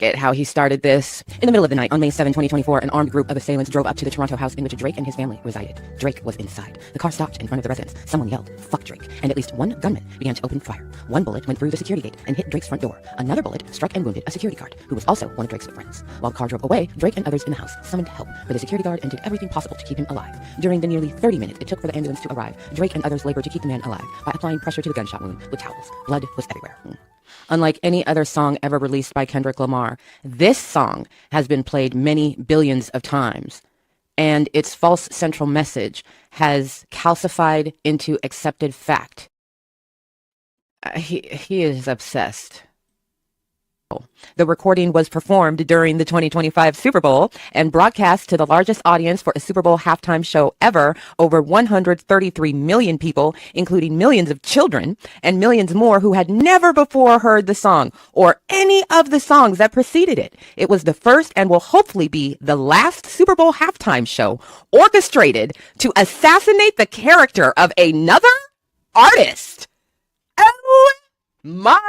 Get how he started this. In the middle of the night, on May 7, 2024, an armed group of assailants drove up to the Toronto house in which Drake and his family resided. Drake was inside. The car stopped in front of the residence. Someone yelled, "Fuck Drake," and at least one gunman began to open fire. One bullet went through the security gate and hit Drake's front door. Another bullet struck and wounded a security guard, who was also one of Drake's friends. While the car drove away, Drake and others in the house summoned help for the security guard and did everything possible to keep him alive. During the nearly 30 minutes it took for the ambulance to arrive, Drake and others labored to keep the man alive by applying pressure to the gunshot wound with towels. Blood was everywhere. Unlike any other song ever released by Kendrick Lamar, this song has been played many billions of times, and its false central message has calcified into accepted fact. He is obsessed. The recording was performed during the 2025 Super Bowl and broadcast to the largest audience for a Super Bowl halftime show ever, over 133 million people, including millions of children and millions more who had never before heard the song or any of the songs that preceded it. It was the first and will hopefully be the last Super Bowl halftime show orchestrated to assassinate the character of another artist. Oh my...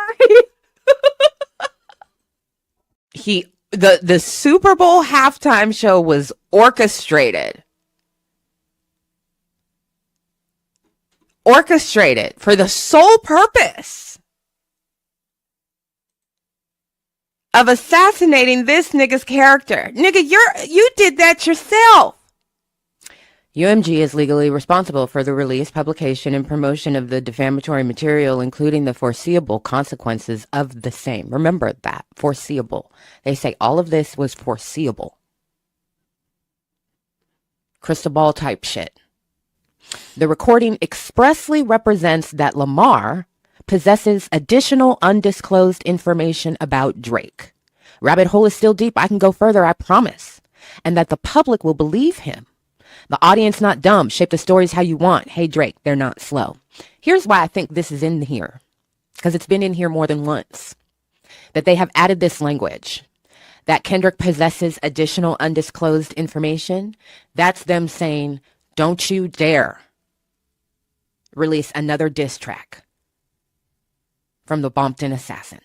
The Super Bowl halftime show was orchestrated for the sole purpose of assassinating this nigga's character. Nigga, you did that yourself. UMG is legally responsible for the release, publication, and promotion of the defamatory material, including the foreseeable consequences of the same. Remember that, foreseeable. They say all of this was foreseeable. Crystal ball type shit. The recording expressly represents that Lamar possesses additional undisclosed information about Drake. Rabbit hole is still deep. I can go further, I promise. And that the public will believe him. The audience not dumb. Shape the stories how you want. Hey, Drake, they're not slow. Here's why I think this is in here. Because it's been in here more than once. That they have added this language. That Kendrick possesses additional undisclosed information. That's them saying, don't you dare release another diss track from the Bompton assassin.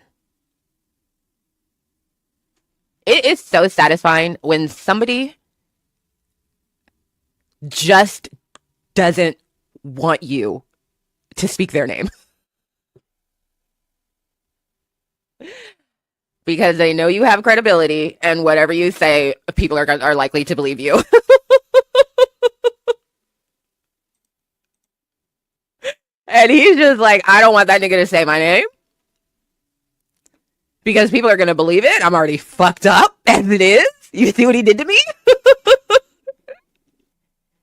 It is so satisfying when somebody just doesn't want you to speak their name. Because they know you have credibility, and whatever you say, people are likely to believe you. And he's just like, I don't want that nigga to say my name. Because people are going to believe it. I'm already fucked up as it is. You see what he did to me?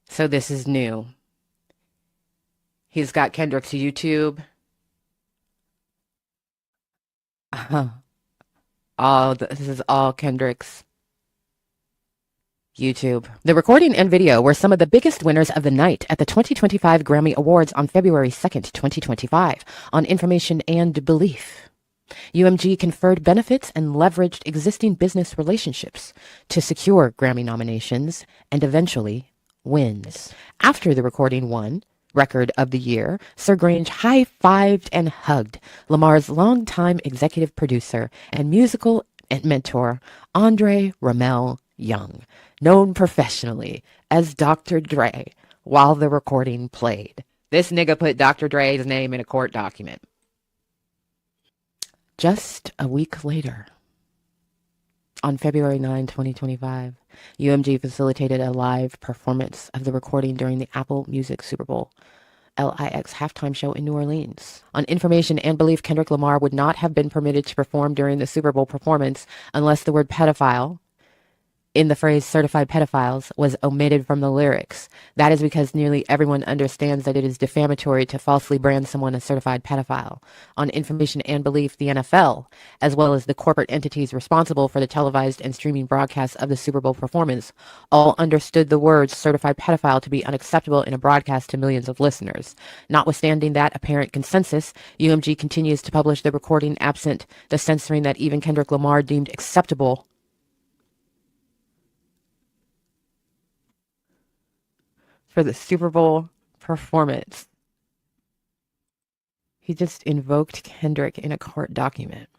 So this is new. He's got Kendrick's YouTube. This is all Kendrick's YouTube. The recording and video were some of the biggest winners of the night at the 2025 Grammy Awards on February 2nd, 2025, on Information and Belief. UMG conferred benefits and leveraged existing business relationships to secure Grammy nominations and eventually wins. After the recording won Record of the Year, Sir Grange high-fived and hugged Lamar's longtime executive producer and musical mentor, Audrey Young, known professionally as Dr. Dre, while the recording played. This nigga put Dr. Dre's name in a court document. Just a week later, on February 9, 2025, UMG facilitated a live performance of the recording during the Apple Music Super Bowl LIX halftime show in New Orleans. On Information and Belief, Kendrick Lamar would not have been permitted to perform during the Super Bowl performance unless the word pedophile in the phrase certified pedophiles was omitted from the lyrics. That is because nearly everyone understands that it is defamatory to falsely brand someone a certified pedophile. On Information and Belief, the NFL, as well as the corporate entities responsible for the televised and streaming broadcasts of the Super Bowl performance, all understood the words certified pedophile to be unacceptable in a broadcast to millions of listeners. Notwithstanding that apparent consensus, UMG continues to publish the recording absent the censoring that even Kendrick Lamar deemed acceptable for the Super Bowl performance. He just invoked Kendrick in a court document.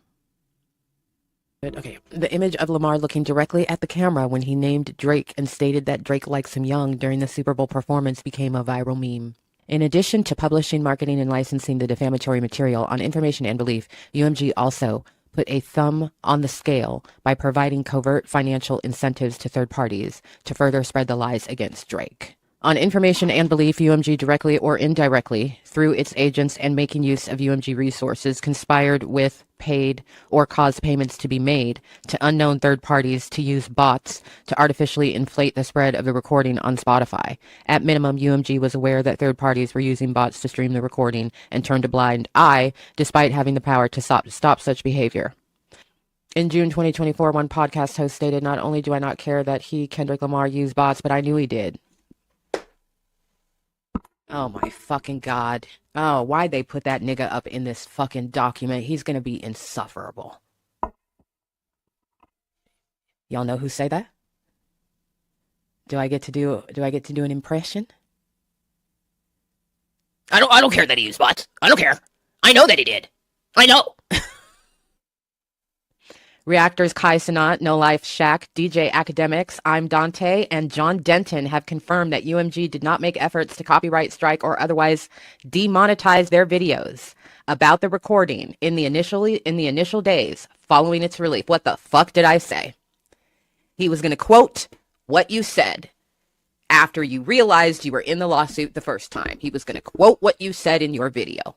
Okay, the image of Lamar looking directly at the camera when he named Drake and stated that Drake likes him young during the Super Bowl performance became a viral meme. In addition to publishing, marketing, and licensing the defamatory material on Information and Belief, UMG also put a thumb on the scale by providing covert financial incentives to third parties to further spread the lies against Drake. On Information and Belief, UMG directly or indirectly, through its agents and making use of UMG resources, conspired with, paid, or caused payments to be made to unknown third parties to use bots to artificially inflate the spread of the recording on Spotify. At minimum, UMG was aware that third parties were using bots to stream the recording and turned a blind eye despite having the power to stop such behavior. In June 2024, one podcast host stated, "Not only do I not care that Kendrick Lamar, used bots, but I knew he did." Oh my fucking God. Oh, why'd they put that nigga up in this fucking document? He's gonna be insufferable. Y'all know who say that? Do I get to do an impression? I don't care that he used bots. I don't care. I know that he did. I know. Reactors Kai Sanat, No Life Shaq, DJ Academics, I'm Dante, and John Denton have confirmed that UMG did not make efforts to copyright strike or otherwise demonetize their videos about the recording in the initial days following its release. What the fuck did I say? He was going to quote what you said after you realized you were in the lawsuit the first time. He was going to quote what you said in your video.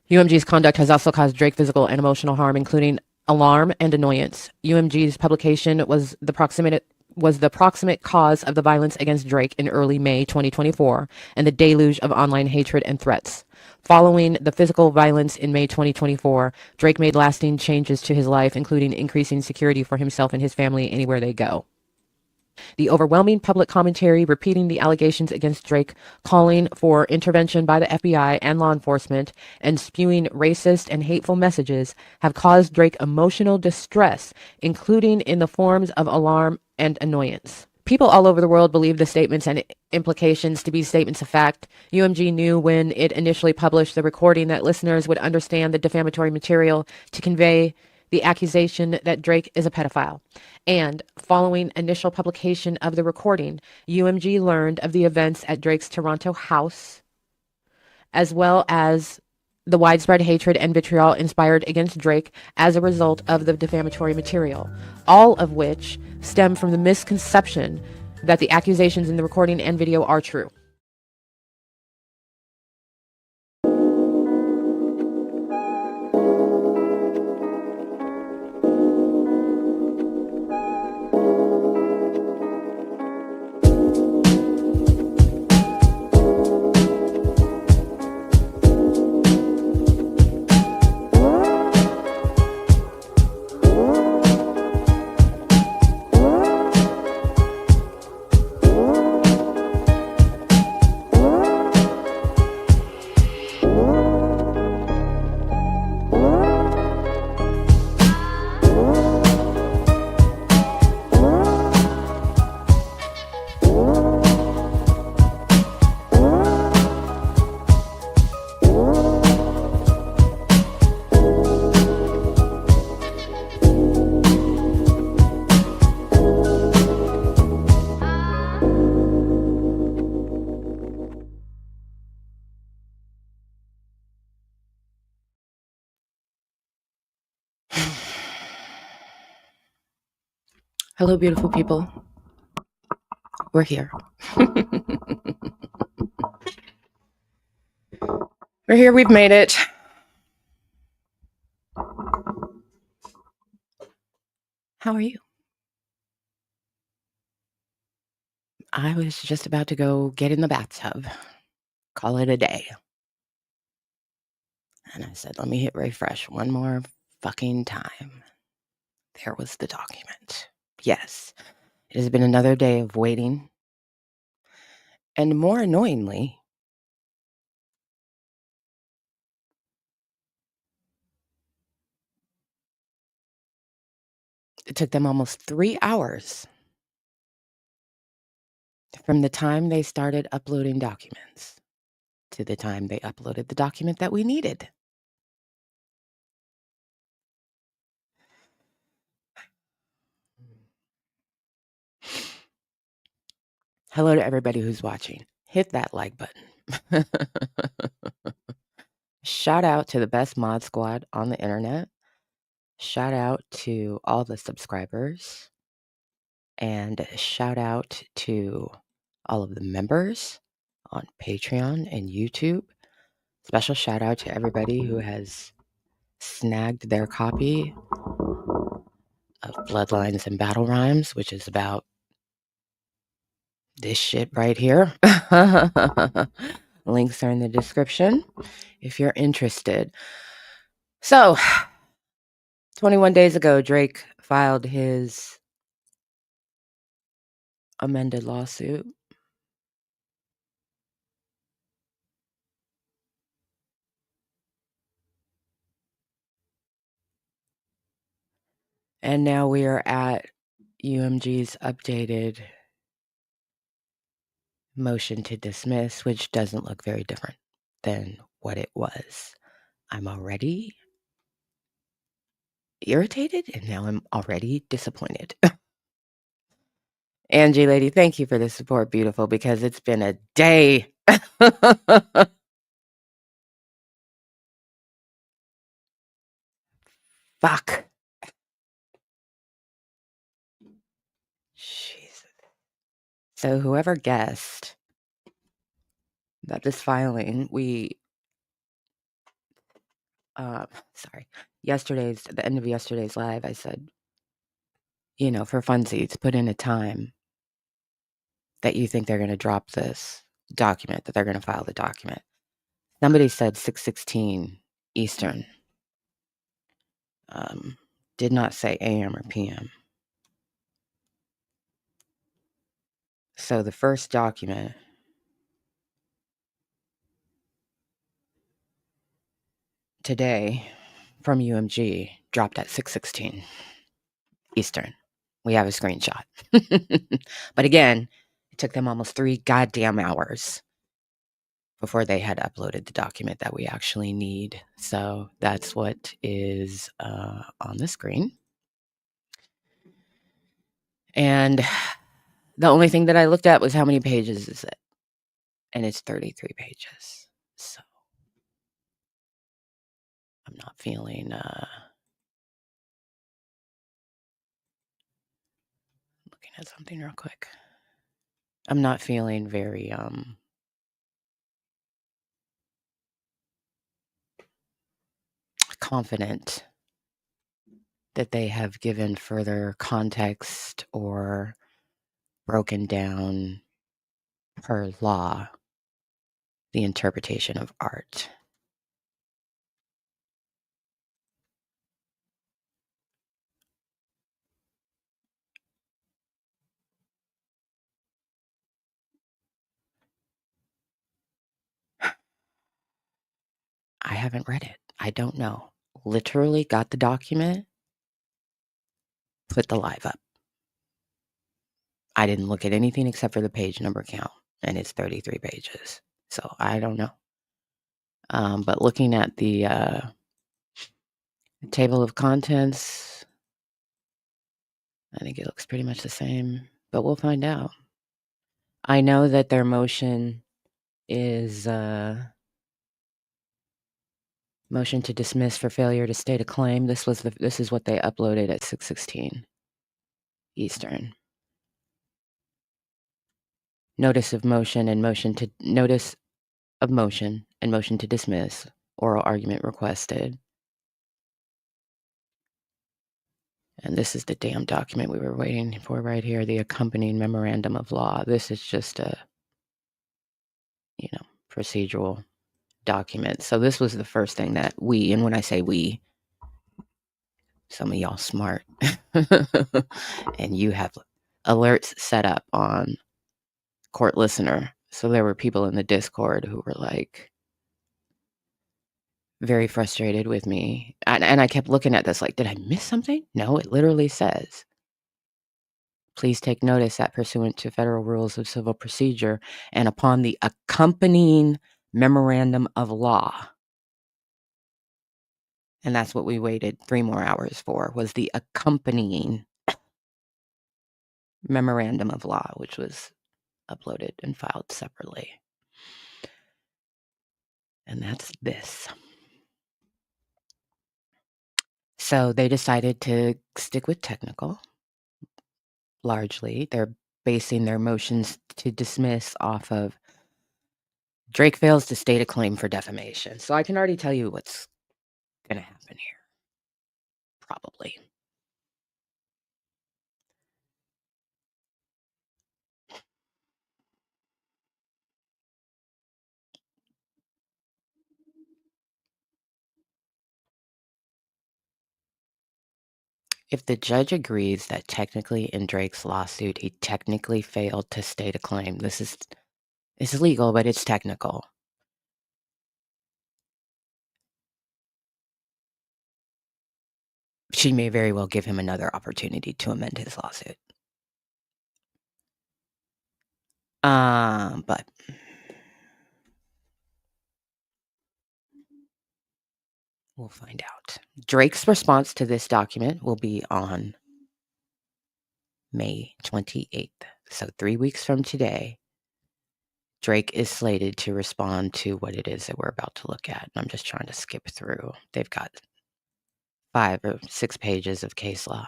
UMG's conduct has also caused Drake physical and emotional harm, including alarm and annoyance. UMG's publication was the proximate cause of the violence against Drake in early May 2024 and the deluge of online hatred and threats. Following the physical violence in May 2024, Drake made lasting changes to his life, including increasing security for himself and his family anywhere they go. The overwhelming public commentary repeating the allegations against Drake, calling for intervention by the FBI and law enforcement, and spewing racist and hateful messages have caused Drake emotional distress, including in the forms of alarm and annoyance. People all over the world believe the statements and implications to be statements of fact. UMG knew when it initially published the recording that listeners would understand the defamatory material to convey the accusation that Drake is a pedophile. And following initial publication of the recording, UMG learned of the events at Drake's Toronto house, as well as the widespread hatred and vitriol inspired against Drake as a result of the defamatory material, all of which stem from the misconception that the accusations in the recording and video are true. Hello, beautiful people. We're here. We're here. We've made it. How are you? I was just about to go get in the bathtub, call it a day. And I said, let me hit refresh one more fucking time. There was the document. Yes, it has been another day of waiting. And more annoyingly, it took them almost 3 hours from the time they started uploading documents to the time they uploaded the document that we needed. Hello to everybody who's watching. Hit that like button. Shout out to the best mod squad on the internet. Shout out to all the subscribers. And shout out to all of the members on Patreon and YouTube. Special shout out to everybody who has snagged their copy of Bloodlines and Battle Rhymes, which is about this shit right here. Links are in the description if you're interested. So, 21 days ago, Drake filed his amended lawsuit. And now we are at UMG's updated motion to dismiss, which doesn't look very different than what it was. I'm already irritated, and now I'm already disappointed. Angie lady, thank you for the support, beautiful, because it's been a day. Fuck. Jesus. So whoever guessed that this filing, the end of yesterday's live, I said, for funsies, put in a time that you think they're going to drop this document, that they're going to file the document. Somebody said 6:16 Eastern. Did not say AM or PM. So the first document today from UMG dropped at 6:16 Eastern. We have a screenshot. But again, it took them almost 3 goddamn hours before they had uploaded the document that we actually need. So that's what is on the screen. And the only thing that I looked at was how many pages is it? And it's 33 pages. So I'm not feeling looking at something real quick. I'm not feeling very confident that they have given further context or broken down per law the interpretation of art. I haven't read it. I don't know. Literally got the document, put the live up. I didn't look at anything except for the page number count, and it's 33 pages. So I don't know. But looking at the table of contents, I think it looks pretty much the same, but we'll find out. I know that their motion is motion to dismiss for failure to state a claim. This is what they uploaded at 6:16 Eastern. Notice of motion and motion to dismiss. Oral argument requested. And this is the damn document we were waiting for right here, the accompanying memorandum of law. This is just a, procedural document. So this was the first thing that we, and when I say we, some of y'all smart, and you have alerts set up on Court Listener. So there were people in the Discord who were like very frustrated with me. And I kept looking at this like, did I miss something? No, it literally says, please take notice that pursuant to federal rules of civil procedure and upon the accompanying memorandum of law. And that's what we waited 3 more hours for, was the accompanying memorandum of law, which was uploaded and filed separately. And that's this. So they decided to stick with technical, largely. They're basing their motions to dismiss off of Drake fails to state a claim for defamation. So I can already tell you what's going to happen here. Probably. If the judge agrees that technically in Drake's lawsuit, he technically failed to state a claim, it's legal, but it's technical. She may very well give him another opportunity to amend his lawsuit. But we'll find out. Drake's response to this document will be on May 28th. So 3 weeks from today, Drake is slated to respond to what it is that we're about to look at. And I'm just trying to skip through. They've got 5 or 6 pages of case law.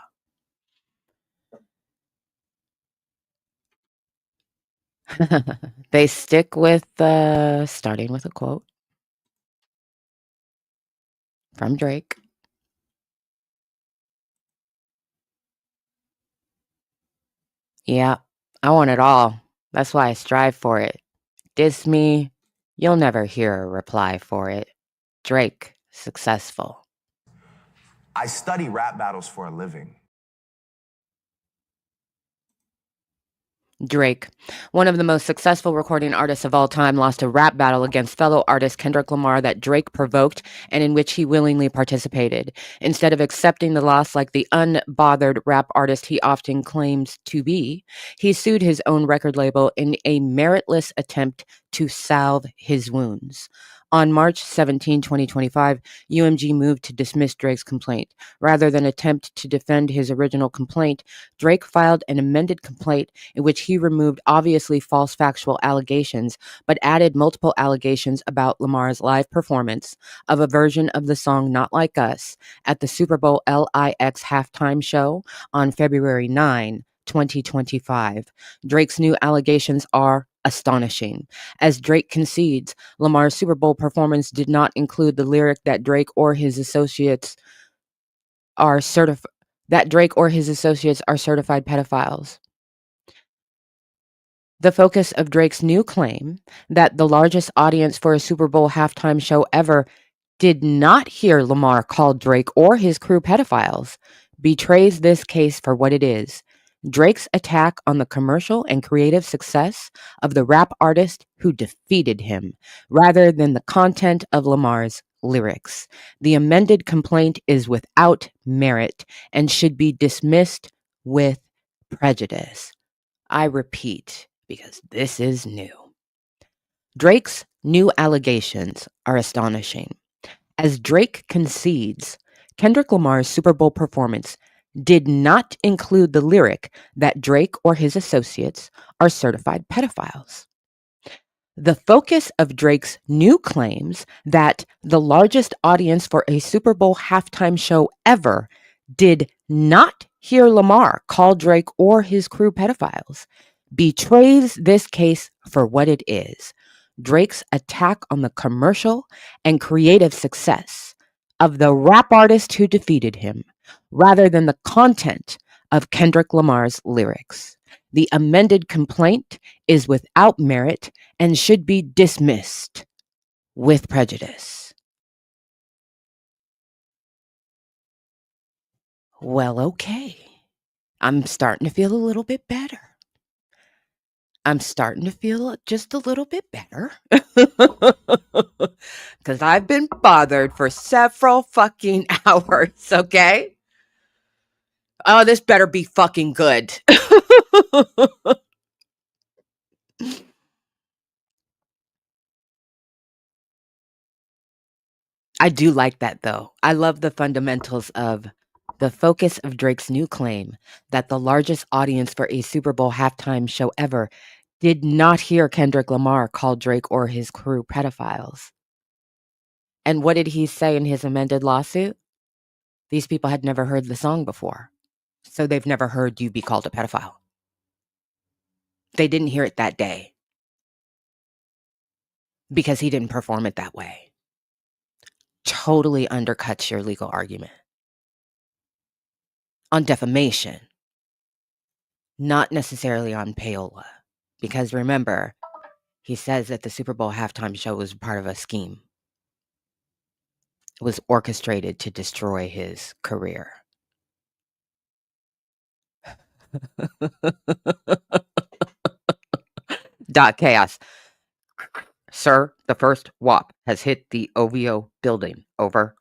They stick with starting with a quote from Drake. Yeah, I want it all. That's why I strive for it. Diss me, you'll never hear a reply for it. Drake, successful. I study rap battles for a living. Drake, one of the most successful recording artists of all time, lost a rap battle against fellow artist Kendrick Lamar that Drake provoked and in which he willingly participated. Instead of accepting the loss like the unbothered rap artist he often claims to be, he sued his own record label in a meritless attempt to salve his wounds. On March 17, 2025, UMG moved to dismiss Drake's complaint. Rather than attempt to defend his original complaint, Drake filed an amended complaint in which he removed obviously false factual allegations, but added multiple allegations about Lamar's live performance of a version of the song Not Like Us at the Super Bowl LIX halftime show on February 9, 2025. Drake's new allegations are astonishing. As Drake concedes, Lamar's Super Bowl performance did not include the lyric that Drake or his associates are certified pedophiles. The focus of Drake's new claim that the largest audience for a Super Bowl halftime show ever did not hear Lamar call Drake or his crew pedophiles betrays this case for what it is: Drake's attack on the commercial and creative success of the rap artist who defeated him, rather than the content of Lamar's lyrics. The amended complaint is without merit and should be dismissed with prejudice. I repeat, because this is new. Drake's new allegations are astonishing. As Drake concedes, Kendrick Lamar's Super Bowl performance did not include the lyric that Drake or his associates are certified pedophiles. The focus of Drake's new claims that the largest audience for a Super Bowl halftime show ever did not hear Lamar call Drake or his crew pedophiles betrays this case for what it is: Drake's attack on the commercial and creative success of the rap artist who defeated him, rather than the content of Kendrick Lamar's lyrics. The amended complaint is without merit and should be dismissed with prejudice. Well, okay. I'm starting to feel a little bit better. I'm starting to feel just a little bit better. Because I've been bothered for several fucking hours, okay? Oh, this better be fucking good. I do like that, though. I love the fundamentals of the focus of Drake's new claim that the largest audience for a Super Bowl halftime show ever did not hear Kendrick Lamar call Drake or his crew pedophiles. And what did he say in his amended lawsuit? These people had never heard the song before, so they've never heard you be called a pedophile. They didn't hear it that day because he didn't perform it that way. Totally undercuts your legal argument. On defamation, not necessarily on Payola, because remember, he says that the Super Bowl halftime show was part of a scheme. It was orchestrated to destroy his career. Chaos. Sir, the first WAP has hit the OVO building. Over.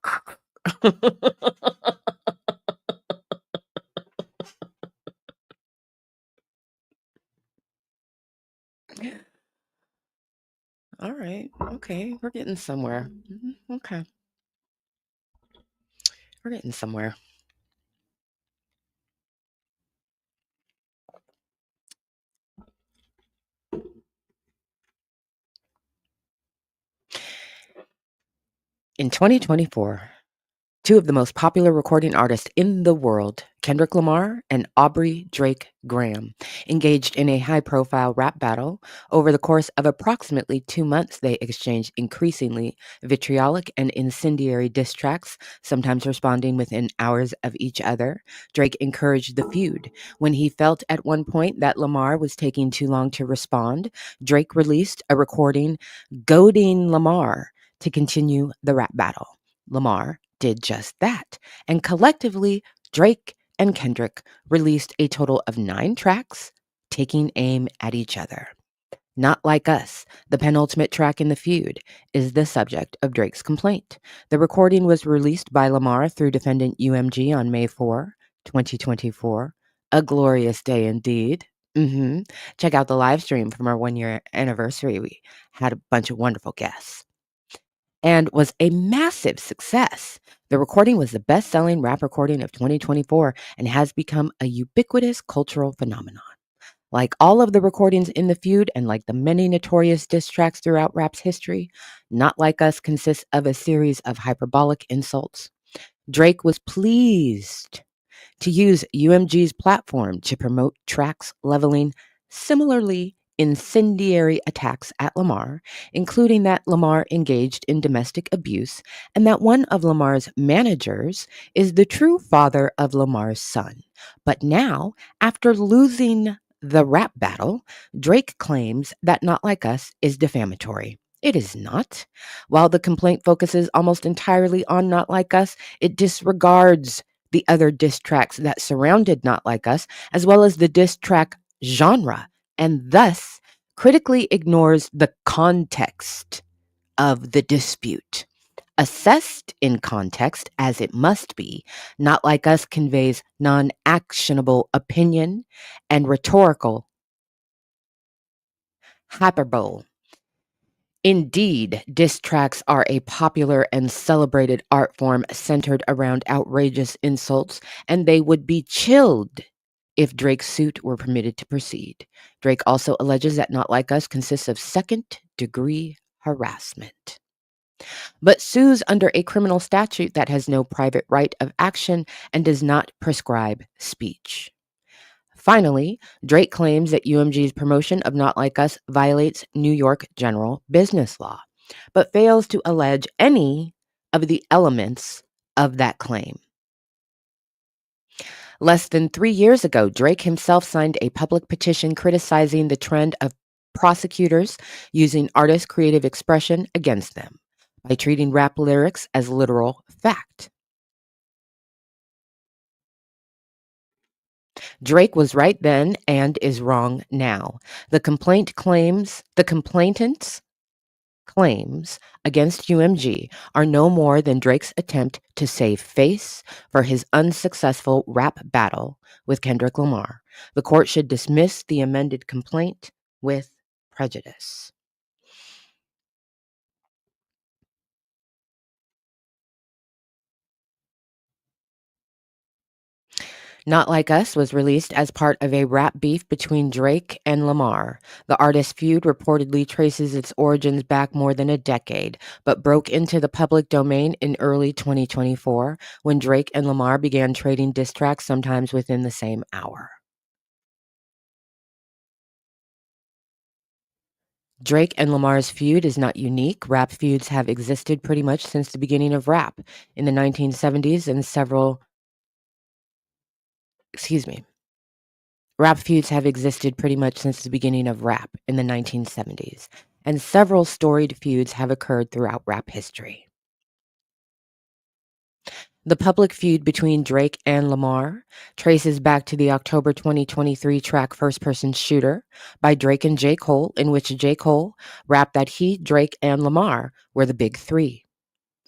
All right. Okay. We're getting somewhere. Okay. We're getting somewhere. In 2024, two of the most popular recording artists in the world, Kendrick Lamar and Aubrey Drake Graham, engaged in a high-profile rap battle. Over the course of approximately 2 months, they exchanged increasingly vitriolic and incendiary diss tracks, sometimes responding within hours of each other. Drake encouraged the feud. When he felt at one point that Lamar was taking too long to respond, Drake released a recording goading Lamar to continue the rap battle. Lamar did just that, and collectively, Drake and Kendrick released a total of 9 tracks, taking aim at each other. Not Like Us, the penultimate track in the feud, is the subject of Drake's complaint. The recording was released by Lamar through defendant UMG on May 4, 2024. A glorious day indeed. Check out the live stream from our 1-year anniversary. We had a bunch of wonderful guests and was a massive success. The recording was the best-selling rap recording of 2024 and has become a ubiquitous cultural phenomenon. Like all of the recordings in the feud and like the many notorious diss tracks throughout rap's history, Not Like Us consists of a series of hyperbolic insults. Drake was pleased to use UMG's platform to promote tracks leveling similarly incendiary attacks at Lamar, including that Lamar engaged in domestic abuse and that one of Lamar's managers is the true father of Lamar's son. But now, after losing the rap battle, Drake claims that Not Like Us is defamatory. It is not. While the complaint focuses almost entirely on Not Like Us, it disregards the other diss tracks that surrounded Not Like Us, as well as the diss track genre, and thus critically ignores the context of the dispute. Assessed in context, as it must be, Not Like Us conveys non-actionable opinion and rhetorical hyperbole. Indeed, diss tracks are a popular and celebrated art form centered around outrageous insults, and they would be chilled if Drake's suit were permitted to proceed. Drake also alleges that Not Like Us consists of second-degree harassment, but sues under a criminal statute that has no private right of action and does not prescribe speech. Finally, Drake claims that UMG's promotion of Not Like Us violates New York general business law, but fails to allege any of the elements of that claim. Less than 3 years ago, Drake himself signed a public petition criticizing the trend of prosecutors using artist creative expression against them by treating rap lyrics as literal fact. Drake was right then and is wrong now. The complainant's claims against UMG are no more than Drake's attempt to save face for his unsuccessful rap battle with Kendrick Lamar. The court should dismiss the amended complaint with prejudice. Not Like Us was released as part of a rap beef between Drake and Lamar. The artist feud reportedly traces its origins back more than a decade, but broke into the public domain in early 2024 when Drake and Lamar began trading diss tracks sometimes within the same hour. Drake and Lamar's feud is not unique. Rap feuds have existed pretty much since the beginning of rap in the 1970s and excuse me. Rap feuds have existed pretty much since the beginning of rap in the 1970s, and several storied feuds have occurred throughout rap history. The public feud between Drake and Lamar traces back to the October 2023 track First Person Shooter by Drake and J. Cole, in which J. Cole rapped that he, Drake, and Lamar were the big three,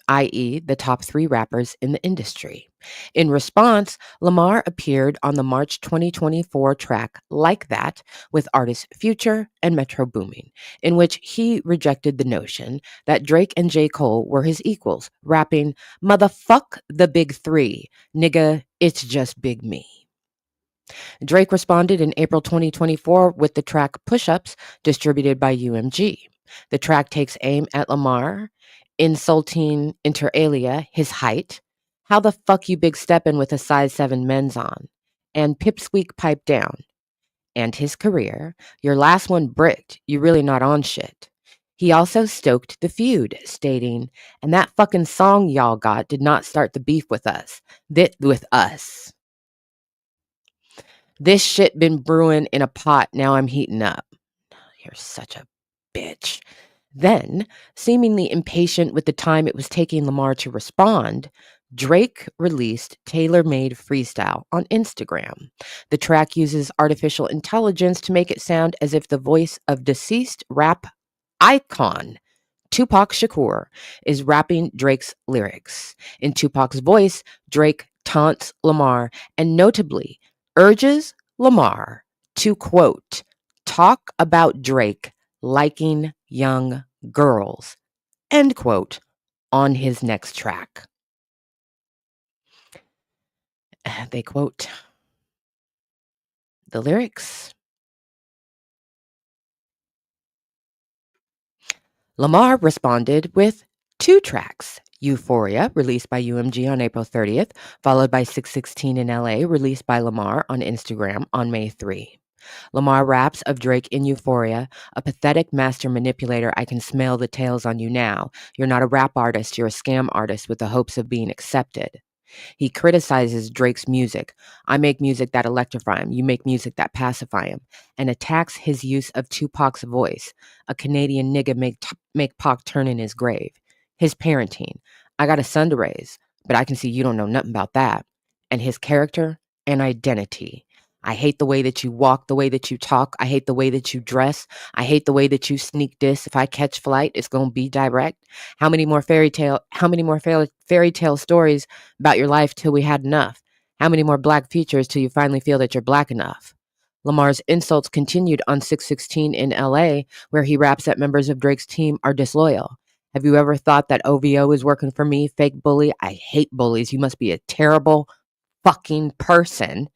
i.e., the top three rappers in the industry. In response, Lamar appeared on the March 2024 track Like That with artists Future and Metro Boomin, in which he rejected the notion that Drake and J. Cole were his equals, rapping, "Motherfuck the big three, nigga, it's just big me." Drake responded in April 2024 with the track Push Ups, distributed by UMG. The track takes aim at Lamar, insulting inter alia his height, "How the fuck you big steppin' with a size 7 men's on," and "Pipsqueak pipe down," and his career, "Your last one bricked, you really not on shit." He also stoked the feud, stating, "And that fucking song y'all got did not start the beef with us. With us. This shit been brewing in a pot, now I'm heating up." You're such a bitch. Then, seemingly impatient with the time it was taking Lamar to respond, Drake released Tailor Made Freestyle on Instagram. The track uses artificial intelligence to make it sound as if the voice of deceased rap icon Tupac Shakur is rapping Drake's lyrics. In Tupac's voice, Drake taunts Lamar and notably urges Lamar to, quote, "talk about Drake liking young girls," end quote, on his next track. They quote the lyrics. Lamar responded with two tracks: Euphoria, released by UMG on April 30th, followed by 616 in LA, released by Lamar on Instagram on May 3. Lamar raps of Drake in Euphoria, "a pathetic master manipulator, I can smell the tails on you now. You're not a rap artist, you're a scam artist with the hopes of being accepted." He criticizes Drake's music. "I make music that electrify him. You make music that pacify him," and attacks his use of Tupac's voice. "A Canadian nigga make Pac turn in his grave." His parenting. "I got a son to raise, but I can see you don't know nothing about that." And his character and identity. "I hate the way that you walk, the way that you talk. I hate the way that you dress. I hate the way that you sneak diss. If I catch flight, it's gonna be direct. How many more fairy tale stories about your life till we had enough? How many more black features till you finally feel that you're black enough?" Lamar's insults continued on 616 in LA, where he raps that members of Drake's team are disloyal. "Have you ever thought that OVO is working for me, fake bully? I hate bullies. You must be a terrible fucking person.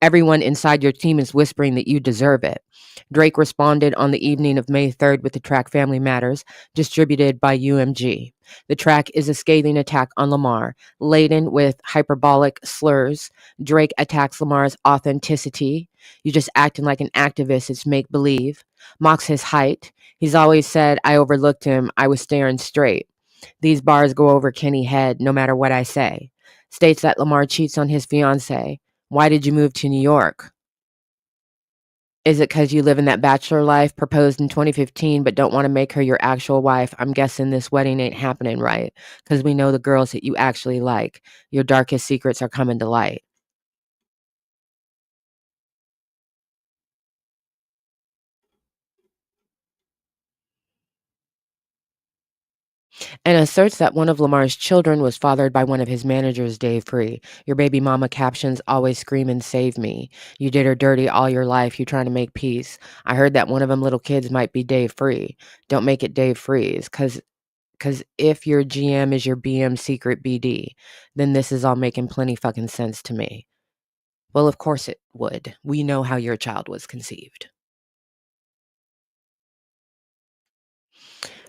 Everyone inside your team is whispering that you deserve it." Drake responded on the evening of May 3rd with the track Family Matters, distributed by UMG. The track is a scathing attack on Lamar, laden with hyperbolic slurs. Drake attacks Lamar's authenticity. "You just acting like an activist, it's make believe." Mocks his height. "He's always said I overlooked him, I was staring straight. These bars go over Kenny head no matter what I say." States that Lamar cheats on his fiancée. "Why did you move to New York? Is it because you live in that bachelor life, proposed in 2015, but don't want to make her your actual wife? I'm guessing this wedding ain't happening right, because we know the girls that you actually like. Your darkest secrets are coming to light." And asserts that one of Lamar's children was fathered by one of his managers, Dave Free. "Your baby mama captions always screaming, 'Save me.' You did her dirty all your life. You trying to make peace. I heard that one of them little kids might be Dave Free. Don't make it Dave Freeze, because if your GM is your BM secret BD, then this is all making plenty fucking sense to me." Well, of course it would. We know how your child was conceived.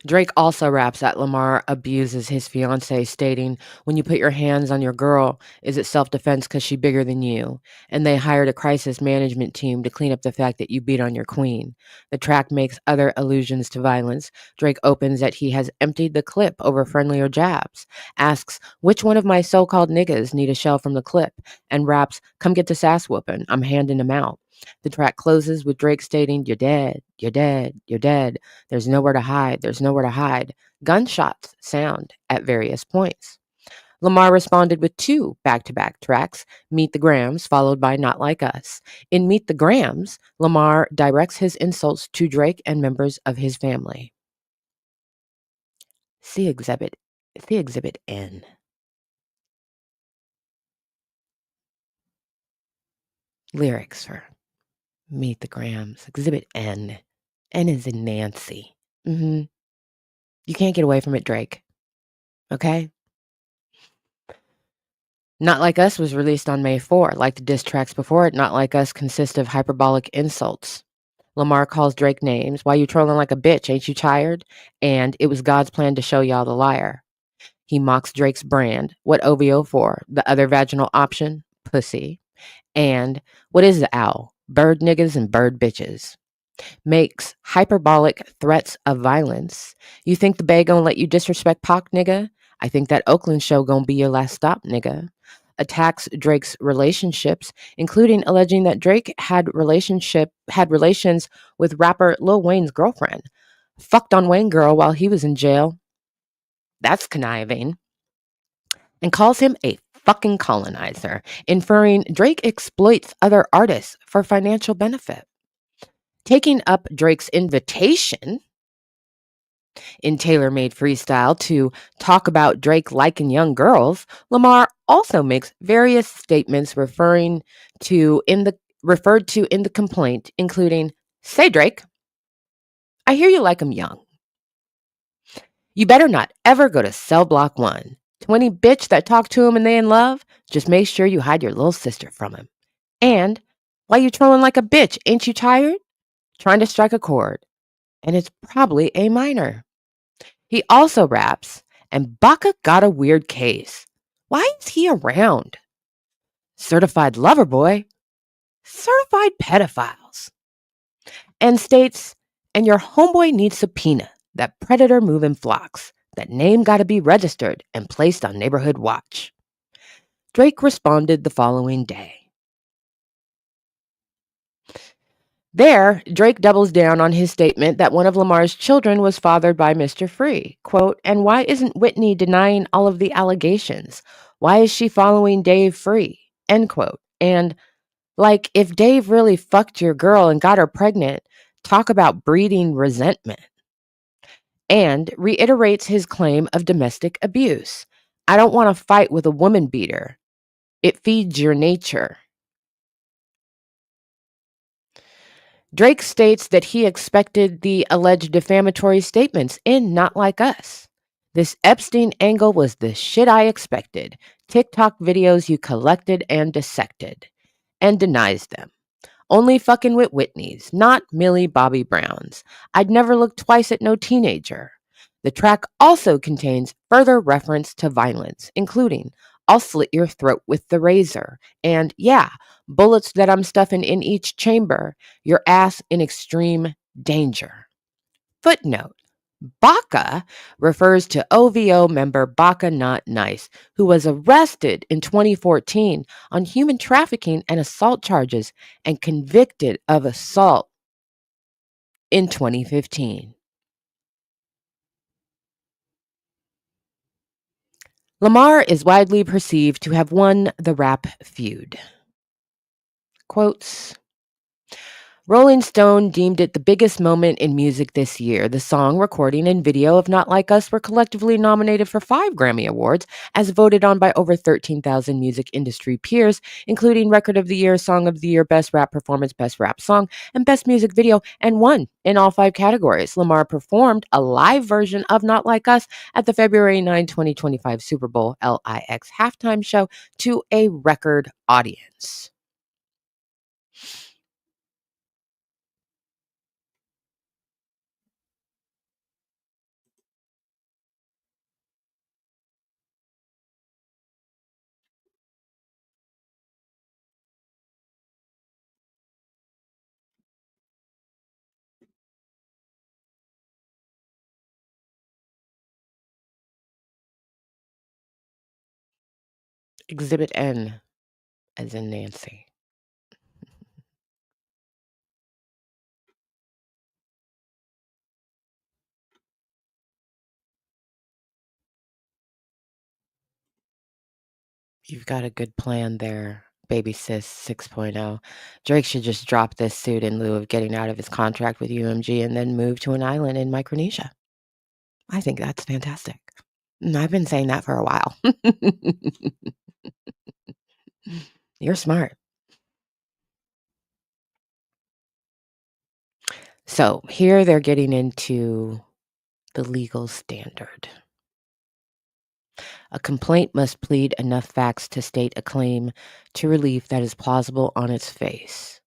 Drake also raps that Lamar abuses his fiancée, stating, "When you put your hands on your girl, is it self-defense because she bigger than you? And they hired a crisis management team to clean up the fact that you beat on your queen." The track makes other allusions to violence. Drake opens that he has emptied the clip over friendlier jabs, asks, "Which one of my so-called niggas need a shell from the clip?" and raps, "Come get this ass whooping, I'm handing them out." The track closes with Drake stating, "You're dead, you're dead, you're dead. There's nowhere to hide. There's nowhere to hide." Gunshots sound at various points. Lamar responded with two back-to-back tracks, Meet the Grams, followed by Not Like Us. In Meet the Grams, Lamar directs his insults to Drake and members of his family. See Exhibit N. Lyrics for Meet the Grams. Exhibit N. N is in Nancy. You can't get away from it, Drake. Okay? Not Like Us was released on May 4. Like the diss tracks before it, Not Like Us consists of hyperbolic insults. Lamar calls Drake names. "Why you trolling like a bitch? Ain't you tired?" And "It was God's plan to show y'all the liar." He mocks Drake's brand. "What OVO for? The other vaginal option? Pussy." And "What is the owl? Bird niggas and bird bitches." Makes hyperbolic threats of violence. "You think the Bay gonna let you disrespect Pac, nigga? I think that Oakland show gonna be your last stop, nigga." Attacks Drake's relationships, including alleging that Drake had relations with rapper Lil Wayne's girlfriend. Fucked on Wayne girl while he was in jail. That's conniving. And calls him a fucking colonizer, inferring Drake exploits other artists for financial benefit. Taking up Drake's invitation in tailor-made freestyle to talk about Drake liking young girls, Lamar also makes various statements referred to in the complaint, including, "Say Drake, I hear you like 'em young. You better not ever go to cell block 1. 20 bitch that talk to him and they in love, just make sure you hide your little sister from him. And why you trolling like a bitch? Ain't you tired? Trying to strike a chord. And it's probably A minor." He also raps, "And Baka got a weird case. Why is he around? Certified lover boy. Certified pedophiles." And states, "And your homeboy needs subpoena. That predator moving flocks. That name gotta be registered and placed on neighborhood watch." Drake responded the following day. There, Drake doubles down on his statement that one of Lamar's children was fathered by Mr. Free. Quote, "And why isn't Whitney denying all of the allegations? Why is she following Dave Free?" End quote. And like, if Dave really fucked your girl and got her pregnant, talk about breeding resentment. And reiterates his claim of domestic abuse. "I don't want to fight with a woman beater. It feeds your nature." Drake states that he expected the alleged defamatory statements in Not Like Us. "This Epstein Angle was the shit I expected. TikTok videos you collected and dissected." And denies them. "Only fucking with Whitney's, not Millie Bobby Brown's. I'd never look twice at no teenager." The track also contains further reference to violence, including, "I'll slit your throat with the razor," and "Yeah, bullets that I'm stuffing in each chamber, your ass in extreme danger." Footnote. Baka refers to OVO member Baka Not Nice, who was arrested in 2014 on human trafficking and assault charges and convicted of assault in 2015. Lamar is widely perceived to have won the rap feud. Quotes. Rolling Stone deemed it the biggest moment in music this year. The song, recording, and video of Not Like Us were collectively nominated for 5 Grammy Awards, as voted on by over 13,000 music industry peers, including Record of the Year, Song of the Year, Best Rap Performance, Best Rap Song, and Best Music Video, and won in all 5 categories. Lamar performed a live version of Not Like Us at the February 9, 2025 Super Bowl LIX halftime show to a record audience. Exhibit N, as in Nancy. You've got a good plan there, baby sis 6.0. Drake should just drop this suit in lieu of getting out of his contract with UMG and then move to an island in Micronesia. I think that's fantastic. I've been saying that for a while. You're smart. So here they're getting into the legal standard. A complaint must plead enough facts to state a claim to relief that is plausible on its face.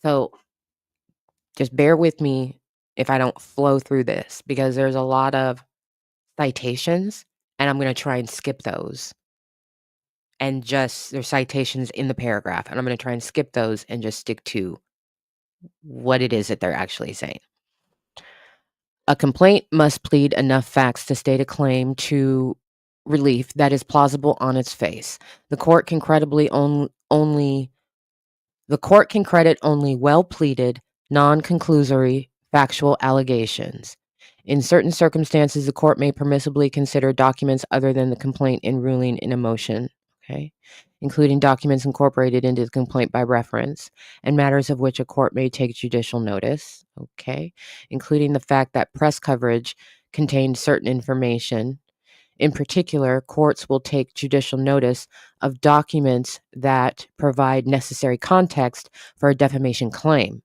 So just bear with me if I don't flow through this, because there's a lot of citations and I'm going to try and skip those. And just there's citations in the paragraph and I'm going to try and skip those and just stick to what it is that they're actually saying. A complaint must plead enough facts to state a claim to relief that is plausible on its face. The court can credit only well-pleaded, non-conclusory factual allegations. In certain circumstances, the court may permissibly consider documents other than the complaint in ruling in a motion, including documents incorporated into the complaint by reference, and matters of which a court may take judicial notice, including the fact that press coverage contained certain information. In particular, courts will take judicial notice of documents that provide necessary context for a defamation claim.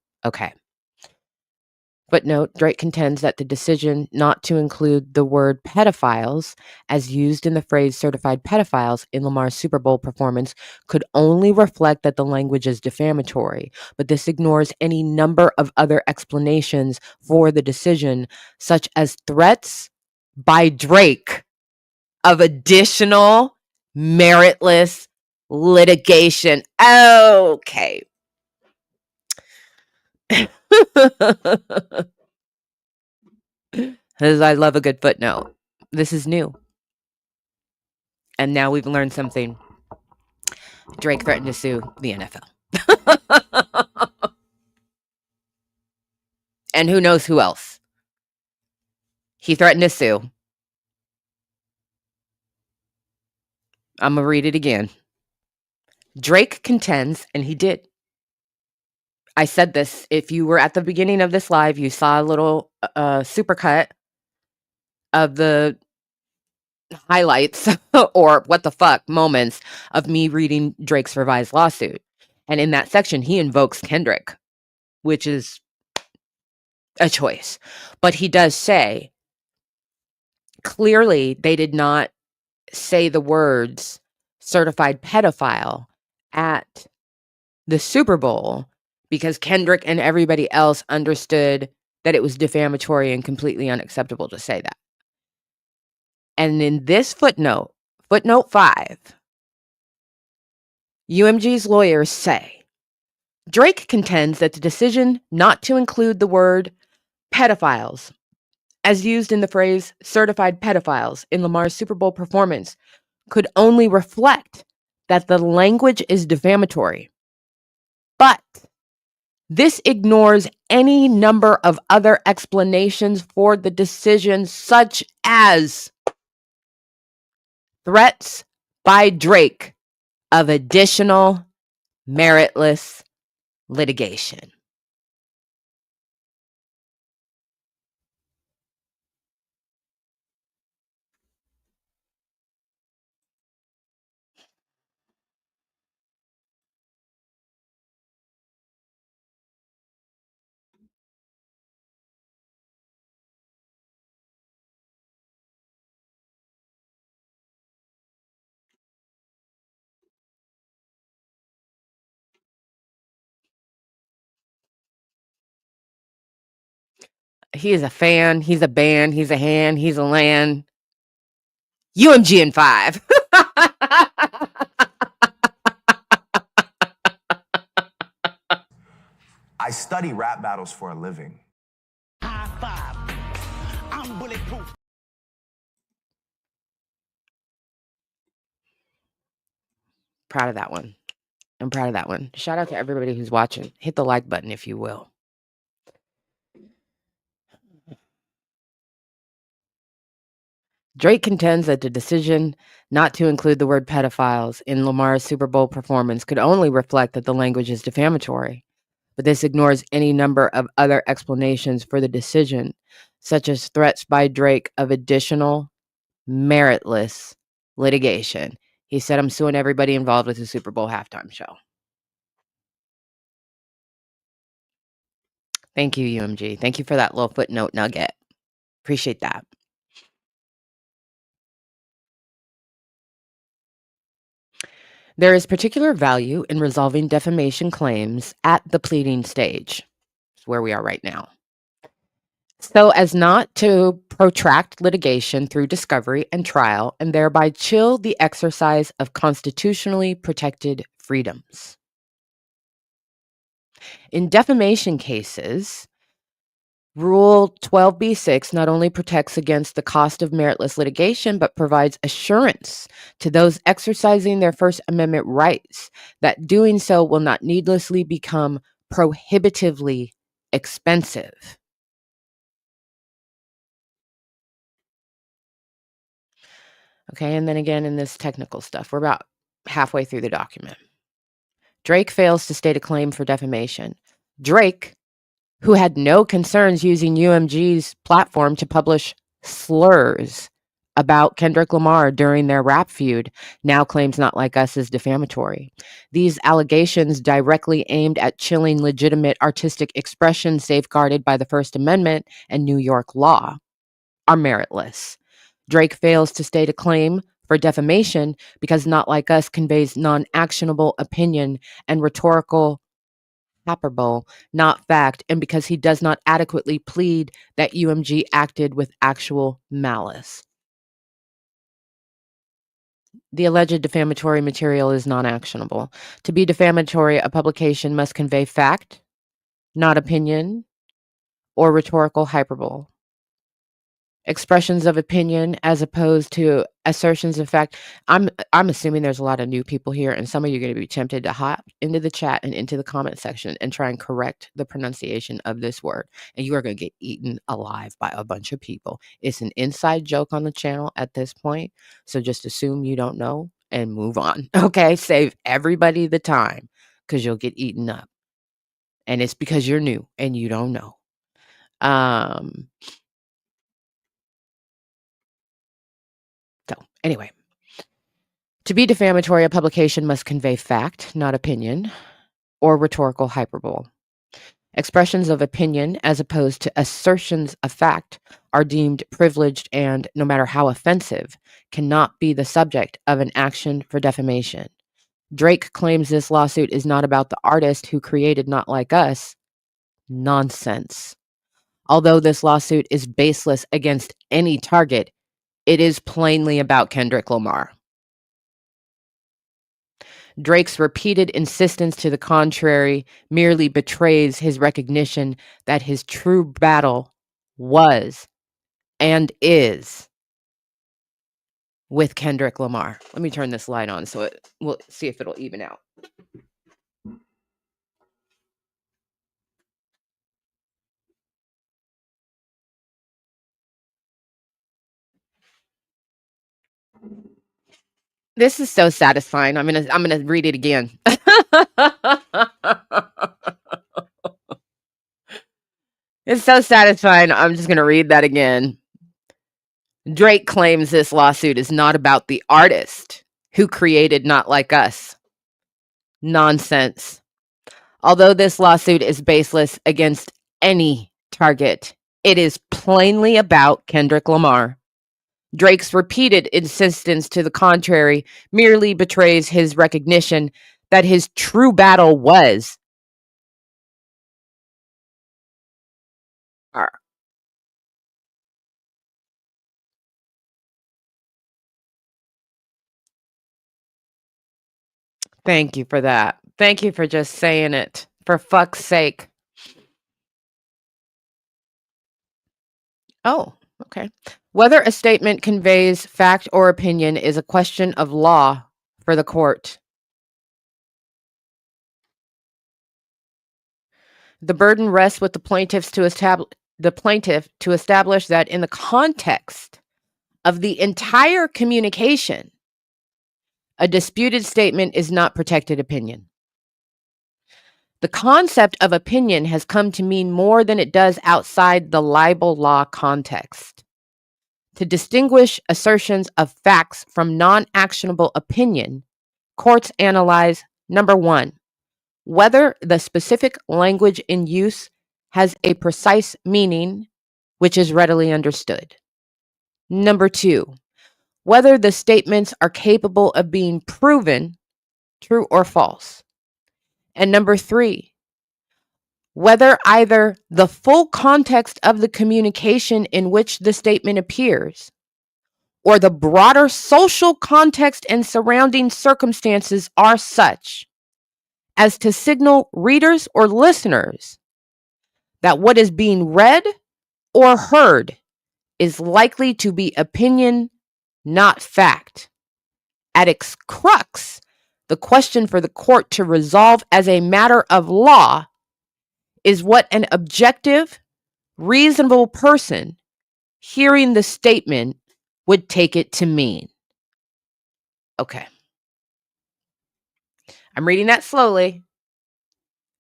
Footnote, Drake contends that the decision not to include the word pedophiles as used in the phrase certified pedophiles in Lamar's Super Bowl performance could only reflect that the language is defamatory, but this ignores any number of other explanations for the decision, such as threats by Drake of additional meritless litigation. Okay. Because I love a good footnote. This is new. And now we've learned something. Drake threatened to sue the NFL. And who knows who else? He threatened to sue. I'm going to read it again. Drake contends, and he did. I said this. If you were at the beginning of this live, you saw a little supercut of the highlights or what the fuck moments of me reading Drake's revised lawsuit. And in that section, he invokes Kendrick, which is a choice. But he does say, clearly they did not say the words certified pedophile at the Super Bowl because Kendrick and everybody else understood that it was defamatory and completely unacceptable to say that. And in this footnote 5, UMG's lawyers say, Drake contends that the decision not to include the word pedophiles as used in the phrase certified pedophiles in Lamar's Super Bowl performance could only reflect that the language is defamatory. But this ignores any number of other explanations for the decision, such as threats by Drake of additional meritless litigation. He is a fan, he's a band, he's a hand, he's a land. UMG in 5. I study rap battles for a living. High five. I'm bulletproof. Proud of that one. I'm proud of that one. Shout out to everybody who's watching. Hit the like button if you will. Drake contends that the decision not to include the word pedophiles in Lamar's Super Bowl performance could only reflect that the language is defamatory. But this ignores any number of other explanations for the decision, such as threats by Drake of additional meritless litigation. He said, "I'm suing everybody involved with the Super Bowl halftime show." Thank you, UMG. Thank you for that little footnote nugget. Appreciate that. There is particular value in resolving defamation claims at the pleading stage. It's where we are right now, so as not to protract litigation through discovery and trial and thereby chill the exercise of constitutionally protected freedoms. In defamation cases, Rule 12b-6 not only protects against the cost of meritless litigation, but provides assurance to those exercising their First Amendment rights that doing so will not needlessly become prohibitively expensive. Okay, and then again in this technical stuff, we're about halfway through the document. Drake fails to state a claim for defamation. Drake, who had no concerns using UMG's platform to publish slurs about Kendrick Lamar during their rap feud, now claims Not Like Us is defamatory. These allegations, directly aimed at chilling legitimate artistic expression safeguarded by the First Amendment and New York law, are meritless. Drake fails to state a claim for defamation because Not Like Us conveys non-actionable opinion and rhetorical hyperbole, not fact, and because he does not adequately plead that UMG acted with actual malice. The alleged defamatory material is non-actionable. To be defamatory, a publication must convey fact, not opinion, or rhetorical hyperbole. Expressions of opinion as opposed to assertions of fact. I'm assuming there's a lot of new people here, and some of you are going to be tempted to hop into the chat and into the comment section and try and correct the pronunciation of this word, and you are going to get eaten alive by a bunch of people. It's an inside joke on the channel at this point, so just assume you don't know and move on. Okay, save everybody the time because you'll get eaten up, and it's because you're new and you don't know. So anyway, to be defamatory, a publication must convey fact, not opinion, or rhetorical hyperbole. Expressions of opinion, as opposed to assertions of fact, are deemed privileged and, no matter how offensive, cannot be the subject of an action for defamation. Drake claims this lawsuit is not about the artist who created Not Like Us. Nonsense. Although this lawsuit is baseless against any target, it is plainly about Kendrick Lamar. Drake's repeated insistence to the contrary merely betrays his recognition that his true battle was and is with Kendrick Lamar. Let me turn this light on so we'll see if it'll even out. This is so satisfying. I'm gonna read it again. It's so satisfying. I'm just gonna read that again. Drake claims this lawsuit is not about the artist who created Not Like Us. Nonsense. Although this lawsuit is baseless against any target, it is plainly about Kendrick Lamar. Drake's repeated insistence to the contrary merely betrays his recognition that his true battle was. Thank you for that. Thank you for just saying it. For fuck's sake. Oh, okay. Whether a statement conveys fact or opinion is a question of law for the court. The burden rests with the plaintiff to establish that in the context of the entire communication, a disputed statement is not protected opinion. The concept of opinion has come to mean more than it does outside the libel law context. To distinguish assertions of facts from non-actionable opinion, courts analyze, number one, whether the specific language in use has a precise meaning which is readily understood. Number two, whether the statements are capable of being proven true or false. And number three, whether either the full context of the communication in which the statement appears or the broader social context and surrounding circumstances are such as to signal readers or listeners that what is being read or heard is likely to be opinion, not fact. At its crux, the question for the court to resolve as a matter of law is what an objective, reasonable person hearing the statement would take it to mean. Okay. I'm reading that slowly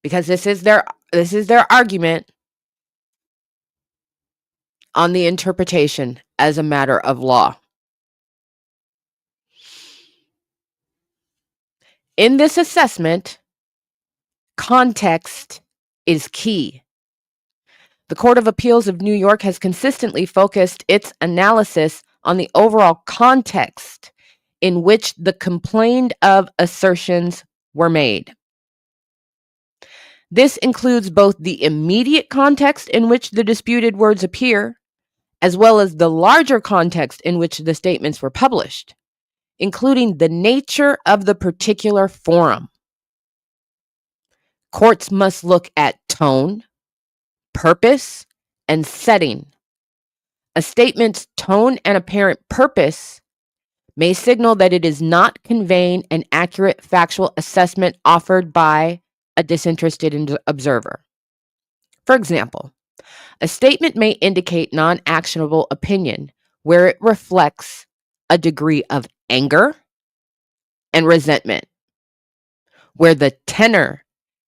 because this is their argument on the interpretation as a matter of law. In this assessment, context is key. The Court of Appeals of New York has consistently focused its analysis on the overall context in which the complained of assertions were made. This includes both the immediate context in which the disputed words appear, as well as the larger context in which the statements were published, including the nature of the particular forum. Courts must look at tone, purpose, and setting. A statement's tone and apparent purpose may signal that it is not conveying an accurate factual assessment offered by a disinterested observer. For example, a statement may indicate non-actionable opinion where it reflects a degree of anger and resentment, where the tenor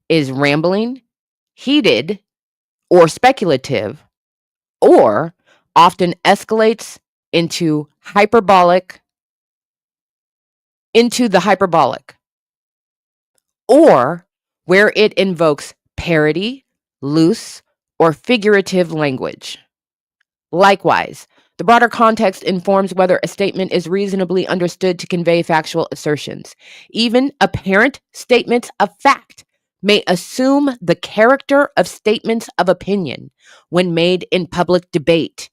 is rambling, heated, or speculative, or often escalates into the hyperbolic, or where it invokes parody, loose, or figurative language. Likewise, the broader context informs whether a statement is reasonably understood to convey factual assertions. Even apparent statements of fact may assume the character of statements of opinion when made in public debate,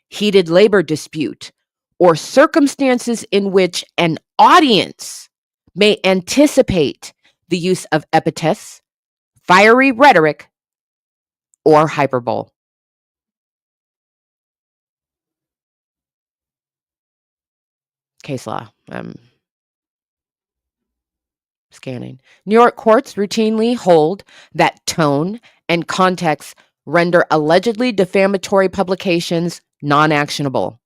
heated labor dispute, or circumstances in which an audience may anticipate the use of epithets, fiery rhetoric, or hyperbole. Case law. Scanning. New York courts routinely hold that tone and context render allegedly defamatory publications non-actionable.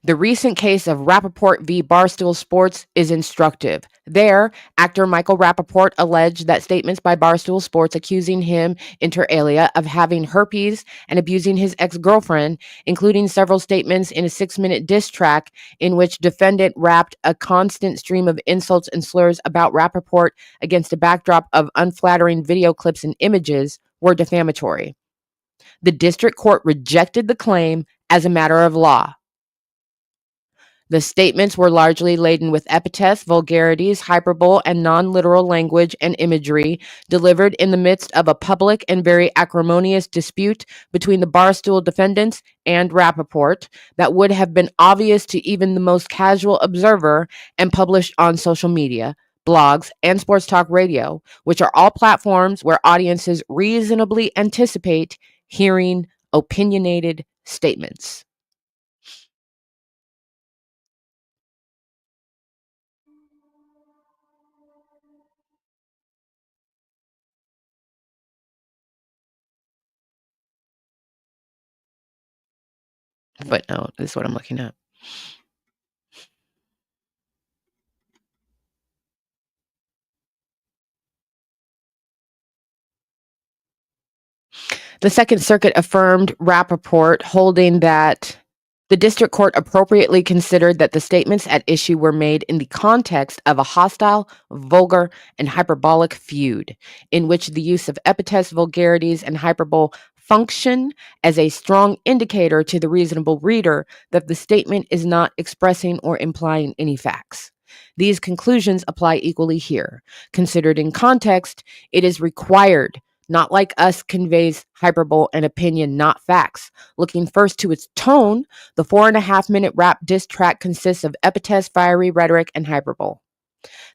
The recent case of Rappaport v. Barstool Sports is instructive. There, actor Michael Rappaport alleged that statements by Barstool Sports accusing him, inter alia, of having herpes and abusing his ex-girlfriend, including several statements in a 6-minute diss track in which defendant rapped a constant stream of insults and slurs about Rappaport against a backdrop of unflattering video clips and images, were defamatory. The district court rejected the claim as a matter of law. The statements were largely laden with epithets, vulgarities, hyperbole, and non-literal language and imagery delivered in the midst of a public and very acrimonious dispute between the Barstool defendants and Rappaport that would have been obvious to even the most casual observer and published on social media, blogs, and sports talk radio, which are all platforms where audiences reasonably anticipate hearing opinionated statements. Footnote is what I'm looking at. The Second Circuit affirmed Rappaport, holding that the district court appropriately considered that the statements at issue were made in the context of a hostile, vulgar, and hyperbolic feud, in which the use of epithets, vulgarities, and hyperbole function as a strong indicator to the reasonable reader that the statement is not expressing or implying any facts. These conclusions apply equally here. Considered in context, it is required. Not Like Us conveys hyperbole and opinion, not facts. Looking first to its tone, the 4.5-minute rap diss track consists of epithets, fiery rhetoric, and hyperbole.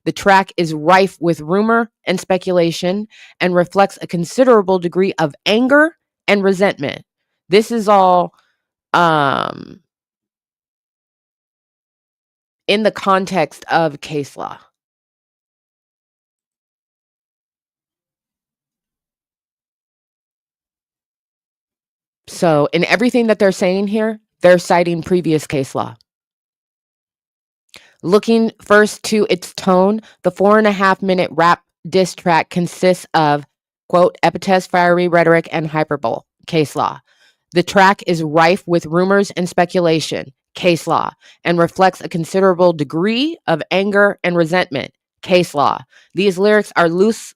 The track is rife with rumor and speculation and reflects a considerable degree of anger and resentment. This is all in the context of case law. So in everything that they're saying here, they're citing previous case law. Looking first to its tone, the 4.5-minute rap diss track consists of, quote, epithets, fiery rhetoric, and hyperbole, case law. The track is rife with rumors and speculation, case law, and reflects a considerable degree of anger and resentment, case law. These lyrics are loose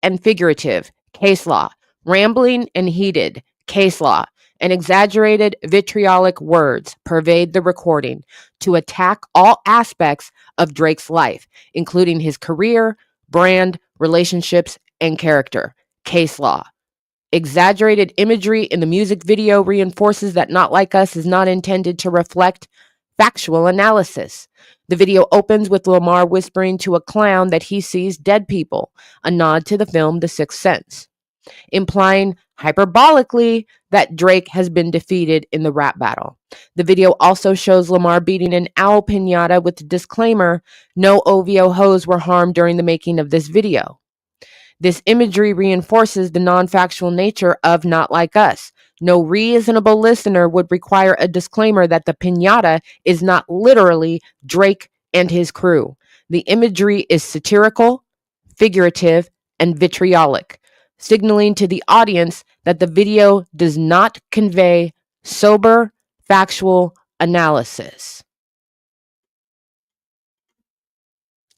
and figurative, case law. Rambling and heated, case law. And exaggerated vitriolic words pervade the recording to attack all aspects of Drake's life, including his career, brand, relationships, and character, case law. Exaggerated imagery in the music video reinforces that Not Like Us is not intended to reflect factual analysis. The video opens with Lamar whispering to a clown that he sees dead people, a nod to the film The Sixth Sense, implying hyperbolically that Drake has been defeated in the rap battle. The video also shows Lamar beating an owl piñata with the disclaimer, no OVO hoes were harmed during the making of this video. This imagery reinforces the non-factual nature of Not Like Us. No reasonable listener would require a disclaimer that the piñata is not literally Drake and his crew. The imagery is satirical, figurative, and vitriolic, signaling to the audience that the video does not convey sober, factual analysis.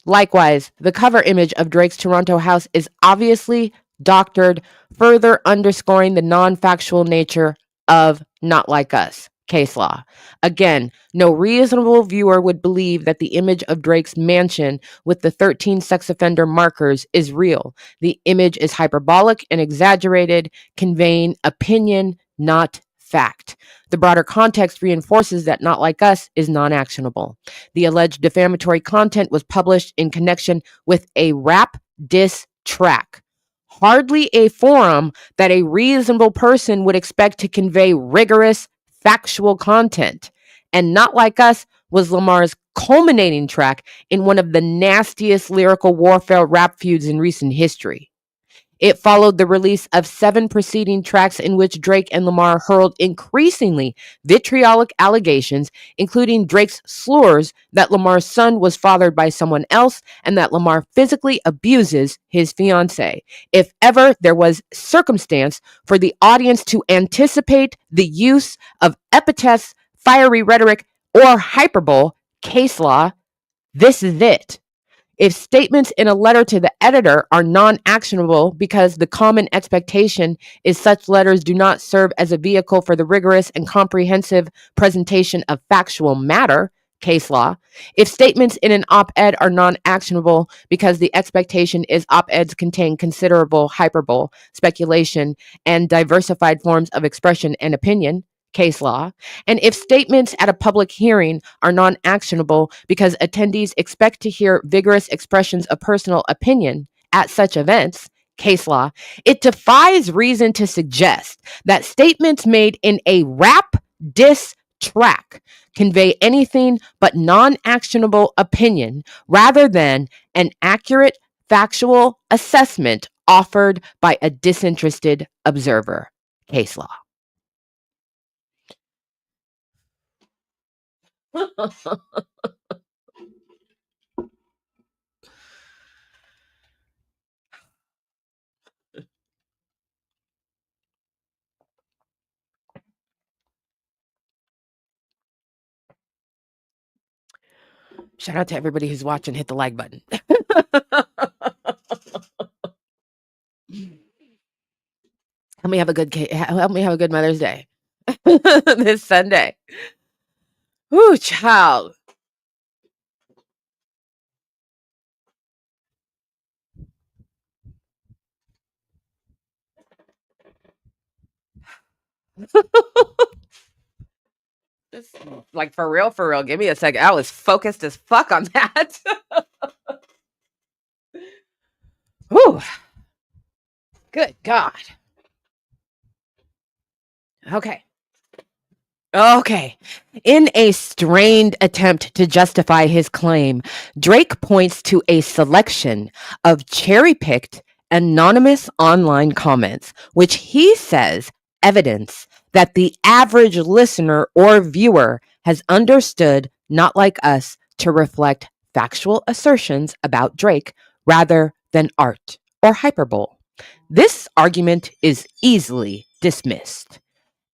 Likewise, the cover image of Drake's Toronto house is obviously doctored, further underscoring the non-factual nature of Not Like Us, case law. Again, no reasonable viewer would believe that the image of Drake's mansion with the 13 sex offender markers is real. The image is hyperbolic and exaggerated, conveying opinion, not fact. The broader context reinforces that Not Like Us is non-actionable. The alleged defamatory content was published in connection with a rap diss track. Hardly a forum that a reasonable person would expect to convey rigorous, factual content. And Not Like Us was Lamar's culminating track in one of the nastiest lyrical warfare rap feuds in recent history. It followed the release of 7 preceding tracks in which Drake and Lamar hurled increasingly vitriolic allegations, including Drake's slurs that Lamar's son was fathered by someone else and that Lamar physically abuses his fiancée. If ever there was circumstance for the audience to anticipate the use of epithets, fiery rhetoric, or hyperbole, case law, this is it. If statements in a letter to the editor are non-actionable because the common expectation is such letters do not serve as a vehicle for the rigorous and comprehensive presentation of factual matter, case law. If statements in an op-ed are non-actionable because the expectation is op-eds contain considerable hyperbole, speculation, and diversified forms of expression and opinion, case law. And if statements at a public hearing are non-actionable because attendees expect to hear vigorous expressions of personal opinion at such events, case law, it defies reason to suggest that statements made in a rap diss track convey anything but non-actionable opinion rather than an accurate factual assessment offered by a disinterested observer. Case law. Shout out to everybody who's watching. Hit the like button. Help me have a good Mother's Day this Sunday. Ooh, child. Just, like, for real. Give me a second. I was focused as fuck on that. Whew. Good God. Okay. In a strained attempt to justify his claim, Drake points to a selection of cherry-picked anonymous online comments, which he says evidence that the average listener or viewer has understood Not Like Us to reflect factual assertions about Drake rather than art or hyperbole. This argument is easily dismissed.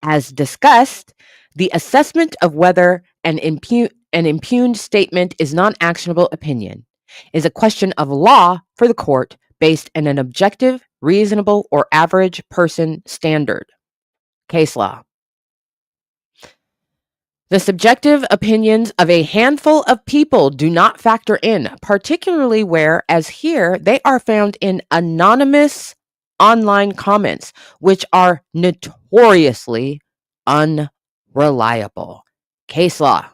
As discussed, the assessment of whether an impugned statement is non-actionable opinion is a question of law for the court based on an objective, reasonable, or average person standard. Case law. The subjective opinions of a handful of people do not factor in, particularly where, as here, they are found in anonymous online comments, which are notoriously unreliable. Case law.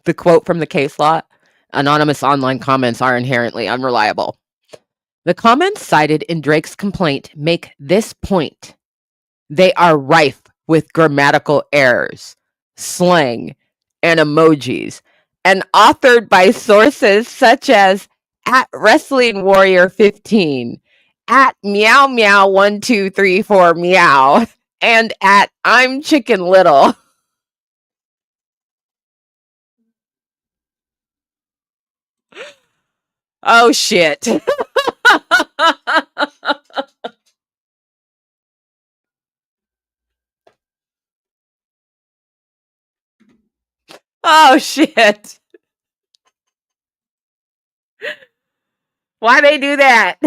The quote from the case law, anonymous online comments are inherently unreliable. The comments cited in Drake's complaint make this point. They are rife with grammatical errors, slang, and emojis, and authored by sources such as at Wrestling Warrior 15, at MeowMeow 1234 meow, and at I'm Chicken Little. Oh shit. Oh shit. Why they do that?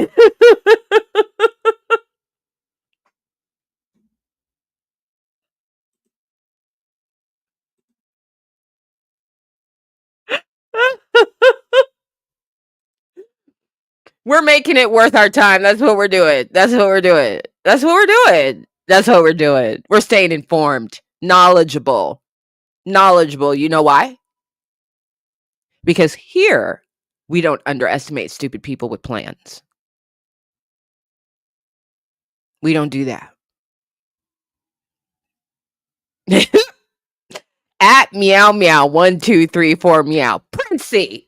We're making it worth our time. That's what we're doing. We're staying informed, knowledgeable. You know why? Because here, we don't underestimate stupid people with plans. We don't do that. At MeowMeow 1234 meow. Princey.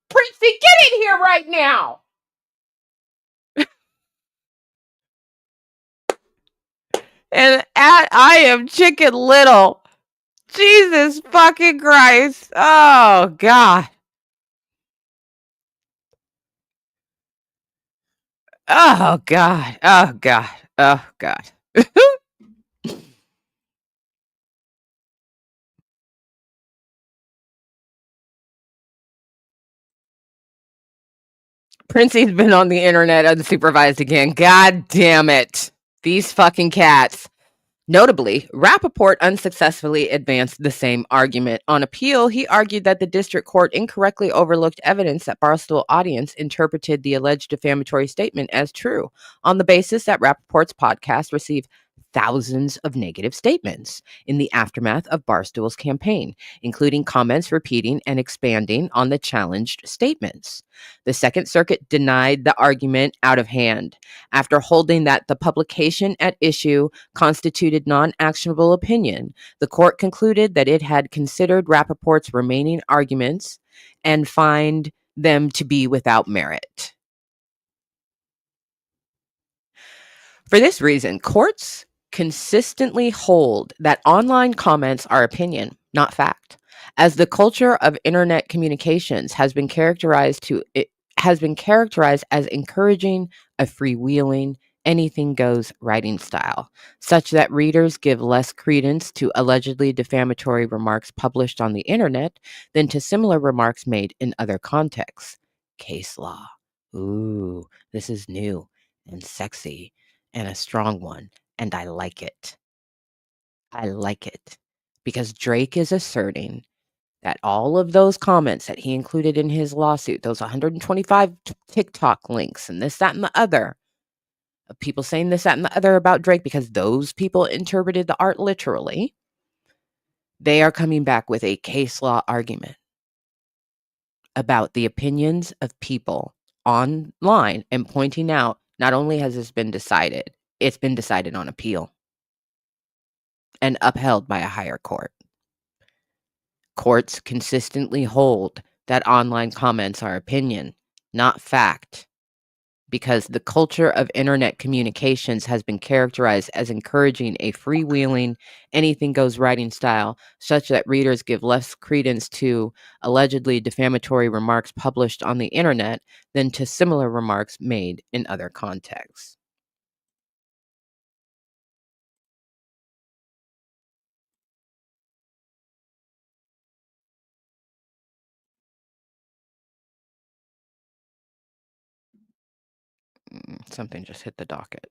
Princey, get in here right now. And at I Am Chicken Little. Jesus fucking Christ. Oh, God. Oh, God. Oh, God. Oh, God. Princey's been on the internet unsupervised again. God damn it. These fucking cats. Notably, Rappaport unsuccessfully advanced the same argument. On appeal, he argued that the district court incorrectly overlooked evidence that Barstool audience interpreted the alleged defamatory statement as true, on the basis that Rappaport's podcast received thousands of negative statements in the aftermath of Barstool's campaign, including comments repeating and expanding on the challenged statements. The Second Circuit denied the argument out of hand after holding that the publication at issue constituted non-actionable opinion. The court concluded that it had considered Rappaport's remaining arguments and find them to be without merit. For this reason, courts consistently hold that online comments are opinion, not fact, as the culture of internet communications has been characterized as encouraging a freewheeling, anything goes writing style, such that readers give less credence to allegedly defamatory remarks published on the internet than to similar remarks made in other contexts. Case law. Ooh, this is new and sexy and a strong one, and I like it. I like it because Drake is asserting that all of those comments that he included in his lawsuit, those 125 TikTok links and this, that, and the other, of people saying this, that, and the other about Drake because those people interpreted the art literally, they are coming back with a case law argument about the opinions of people online and pointing out not only has this been decided, it's been decided on appeal and upheld by a higher court. Courts consistently hold that online comments are opinion, not fact, because the culture of internet communications has been characterized as encouraging a freewheeling, anything goes writing style, such that readers give less credence to allegedly defamatory remarks published on the internet than to similar remarks made in other contexts. Something just hit the docket.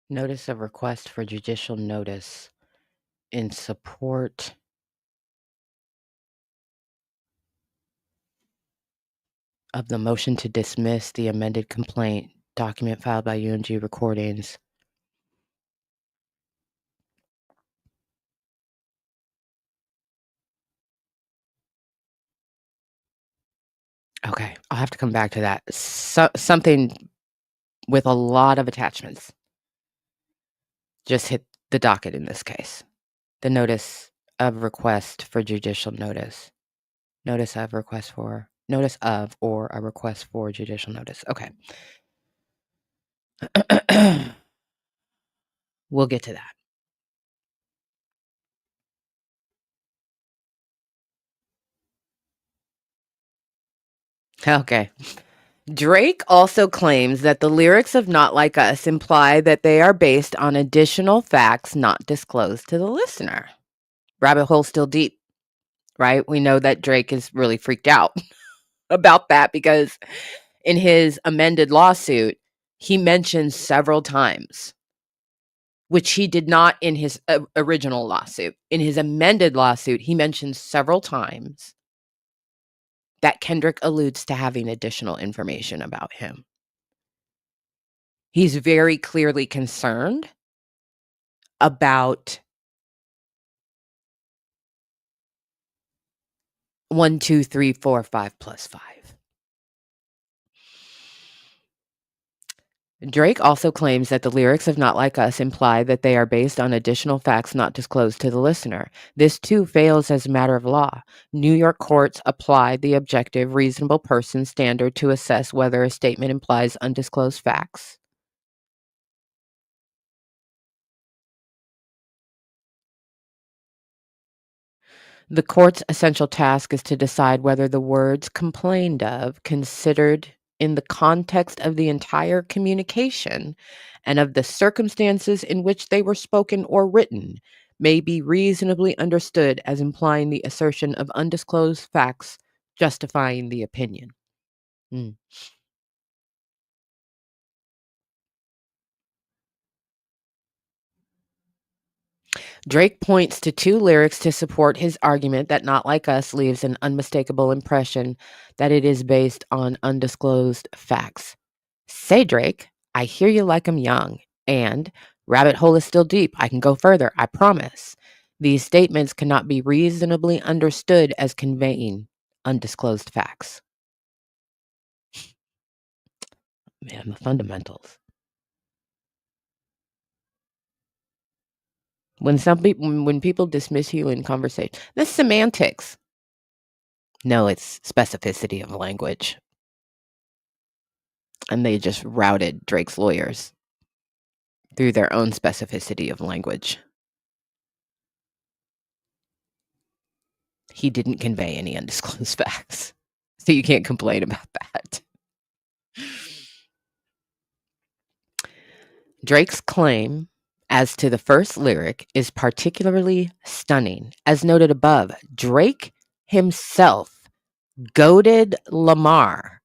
Notice of request for judicial notice in support of the motion to dismiss the amended complaint, document filed by UMG Recordings. Okay, I'll have to come back to that. Something with a lot of attachments just hit the docket in this case. The notice of request for judicial notice. Notice of or a request for judicial notice. Okay. We'll get to that. Okay. Drake also claims that the lyrics of Not Like Us imply that they are based on additional facts not disclosed to the listener. Rabbit hole still deep, right? We know that Drake is really freaked out about that because in his amended lawsuit, he mentions several times, which he did not in his original lawsuit. In his amended lawsuit, he mentions several times that Kendrick alludes to having additional information about him. He's very clearly concerned about 1, 2, 3, 4, 5 plus 5. Drake also claims that the lyrics of Not Like Us imply that they are based on additional facts not disclosed to the listener. This too fails as a matter of law. New York courts apply the objective, reasonable person standard to assess whether a statement implies undisclosed facts. The court's essential task is to decide whether the words complained of, considered in the context of the entire communication and of the circumstances in which they were spoken or written, may be reasonably understood as implying the assertion of undisclosed facts justifying the opinion. Drake points to 2 lyrics to support his argument that Not Like Us leaves an unmistakable impression that it is based on undisclosed facts. Say, Drake, I hear you like I'm young, and rabbit hole is still deep. I can go further, I promise. These statements cannot be reasonably understood as conveying undisclosed facts. Man, the fundamentals. When people dismiss you in conversation, that's semantics. No, it's specificity of language. And they just routed Drake's lawyers through their own specificity of language. He didn't convey any undisclosed facts. So you can't complain about that. Drake's claim as to the first lyric is particularly stunning. As noted above, Drake himself goaded Lamar.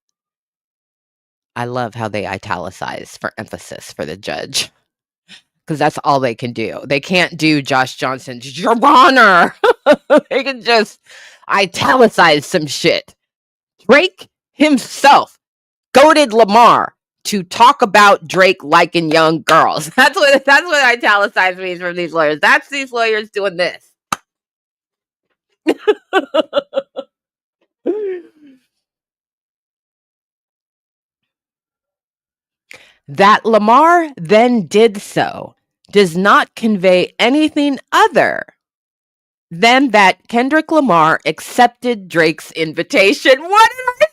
I love how they italicize for emphasis for the judge, because that's all they can do. They can't do Josh Johnson's Your Honor. They can just italicize some shit. Drake himself goaded Lamar to talk about Drake liking young girls. That's what italicized means from these lawyers. That's these lawyers doing this. That Lamar then did so does not convey anything other than that Kendrick Lamar accepted Drake's invitation. What did I say?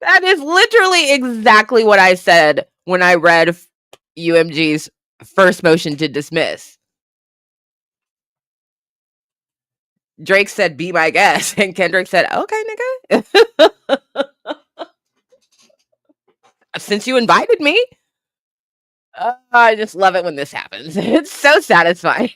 That is literally exactly what I said when I read UMG's first motion to dismiss. Drake said, be my guest. And Kendrick said, okay, nigga. Since you invited me. I just love it when this happens. It's so satisfying.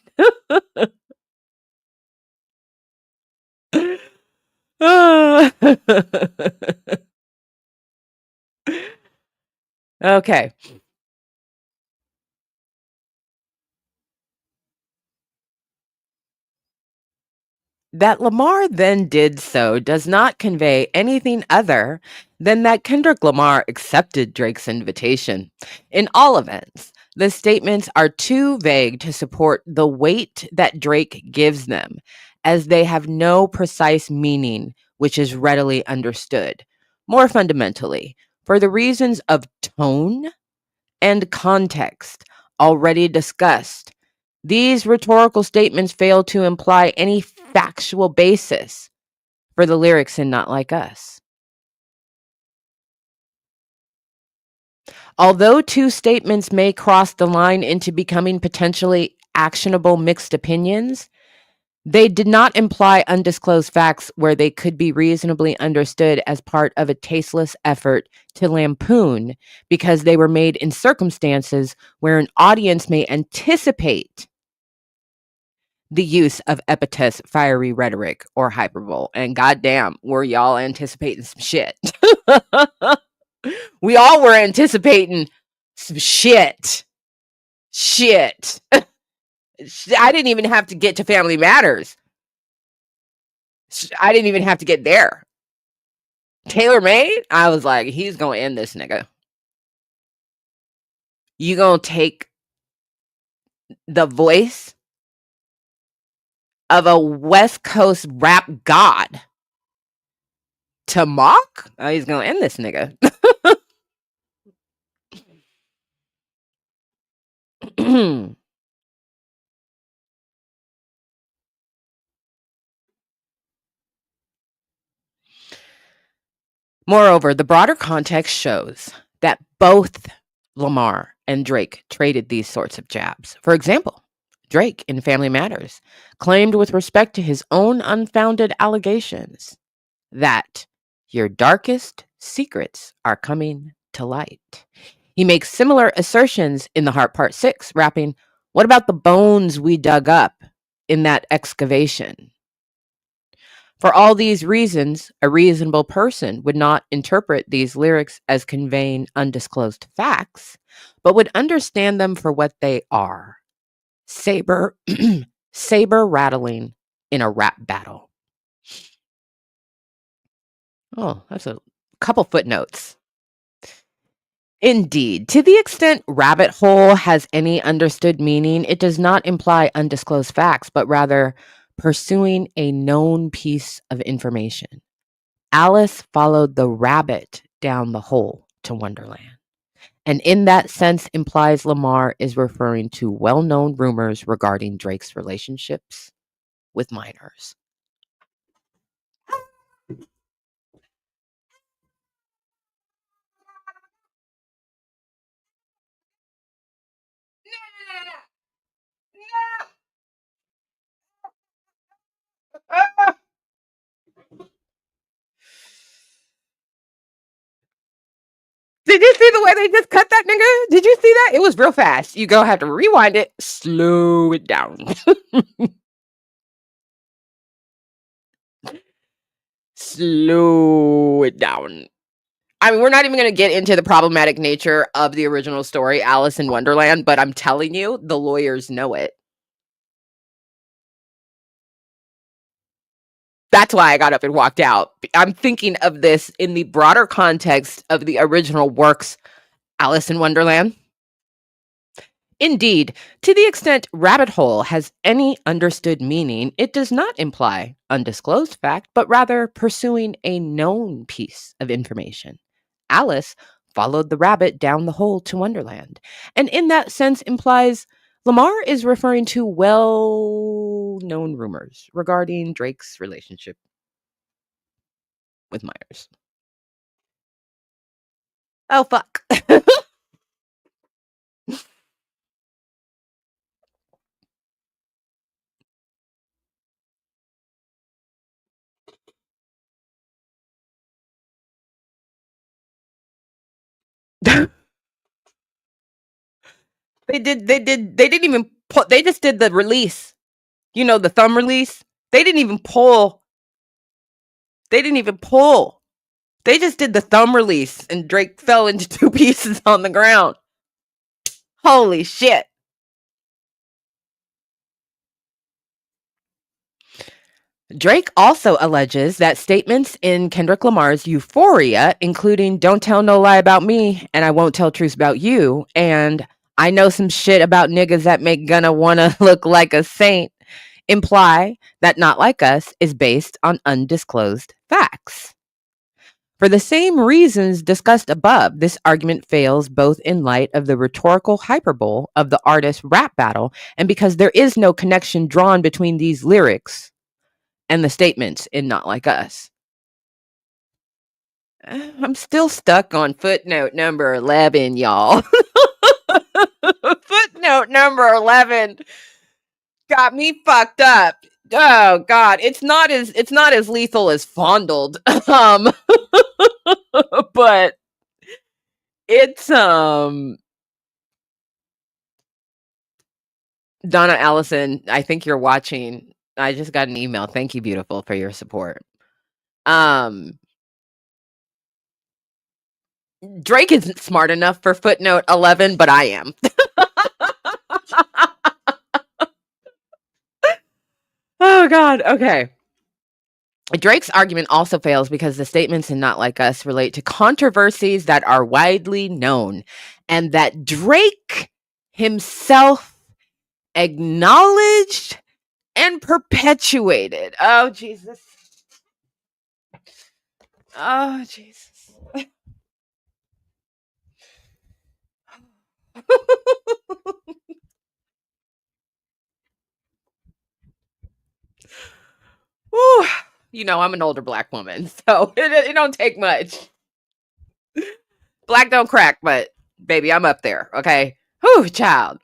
Okay. That Lamar then did so does not convey anything other than that Kendrick Lamar accepted Drake's invitation. In all events, the statements are too vague to support the weight that Drake gives them, as they have no precise meaning which is readily understood. More fundamentally, for the reasons of tone and context already discussed, these rhetorical statements fail to imply any factual basis for the lyrics in Not Like Us. Although 2 statements may cross the line into becoming potentially actionable mixed opinions, they did not imply undisclosed facts where they could be reasonably understood as part of a tasteless effort to lampoon, because they were made in circumstances where an audience may anticipate the use of epithets, fiery rhetoric, or hyperbole. And goddamn, were y'all anticipating some shit. We all were anticipating some shit. Shit. I didn't even have to get to Family Matters. I didn't even have to get there. Taylor Made, I was like, he's going to end this nigga. You going to take the voice of a West Coast rap god to mock? Oh, he's going to end this nigga. Moreover, the broader context shows that both Lamar and Drake traded these sorts of jabs. For example, Drake in Family Matters claimed with respect to his own unfounded allegations that your darkest secrets are coming to light. He makes similar assertions in The Heart Part 6, rapping, what about the bones we dug up in that excavation? For all these reasons, a reasonable person would not interpret these lyrics as conveying undisclosed facts, but would understand them for what they are: saber, saber rattling in a rap battle. Oh, that's a couple footnotes. Indeed, to the extent rabbit hole has any understood meaning, it does not imply undisclosed facts, but rather pursuing a known piece of information. Alice followed the rabbit down the hole to Wonderland, and in that sense implies Lamar is referring to well-known rumors regarding Drake's relationships with minors. Did you see the way they just cut that nigga? Did you see that? It was real fast. You go have to rewind it, slow it down. Slow it down. I mean, we're not even going to get into the problematic nature of the original story, Alice in Wonderland, but I'm telling you, the lawyers know it. That's why I got up and walked out. I'm thinking of this in the broader context of the original works, Alice in Wonderland. Indeed, to the extent rabbit hole has any understood meaning, it does not imply undisclosed fact, but rather pursuing a known piece of information. Alice followed the rabbit down the hole to Wonderland, and in that sense implies Lamar is referring to well-known rumors regarding Drake's relationship with minors. Oh, fuck. They didn't even put, they just did the release. You know, the thumb release. They didn't even pull. They didn't even pull. They just did the thumb release and Drake fell into two pieces on the ground. Holy shit. Drake also alleges that statements in Kendrick Lamar's Euphoria, including "Don't tell no lie about me, and I won't tell truths about you," and "I know some shit about niggas that make Gunna wanna look like a saint," imply that Not Like Us is based on undisclosed facts. For the same reasons discussed above, this argument fails both in light of the rhetorical hyperbole of the artist's rap battle and because there is no connection drawn between these lyrics and the statements in Not Like Us. I'm still stuck on footnote number 11, y'all. Footnote number 11 got me fucked up. Oh god, it's not as lethal as Fondled. But it's Donna Allison, I think you're watching. I just got an email. Thank you, beautiful, for your support. Drake isn't smart enough for footnote 11, but I am. Oh god, okay. Drake's argument also fails because the statements in Not Like Us relate to controversies that are widely known and that Drake himself acknowledged and perpetuated. Oh, Jesus. Oh, Jesus. Whew. You know, I'm an older black woman, so it don't take much. Black don't crack, but baby, I'm up there, okay? Whew, child.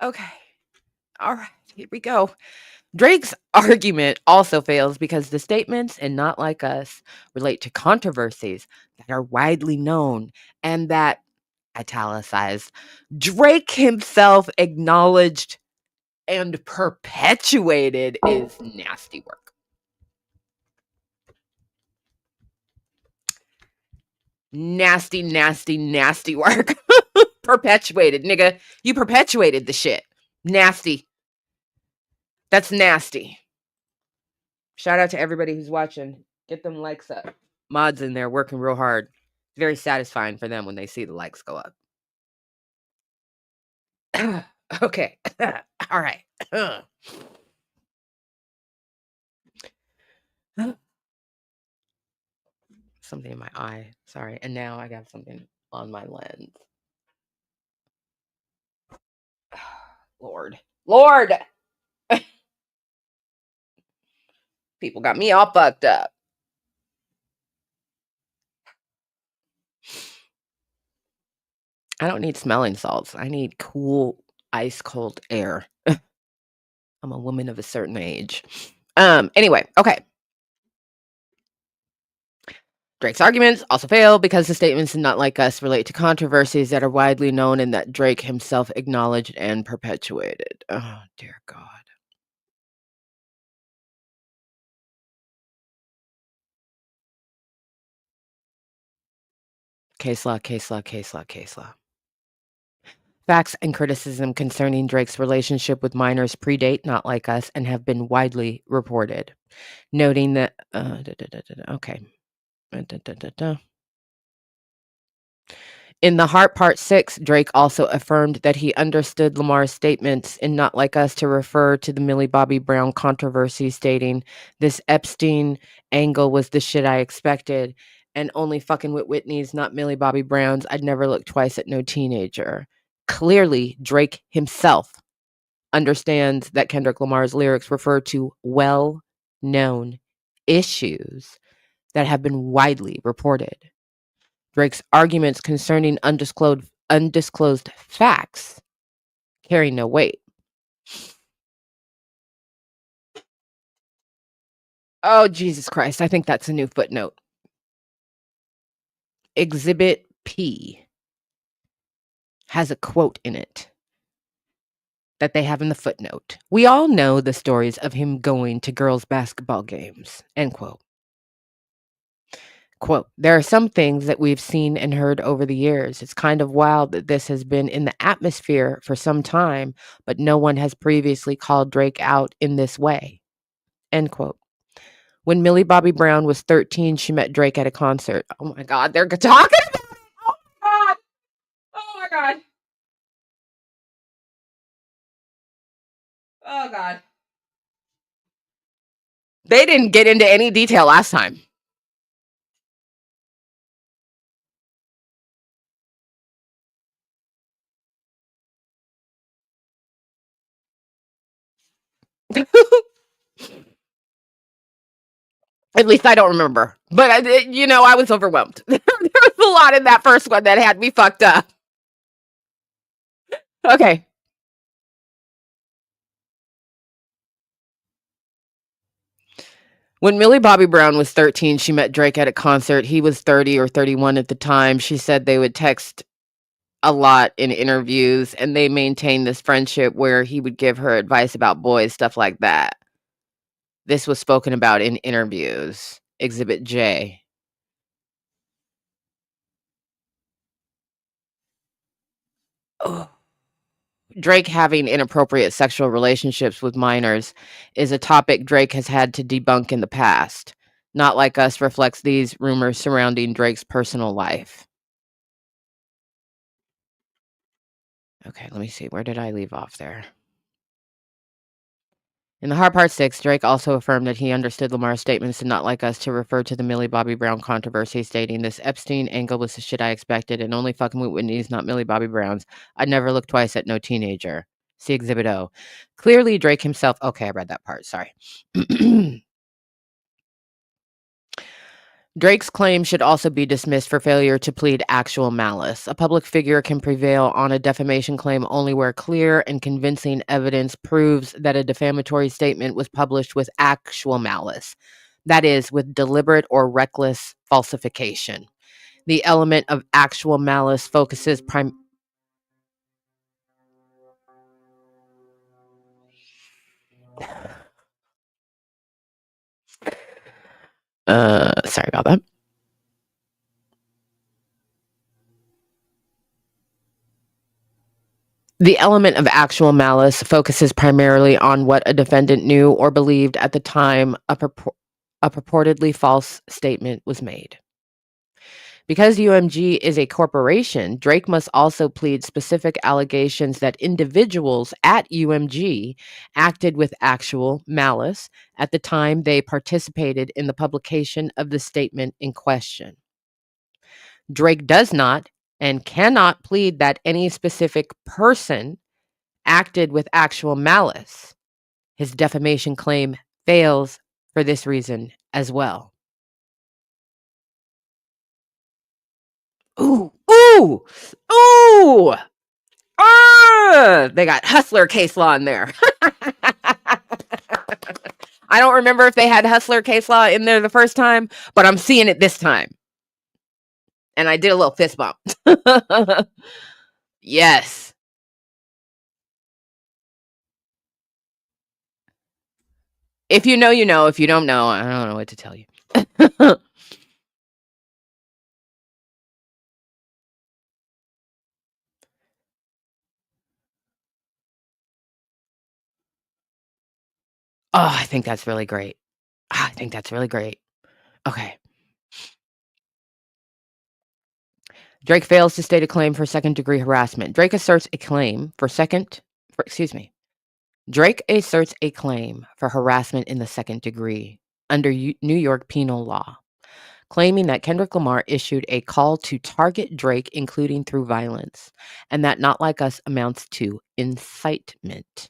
Okay. All right, here we go. Drake's argument also fails because the statements in Not Like Us relate to controversies that are widely known and that italicized, Drake himself acknowledged and perpetuated is nasty work. Nasty, nasty, nasty work. Perpetuated, nigga. You perpetuated the shit. Nasty. That's nasty. Shout out to everybody who's watching. Get them likes up. Mods in there working real hard. Very satisfying for them when they see the likes go up. Okay. All right. Something in my eye. Sorry. And now I got something on my lens. Lord. Lord! People got me all fucked up. I don't need smelling salts. I need cool, ice cold air. I'm a woman of a certain age. Anyway, okay. Drake's arguments also fail because the statements in Not Like Us relate to controversies that are widely known and that Drake himself acknowledged and perpetuated. Oh, dear God. Case law, case law, case law, case law. Facts and criticism concerning Drake's relationship with minors predate Not Like Us and have been widely reported, noting that okay. In The Heart Part 6, Drake also affirmed that he understood Lamar's statements in Not Like Us to refer to the Millie Bobby Brown controversy, stating, "This Epstein angle was the shit I expected, and only fucking with Whitney's, not Millie Bobby Brown's. I'd never look twice at no teenager." Clearly, Drake himself understands that Kendrick Lamar's lyrics refer to well-known issues that have been widely reported. Drake's arguments concerning undisclosed facts carry no weight. Oh, Jesus Christ. I think that's a new footnote. Exhibit P has a quote in it that they have in the footnote. "We all know the stories of him going to girls' basketball games," end quote. Quote, "There are some things that we've seen and heard over the years. It's kind of wild that this has been in the atmosphere for some time, but no one has previously called Drake out in this way," end quote. When Millie Bobby Brown was 13, she met Drake at a concert. Oh my God, they're talking about it! Oh my God! Oh my God! Oh God. They didn't get into any detail last time. At least I don't remember. But, I was overwhelmed. There was a lot in that first one that had me fucked up. Okay. When Millie Bobby Brown was 13, she met Drake at a concert. He was 30 or 31 at the time. She said they would text a lot in interviews, and they maintained this friendship where he would give her advice about boys, stuff like that. This was spoken about in interviews. Exhibit J. Oh. Drake having inappropriate sexual relationships with minors is a topic Drake has had to debunk in the past. Not Like Us reflects these rumors surrounding Drake's personal life. Okay, let me see. Where did I leave off there? In The Heart Part 6, Drake also affirmed that he understood Lamar's statements to Not Like Us to refer to the Millie Bobby Brown controversy, stating, "This Epstein angle was the shit I expected, and only fucking with Whitney's, not Millie Bobby Brown's. I'd never look twice at no teenager." See Exhibit O. Clearly, Drake himself... Okay, I read that part. Sorry. Drake's claim should also be dismissed for failure to plead actual malice. A public figure can prevail on a defamation claim only where clear and convincing evidence proves that a defamatory statement was published with actual malice. That is, with deliberate or reckless falsification. The element of actual malice focuses sorry about that. The element of actual malice focuses primarily on what a defendant knew or believed at the time a purportedly false statement was made. Because UMG is a corporation, Drake must also plead specific allegations that individuals at UMG acted with actual malice at the time they participated in the publication of the statement in question. Drake does not and cannot plead that any specific person acted with actual malice. His defamation claim fails for this reason as well. Ooh, ooh, ooh! They got hustler case law in there. I don't remember if they had hustler case law in there the first time, but I'm seeing it this time. And I did a little fist bump. Yes. If you know, you know. If you don't know, I don't know what to tell you. Oh, I think that's really great. I think that's really great. Okay. Drake fails to state a claim for second-degree harassment. Drake asserts a claim for Drake asserts a claim for harassment in the second degree under New York penal law, claiming that Kendrick Lamar issued a call to target Drake, including through violence, and that Not Like Us amounts to incitement.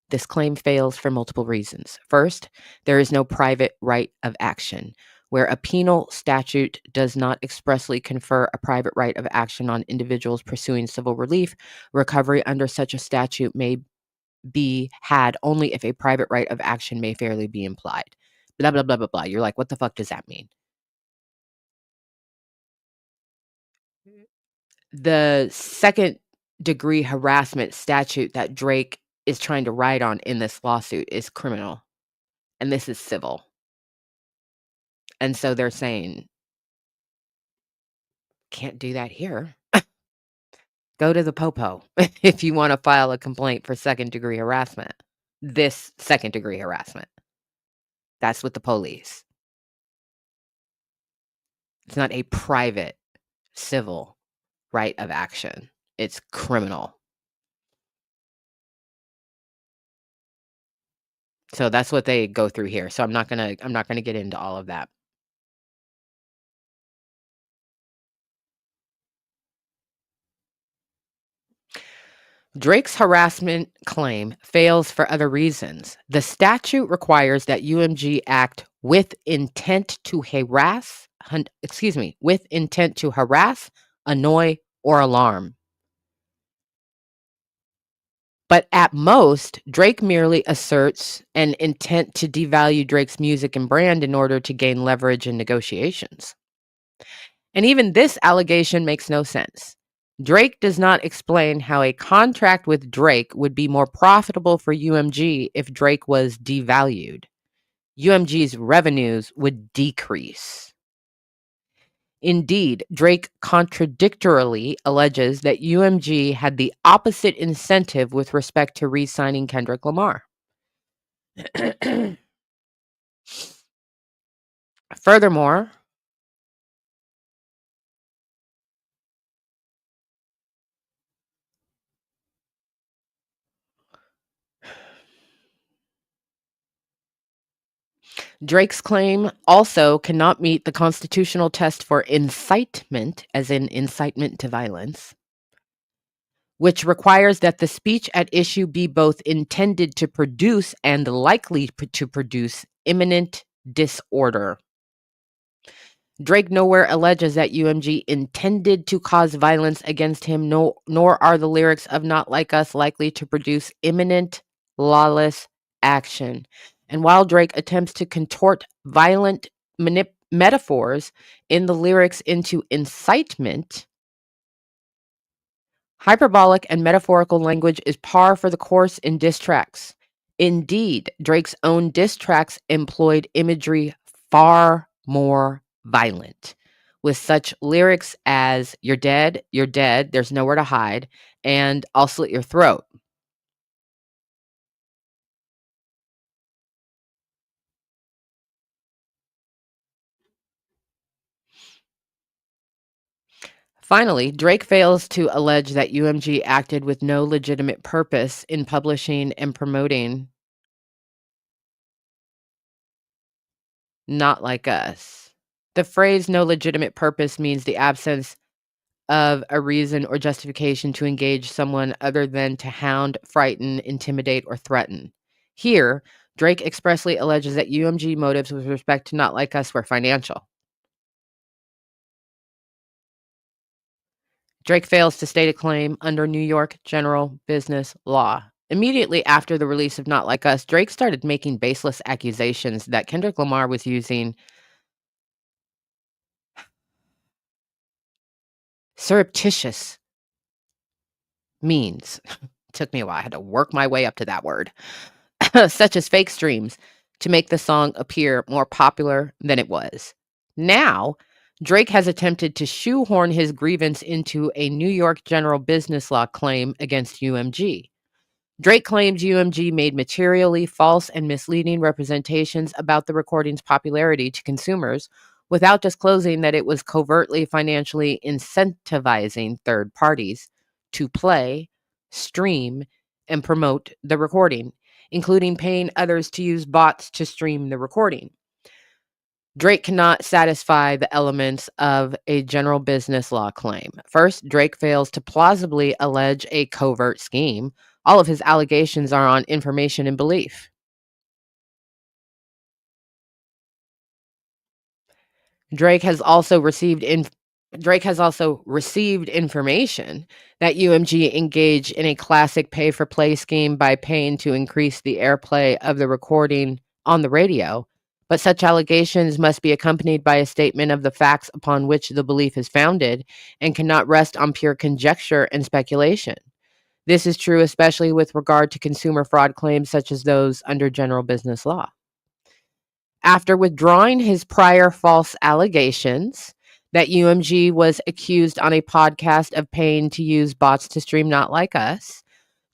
This claim fails for multiple reasons. First, there is no private right of action. Where a penal statute does not expressly confer a private right of action on individuals pursuing civil relief, recovery under such a statute may be had only if a private right of action may fairly be implied. Blah, blah, blah, blah, blah. You're like, what the fuck does that mean? The second degree harassment statute that Drake is trying to write on in this lawsuit is criminal, and this is civil. And so they're saying, can't do that here. Go to the popo if you want to file a complaint for second degree harassment. This second degree harassment. That's with the police. It's not a private civil right of action. It's criminal. So that's what they go through here. So I'm not gonna get into all of that. Drake's harassment claim fails for other reasons. The statute requires that UMG act with intent to harass, annoy, or alarm. But at most, Drake merely asserts an intent to devalue Drake's music and brand in order to gain leverage in negotiations. And even this allegation makes no sense. Drake does not explain how a contract with Drake would be more profitable for UMG if Drake was devalued. UMG's revenues would decrease. Indeed, Drake contradictorily alleges that UMG had the opposite incentive with respect to re-signing Kendrick Lamar. Furthermore, Drake's claim also cannot meet the constitutional test for incitement, as in incitement to violence, which requires that the speech at issue be both intended to produce and likely to produce imminent disorder. Drake nowhere alleges that UMG intended to cause violence against him, nor are the lyrics of Not Like Us likely to produce imminent, lawless action. And while Drake attempts to contort violent metaphors in the lyrics into incitement, hyperbolic and metaphorical language is par for the course in diss tracks. Indeed, Drake's own diss tracks employed imagery far more violent, with such lyrics as you're dead, there's nowhere to hide, and I'll slit your throat. Finally, Drake fails to allege that UMG acted with no legitimate purpose in publishing and promoting Not Like Us. The phrase no legitimate purpose means the absence of a reason or justification to engage someone other than to hound, frighten, intimidate, or threaten. Here, Drake expressly alleges that UMG motives with respect to Not Like Us were financial. Drake fails to state a claim under New York general business law. Immediately after the release of Not Like Us, Drake started making baseless accusations that Kendrick Lamar was using surreptitious means. Took me a while. I had to work my way up to that word. Such as fake streams to make the song appear more popular than it was. Now, Drake has attempted to shoehorn his grievance into a New York general business law claim against UMG. Drake claims UMG made materially false and misleading representations about the recording's popularity to consumers without disclosing that it was covertly financially incentivizing third parties to play, stream, and promote the recording, including paying others to use bots to stream the recording. Drake cannot satisfy the elements of a general business law claim. First, Drake fails to plausibly allege a covert scheme. All of his allegations are on information and belief. Drake has also received information that UMG engaged in a classic pay-for-play scheme by paying to increase the airplay of the recording on the radio, but such allegations must be accompanied by a statement of the facts upon which the belief is founded and cannot rest on pure conjecture and speculation. This is true especially with regard to consumer fraud claims such as those under general business law. After withdrawing his prior false allegations that UMG was accused on a podcast of paying to use bots to stream Not Like Us,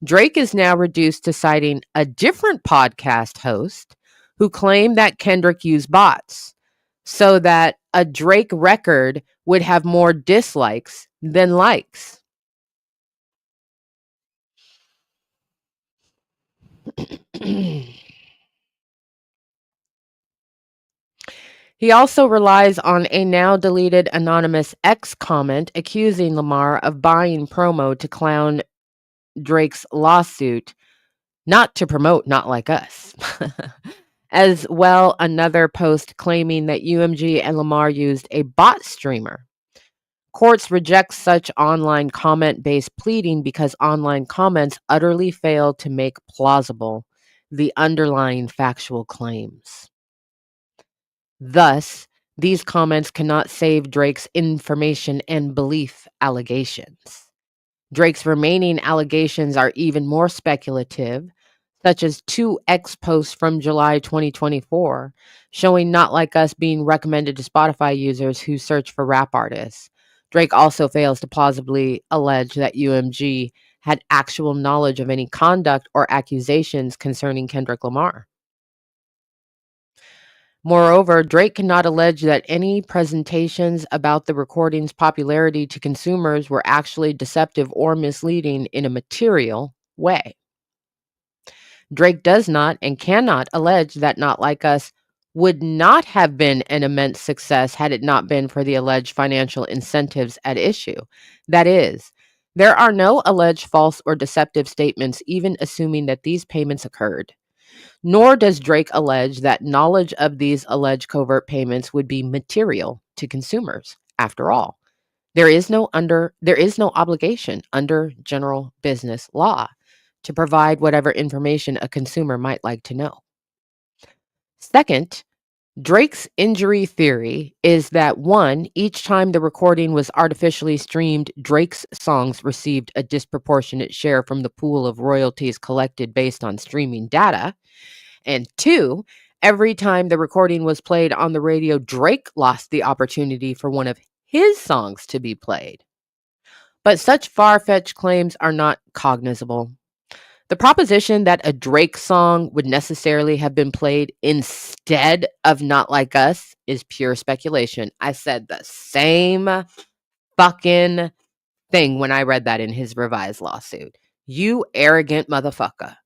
Drake is now reduced to citing a different podcast host who claimed that Kendrick used bots so that a Drake record would have more dislikes than likes. He also relies on a now deleted anonymous X comment accusing Lamar of buying promo to clown Drake's lawsuit, not to promote Not Like Us. As well, another post claiming that UMG and Lamar used a bot streamer. Courts reject such online comment-based pleading because online comments utterly fail to make plausible the underlying factual claims. Thus, these comments cannot save Drake's information and belief allegations. Drake's remaining allegations are even more speculative, such as two X posts from July 2024 showing Not Like Us being recommended to Spotify users who search for rap artists. Drake also fails to plausibly allege that UMG had actual knowledge of any conduct or accusations concerning Kendrick Lamar. Moreover, Drake cannot allege that any presentations about the recording's popularity to consumers were actually deceptive or misleading in a material way. Drake does not and cannot allege that Not Like Us would not have been an immense success had it not been for the alleged financial incentives at issue. That is, there are no alleged false or deceptive statements, even assuming that these payments occurred. Nor does Drake allege that knowledge of these alleged covert payments would be material to consumers. After all, there is no obligation under general business law to provide whatever information a consumer might like to know. Second, Drake's injury theory is that one, each time the recording was artificially streamed, Drake's songs received a disproportionate share from the pool of royalties collected based on streaming data. And two, every time the recording was played on the radio, Drake lost the opportunity for one of his songs to be played. But such far-fetched claims are not cognizable. The proposition that a Drake song would necessarily have been played instead of Not Like Us is pure speculation. I said the same fucking thing when I read that in his revised lawsuit. You arrogant motherfucker.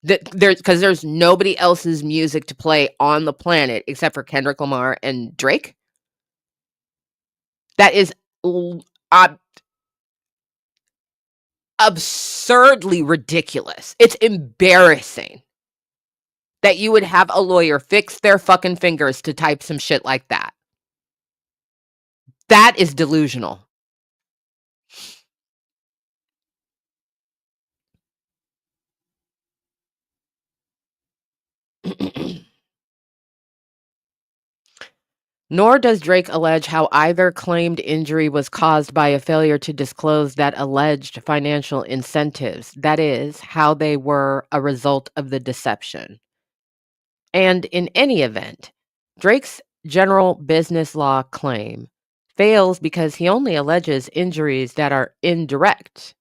Because there's nobody else's music to play on the planet except for Kendrick Lamar and Drake. That is absurdly ridiculous. It's embarrassing that you would have a lawyer fix their fucking fingers to type some shit like that. That is delusional. Nor does Drake allege how either claimed injury was caused by a failure to disclose that alleged financial incentives, that is, how they were a result of the deception. And in any event, Drake's general business law claim fails because he only alleges injuries that are indirect,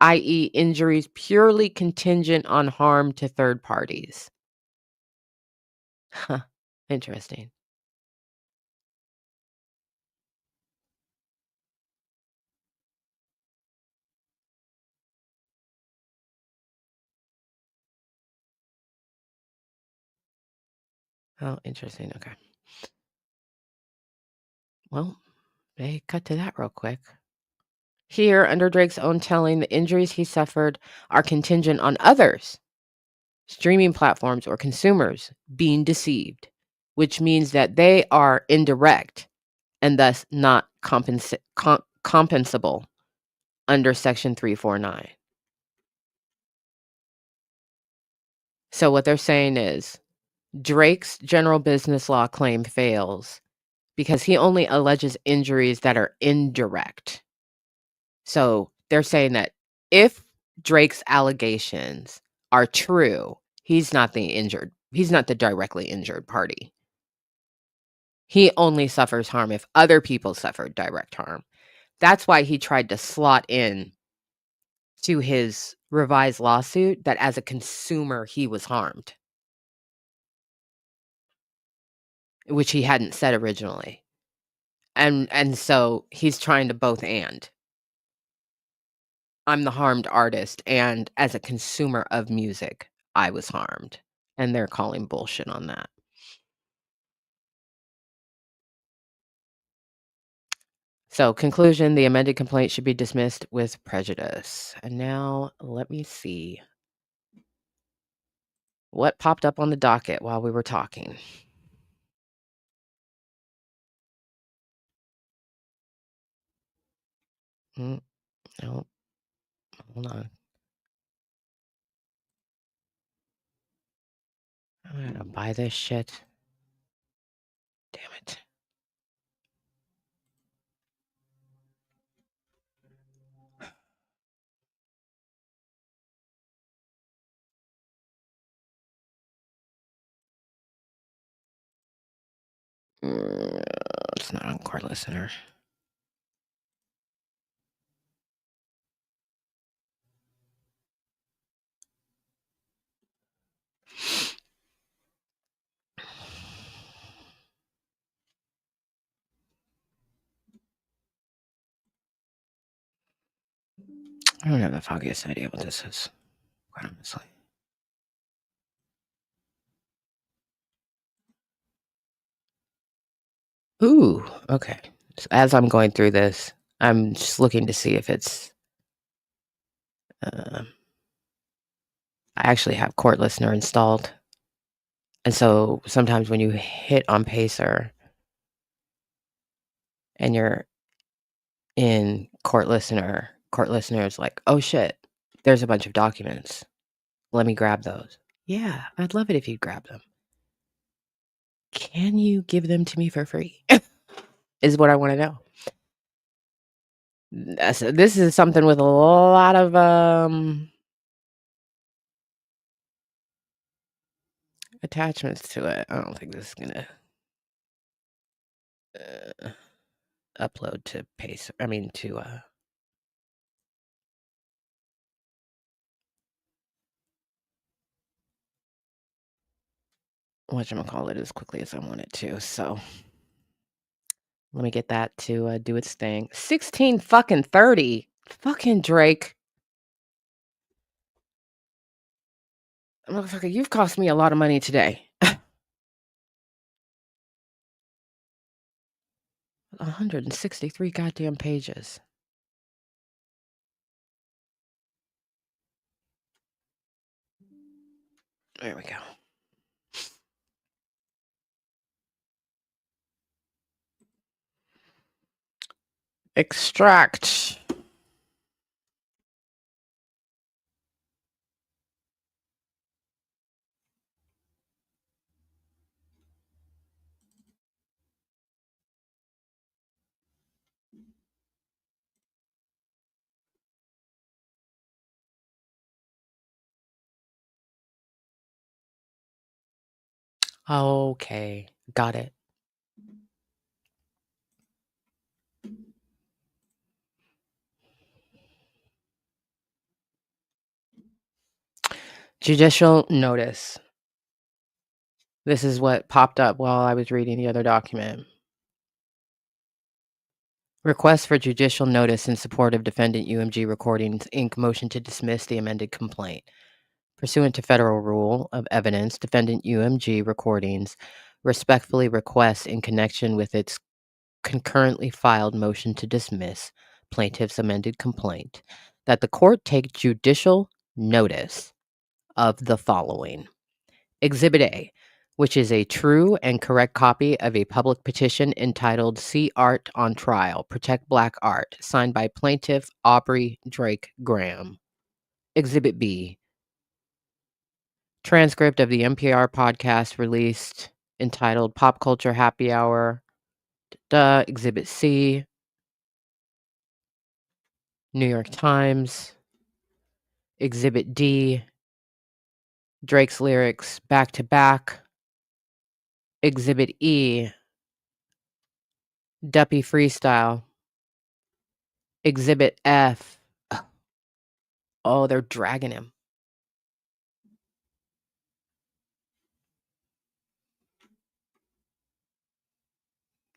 i.e., injuries purely contingent on harm to third parties. Huh, interesting. Oh, interesting. Okay. Well, they cut to that real quick. Here, under Drake's own telling, the injuries he suffered are contingent on others, streaming platforms or consumers, being deceived, which means that they are indirect and thus not compensable under Section 349. So what they're saying is Drake's general business law claim fails because he only alleges injuries that are indirect. So they're saying that if Drake's allegations are true, he's not the directly injured party. He only suffers harm if other people suffered direct harm. That's why he tried to slot in to his revised lawsuit that as a consumer he was harmed, which he hadn't said originally. And so he's trying to both and. I'm the harmed artist, and as a consumer of music, I was harmed. And they're calling bullshit on that. So, conclusion, the amended complaint should be dismissed with prejudice. And now let me see what popped up on the docket while we were talking. No, hold on. I'm gonna buy this shit. Damn it. It's not on Court Listener. I don't have the foggiest idea what this is, quite honestly. Ooh, okay. So as I'm going through this, I'm just looking to see if it's. I actually have Court Listener installed. And so sometimes when you hit on Pacer and you're in Court Listener is like, oh shit, there's a bunch of documents. Let me grab those. Yeah, I'd love it if you'd grab them. Can you give them to me for free? Is what I want to know. This is something with a lot of attachments to it. I don't think this is gonna upload to Pace. I mean to whatchamacallit as quickly as I want it to. So let me get that to do its thing. 16 fucking 30. Fucking Drake. Motherfucker, you've cost me a lot of money today. 163 goddamn pages. There we go. Extract. Okay, got it. Judicial notice. This is what popped up while I was reading the other document. Request for judicial notice in support of defendant UMG Recordings, Inc. Motion to dismiss the amended complaint. Pursuant to federal rule of evidence, defendant UMG Recordings respectfully requests in connection with its concurrently filed motion to dismiss plaintiff's amended complaint that the court take judicial notice of the following. Exhibit A, which is a true and correct copy of a public petition entitled See Art on Trial, Protect Black Art, signed by plaintiff Aubrey Drake Graham. Exhibit B, transcript of the NPR podcast released entitled Pop Culture Happy Hour. Exhibit C, New York Times. Exhibit D, Drake's lyrics back to back. Exhibit E, Duppy Freestyle. Exhibit F. Oh, they're dragging him.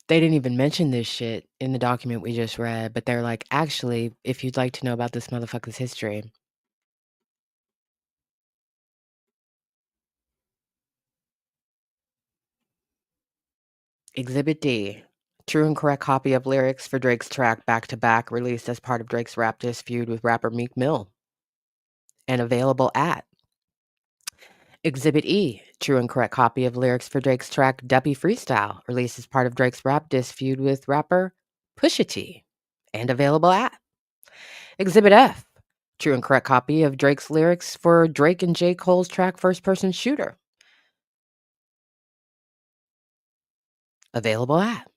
They didn't even mention this shit in the document we just read, but they're like, actually, if you'd like to know about this motherfucker's history. Exhibit D, true and correct copy of lyrics for Drake's track Back to Back, released as part of Drake's rap diss feud with rapper Meek Mill, and available at Exhibit E, true and correct copy of lyrics for Drake's track Duppy Freestyle, released as part of Drake's rap diss feud with rapper Pusha T, and available at Exhibit F, true and correct copy of Drake's lyrics for Drake and J. Cole's track First Person Shooter, available at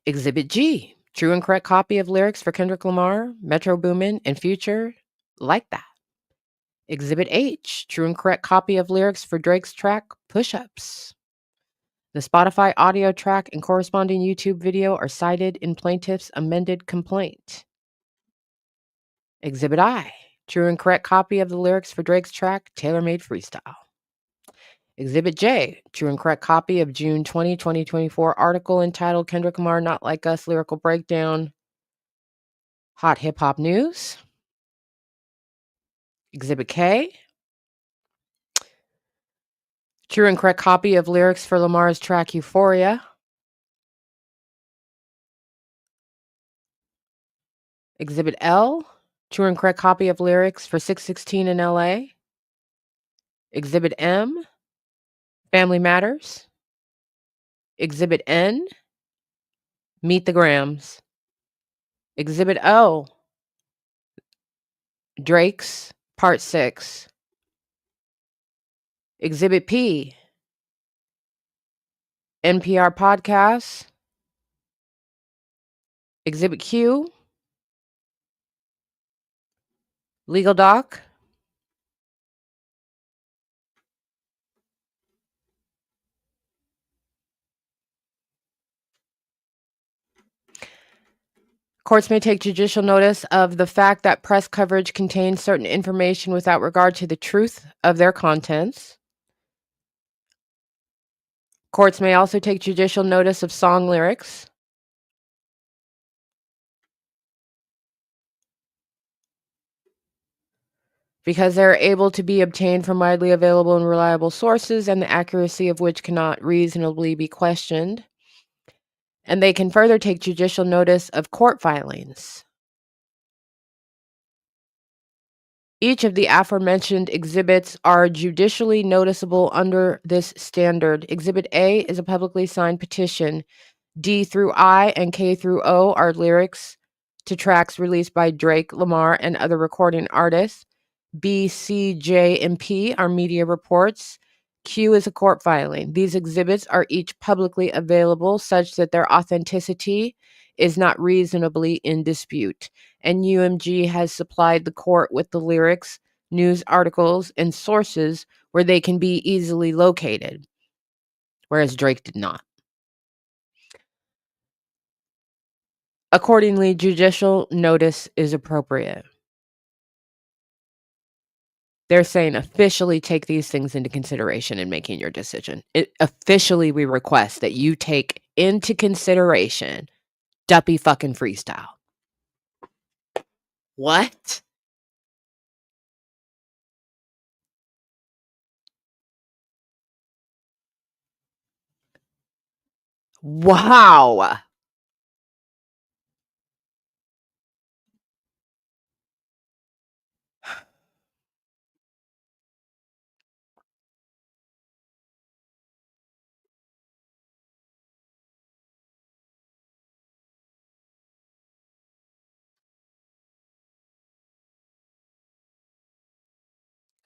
Exhibit G, true and correct copy of lyrics for Kendrick Lamar, Metro Boomin, and Future Like That. Exhibit H, true and correct copy of lyrics for Drake's track Push Ups. The Spotify audio track and corresponding YouTube video are cited in plaintiff's amended complaint. Exhibit I, true and correct copy of the lyrics for Drake's track Tailor Made Freestyle. Exhibit J, true and correct copy of June 20, 2024 article entitled Kendrick Lamar Not Like Us Lyrical Breakdown, Hot Hip Hop News. Exhibit K, true and correct copy of lyrics for Lamar's track Euphoria. Exhibit L, true and correct copy of lyrics for 616 in LA. Exhibit M, Family Matters. Exhibit N, Meet the Grams. Exhibit O, Drake's Part 6. Exhibit P, NPR Podcasts, Exhibit Q, Legal Doc, courts may take judicial notice of the fact that press coverage contains certain information without regard to the truth of their contents. Courts may also take judicial notice of song lyrics. Because they're able to be obtained from widely available and reliable sources, and the accuracy of which cannot reasonably be questioned. And they can further take judicial notice of court filings. Each of the aforementioned exhibits are judicially noticeable under this standard. Exhibit A is a publicly signed petition. D through I and K through O are lyrics to tracks released by Drake, Lamar, and other recording artists. B, C, J, and P are media reports. Q is a court filing. These exhibits are each publicly available such that their authenticity is not reasonably in dispute. And UMG has supplied the court with the lyrics, news articles, and sources where they can be easily located, whereas Drake did not. Accordingly, judicial notice is appropriate. They're saying officially take these things into consideration in making your decision. Officially, we request that you take into consideration Duppy fucking Freestyle. What? Wow.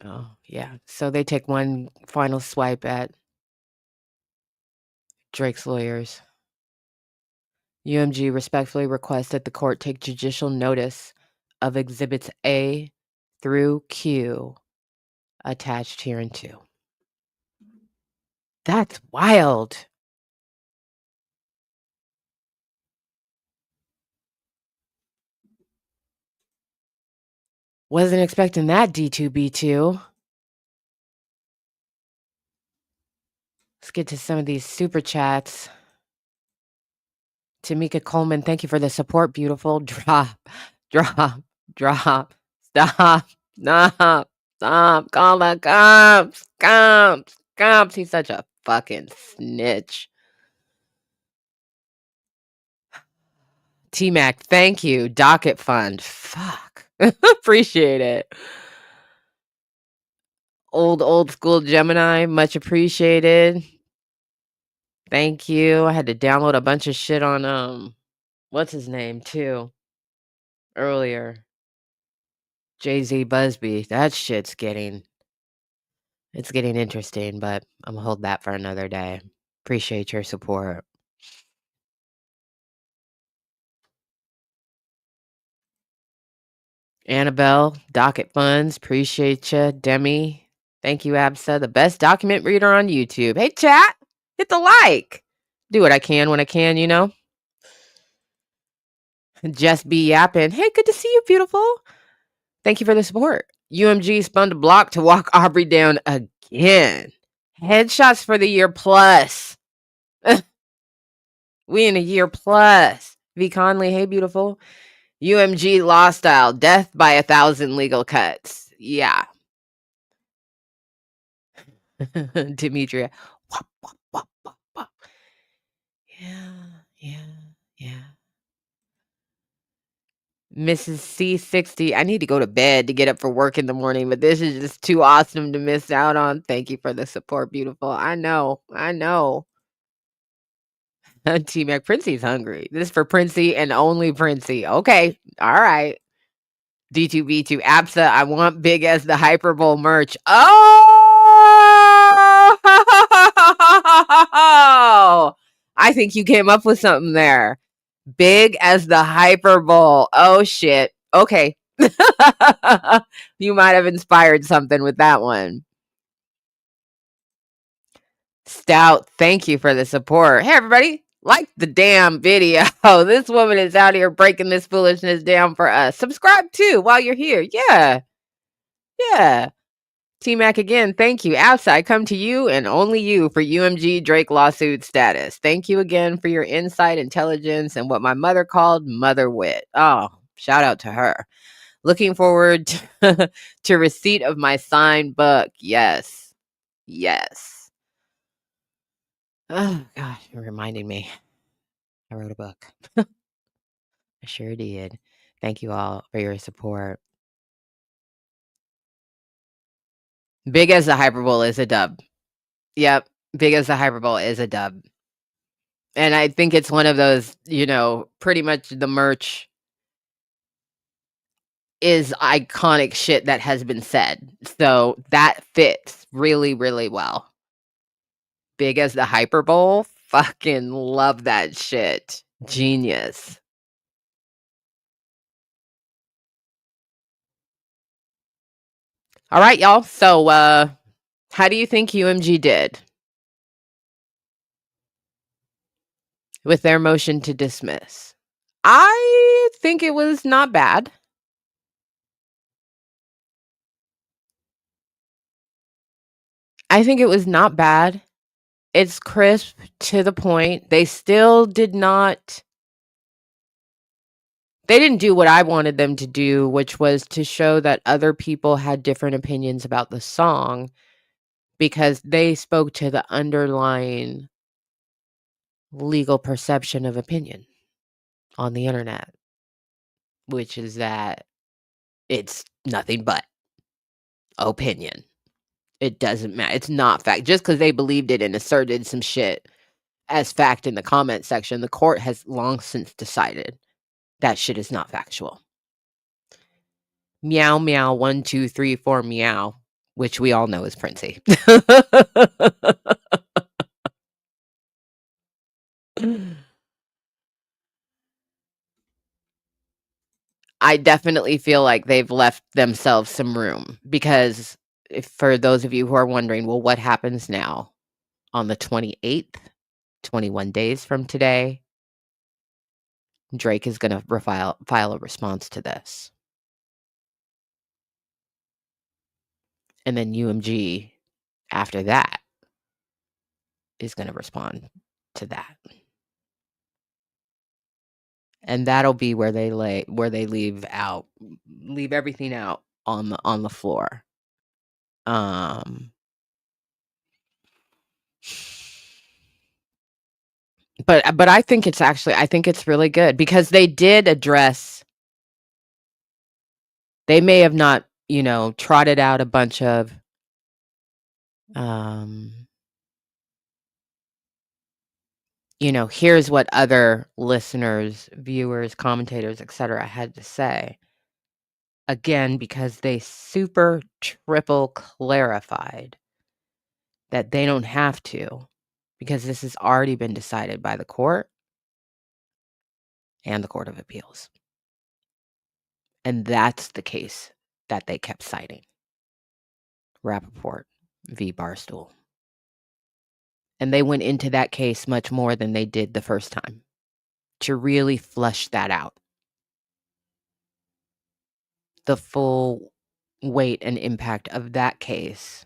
Oh, yeah. So they take one final swipe at Drake's lawyers. UMG respectfully requests that the court take judicial notice of exhibits A through Q attached hereunto. That's wild. Wasn't expecting that, D2B2. Let's get to some of these super chats. Tamika Coleman, thank you for the support, beautiful. Drop, drop, drop. Stop, stop, stop. Call the cops, cops, cops. He's such a fucking snitch. T-Mac, thank you. Docket fund. Fuck. Appreciate it. Old school Gemini, much appreciated. Thank you. I had to download a bunch of shit on what's his name too earlier. Jay-Z Busby. That shit's getting interesting, but I'm gonna hold that for another day. Appreciate your support. Annabelle, Docket Funds, appreciate you. Demi, thank you, ABSA, the best document reader on YouTube. Hey, chat, hit the like. Do what I can when I can, you know. Just be yapping. Hey, good to see you, beautiful. Thank you for the support. UMG spun the block to walk Aubrey down again. Headshots for the year plus. We in a year plus. V. Conley, hey, beautiful. UMG law style, death by 1,000 legal cuts. Yeah. Demetria. Wop, wop, wop, wop, wop. Yeah. Mrs. C60. I need to go to bed to get up for work in the morning, but this is just too awesome to miss out on. Thank you for the support, beautiful. I know. T-Mac, Princey's hungry. This is for Princey and only Princey. Okay. All right. D2B2 ABSA, I want big as the Hyperbole merch. Oh! I think you came up with something there. Big as the hyperbole. Oh, shit. Okay. You might have inspired something with that one. Stout, thank you for the support. Hey, everybody. Like the damn video. This woman is out here breaking this foolishness down for us. Subscribe too while you're here. Yeah. Yeah. T-Mac again, thank you. ABSA, I come to you and only you for UMG Drake lawsuit status. Thank you again for your insight, intelligence, and what my mother called mother wit. Oh, shout out to her. Looking forward to receipt of my signed book. Yes. Yes. Oh, gosh, you're reminding me. I wrote a book. I sure did. Thank you all for your support. Big as the hyperbole is a dub. Yep. Big as the hyperbole is a dub. And I think it's one of those, pretty much the merch is iconic shit that has been said. So that fits really, really well. Big as the hyperbole. Fucking love that shit. Genius. All right, y'all. So, how do you think UMG did with their motion to dismiss? I think it was not bad. I think it was not bad. It's crisp, to the point. They still did not. They didn't do what I wanted them to do, which was to show that other people had different opinions about the song, because they spoke to the underlying legal perception of opinion on the internet, which is that it's nothing but opinion. It doesn't matter. It's not fact. Just because they believed it and asserted some shit as fact in the comment section, the court has long since decided that shit is not factual. Meow meow 1 2 3 4 meow, which we all know is Princey. I definitely feel like they've left themselves some room, because for those of you who are wondering, well, what happens now on the 28th, 21 days from today? Drake is going to file a response to this. And then UMG, after that, is going to respond to that. And that'll be where they leave everything out on the floor. But I think it's really good, because they did address. They may have not, trotted out a bunch of here's what other listeners, viewers, commentators, etc. had to say. Again, because they super triple clarified that they don't have to, because this has already been decided by the court and the Court of Appeals. And that's the case that they kept citing. Rappaport v. Barstool. And they went into that case much more than they did the first time to really flush that out. The full weight and impact of that case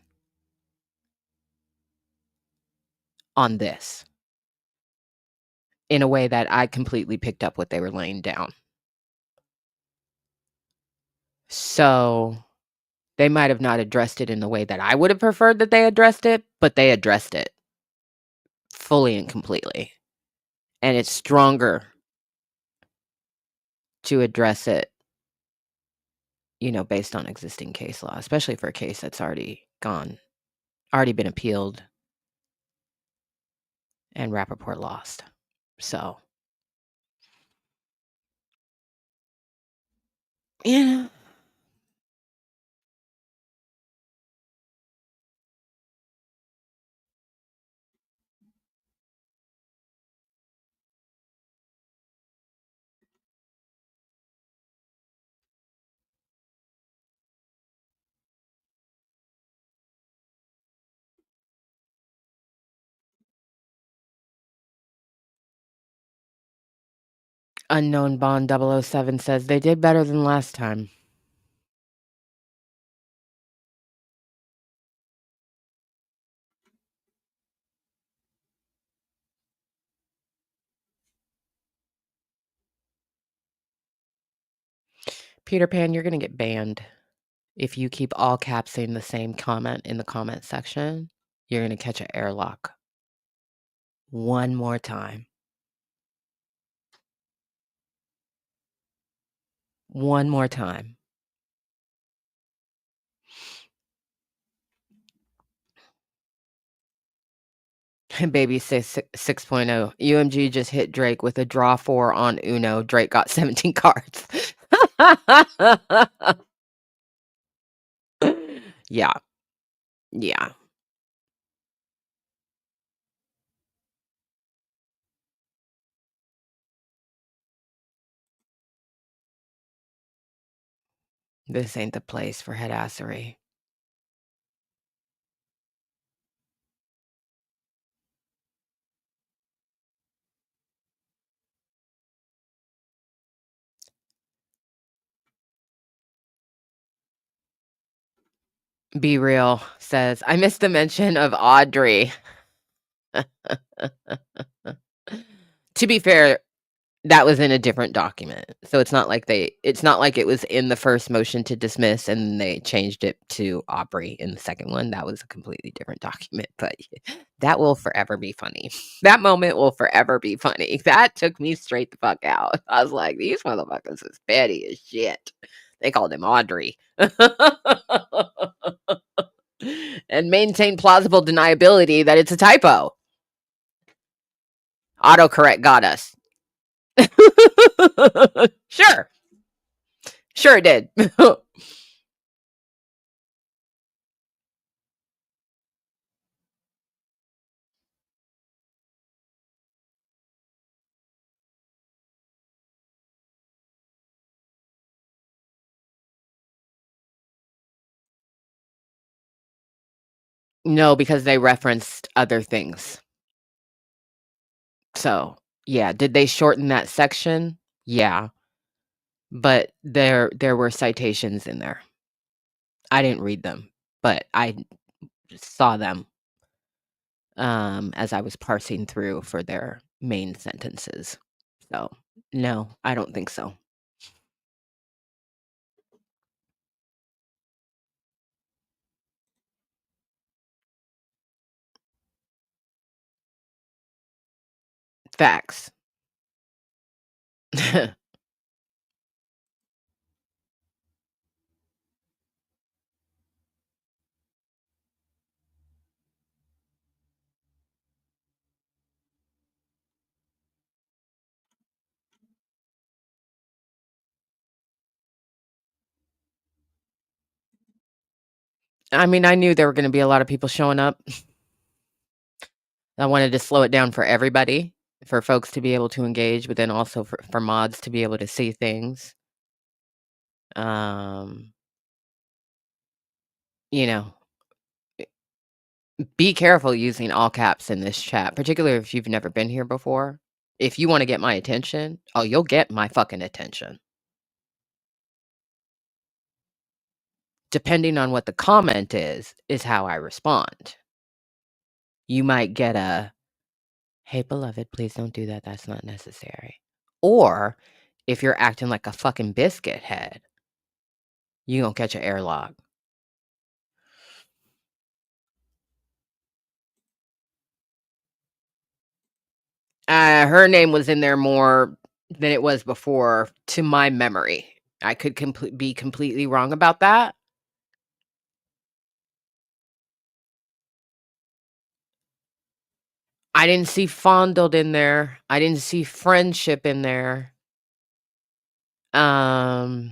on this, in a way that I completely picked up what they were laying down. So they might have not addressed it in the way that I would have preferred that they addressed it, but they addressed it fully and completely. And it's stronger to address it, based on existing case law, especially for a case that's already been appealed, and Rappaport lost. So, yeah. Unknown Bond 007 says they did better than last time. Peter Pan, you're going to get banned. If you keep all capsing the same comment in the comment section, you're going to catch an airlock. One more time. One more time. Baby says 6.0. UMG just hit Drake with a draw 4 on Uno. Drake got 17 cards. Yeah. Yeah. This ain't the place for headassery. Be Real says, I missed the mention of Audrey. To be fair, that was in a different document. So it's not like it was in the first motion to dismiss and they changed it to Aubrey in the second one. That was a completely different document, but that will forever be funny. That moment will forever be funny. That took me straight the fuck out. I was like, these motherfuckers is petty as shit. They called him Audrey. And maintain plausible deniability that it's a typo. Autocorrect got us. Sure it did. No, because they referenced other things. So, yeah, did they shorten that section? Yeah. But there were citations in there. I didn't read them, but I saw them as I was parsing through for their main sentences. So, no, I don't think so. Facts. I mean, I knew there were going to be a lot of people showing up. I wanted to slow it down for everybody, for folks to be able to engage, but then also for mods to be able to see things. You know, be careful using all caps in this chat, particularly if you've never been here before. If you want to get my attention, oh, you'll get my fucking attention. Depending on what the comment is how I respond. You might get a, hey, beloved, please don't do that. That's not necessary. Or if you're acting like a fucking biscuit head, you gonna catch an airlock. Her name was in there more than it was before, to my memory. I could be completely wrong about that. I didn't see Fondled in there. I didn't see Friendship in there. But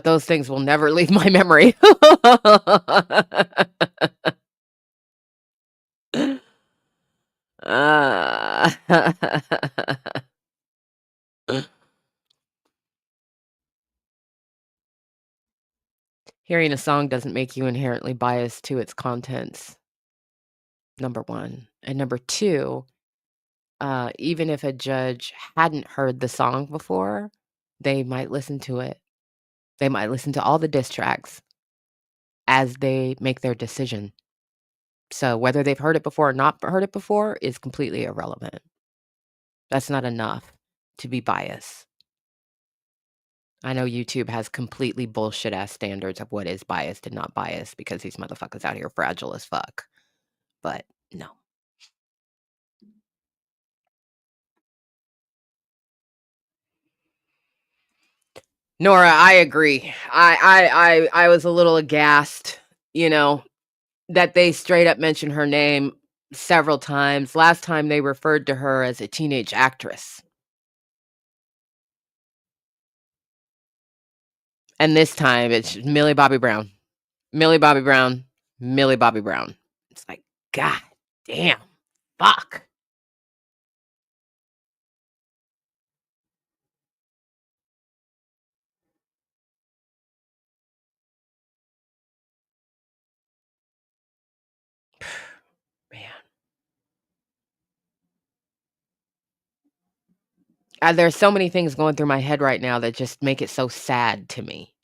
those things will never leave my memory. Hearing a song doesn't make you inherently biased to its contents. Number one. And number two, even if a judge hadn't heard the song before, they might listen to it. They might listen to all the diss tracks as they make their decision. So whether they've heard it before or not heard it before is completely irrelevant. That's not enough to be biased. I know YouTube has completely bullshit ass standards of what is biased and not biased because these motherfuckers out here fragile as fuck. But no. Nora, I agree. I was a little aghast, that they straight up mentioned her name several times. Last time they referred to her as a teenage actress. And this time it's Millie Bobby Brown. Millie Bobby Brown. Millie Bobby Brown. It's like, God damn. Fuck. Man. There's so many things going through my head right now that just make it so sad to me,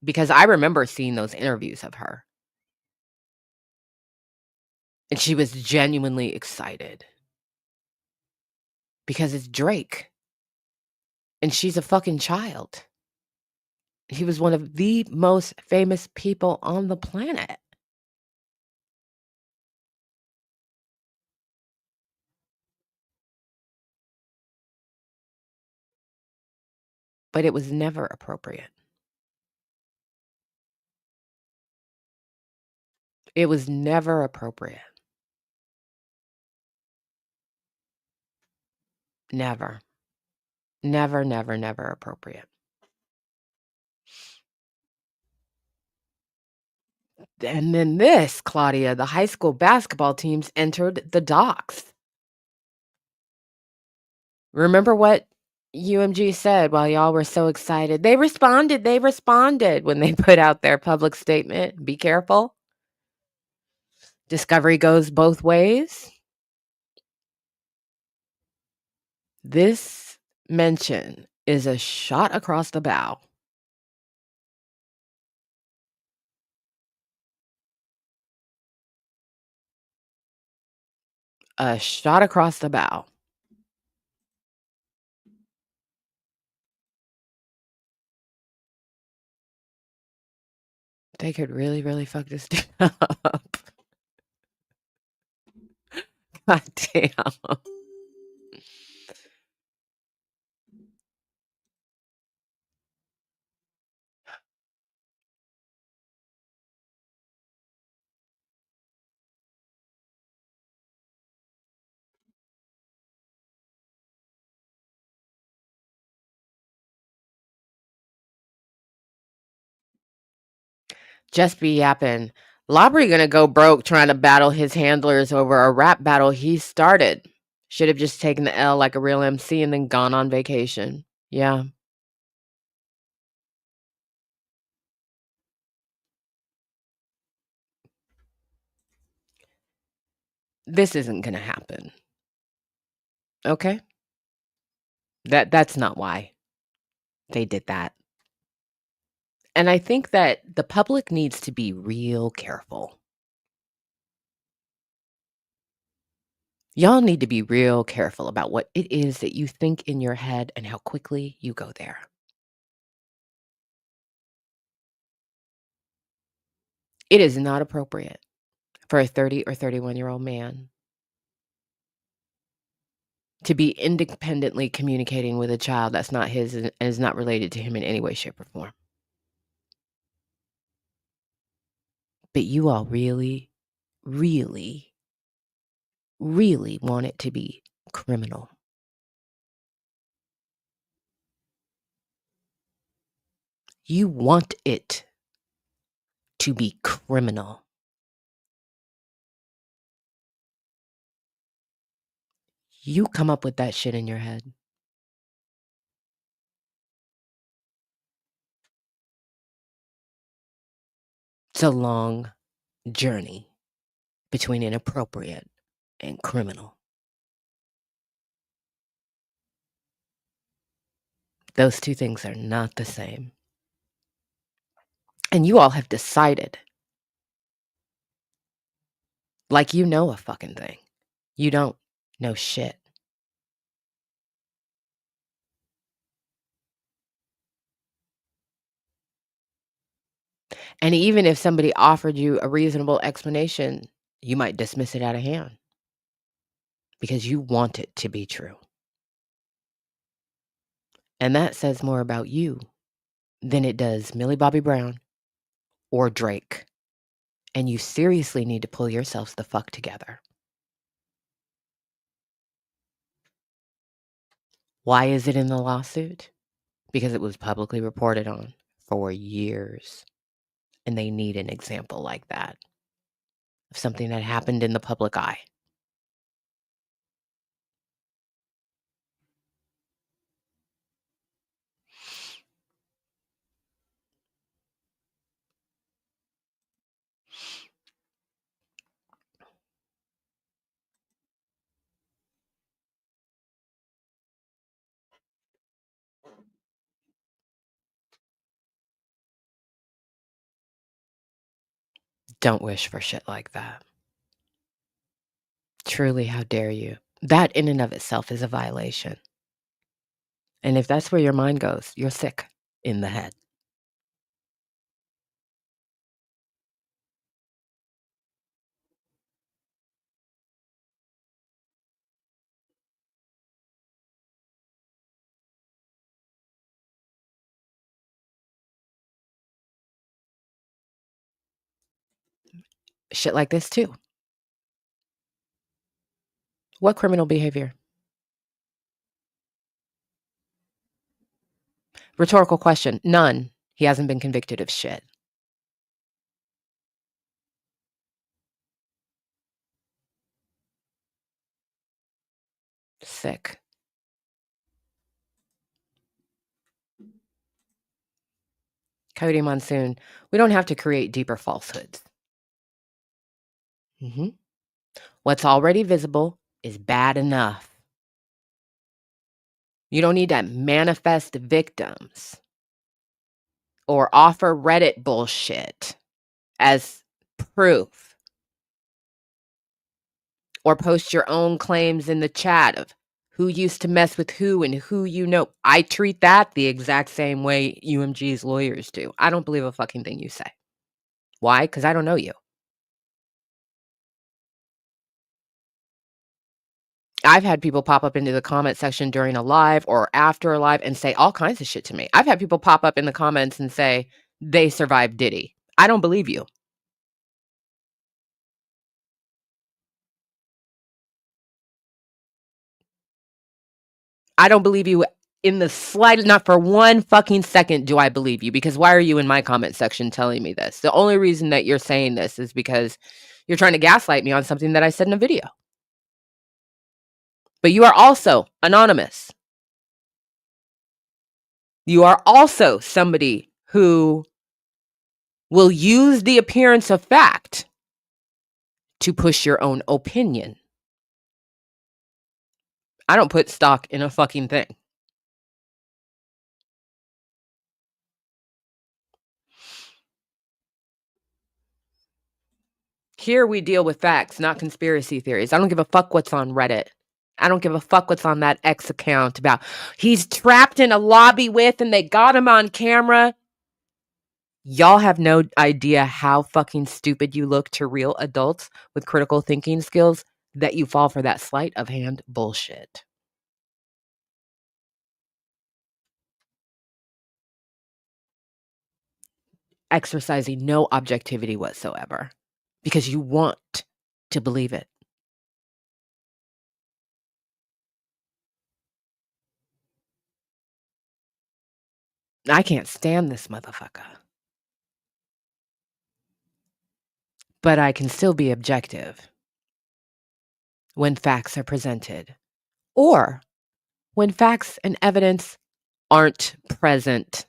because I remember seeing those interviews of her. And she was genuinely excited. Because it's Drake. And she's a fucking child. He was one of the most famous people on the planet. But it was never appropriate. It was never appropriate. Never. Never, never, never appropriate. And then this, Claudia, the high school basketball teams entered the docks. Remember what UMG said while y'all were so excited? They responded when they put out their public statement. Be careful. Discovery goes both ways. This mention is a shot across the bow. A shot across the bow. They could really, really fuck this dude up. God damn. Just be yapping. Labry gonna go broke trying to battle his handlers over a rap battle he started. Should have just taken the L like a real MC and then gone on vacation. Yeah. This isn't gonna happen. Okay? That's not why they did that. And I think that the public needs to be real careful. Y'all need to be real careful about what it is that you think in your head and how quickly you go there. It is not appropriate for a 30 or 31-year-old man to be independently communicating with a child that's not his and is not related to him in any way, shape, or form. But you all really, really, really want it to be criminal. You want it to be criminal. You come up with that shit in your head. It's a long journey between inappropriate and criminal. Those two things are not the same. And you all have decided, like you know a fucking thing. You don't know shit. And even if somebody offered you a reasonable explanation, you might dismiss it out of hand because you want it to be true. And that says more about you than it does Millie Bobby Brown or Drake. And you seriously need to pull yourselves the fuck together. Why is it in the lawsuit? Because it was publicly reported on for years. And they need an example like that of something that happened in the public eye. Don't wish for shit like that. Truly, how dare you? That in and of itself is a violation. And if that's where your mind goes, you're sick in the head. Shit like this too. What criminal behavior? Rhetorical question. None. He hasn't been convicted of shit. Sick. Coyote Monsoon. We don't have to create deeper falsehoods. What's already visible is bad enough. You don't need to manifest victims or offer Reddit bullshit as proof or post your own claims in the chat of who used to mess with who and who you know. I treat that the exact same way UMG's lawyers do. I don't believe a fucking thing you say. Why? Because I don't know you. I've had people pop up into the comment section during a live or after a live and say all kinds of shit to me. I've had people pop up in the comments and say they survived Diddy. I don't believe you. I don't believe you in the slightest, not for one fucking second do I believe you, because why are you in my comment section telling me this? The only reason that you're saying this is because you're trying to gaslight me on something that I said in a video. But you are also anonymous. You are also somebody who will use the appearance of fact to push your own opinion. I don't put stock in a fucking thing. Here we deal with facts, not conspiracy theories. I don't give a fuck what's on Reddit. I don't give a fuck what's on that X account about he's trapped in a lobby with and they got him on camera. Y'all have no idea how fucking stupid you look to real adults with critical thinking skills that you fall for that sleight of hand bullshit. Exercising no objectivity whatsoever because you want to believe it. I can't stand this motherfucker. But I can still be objective when facts are presented or when facts and evidence aren't present.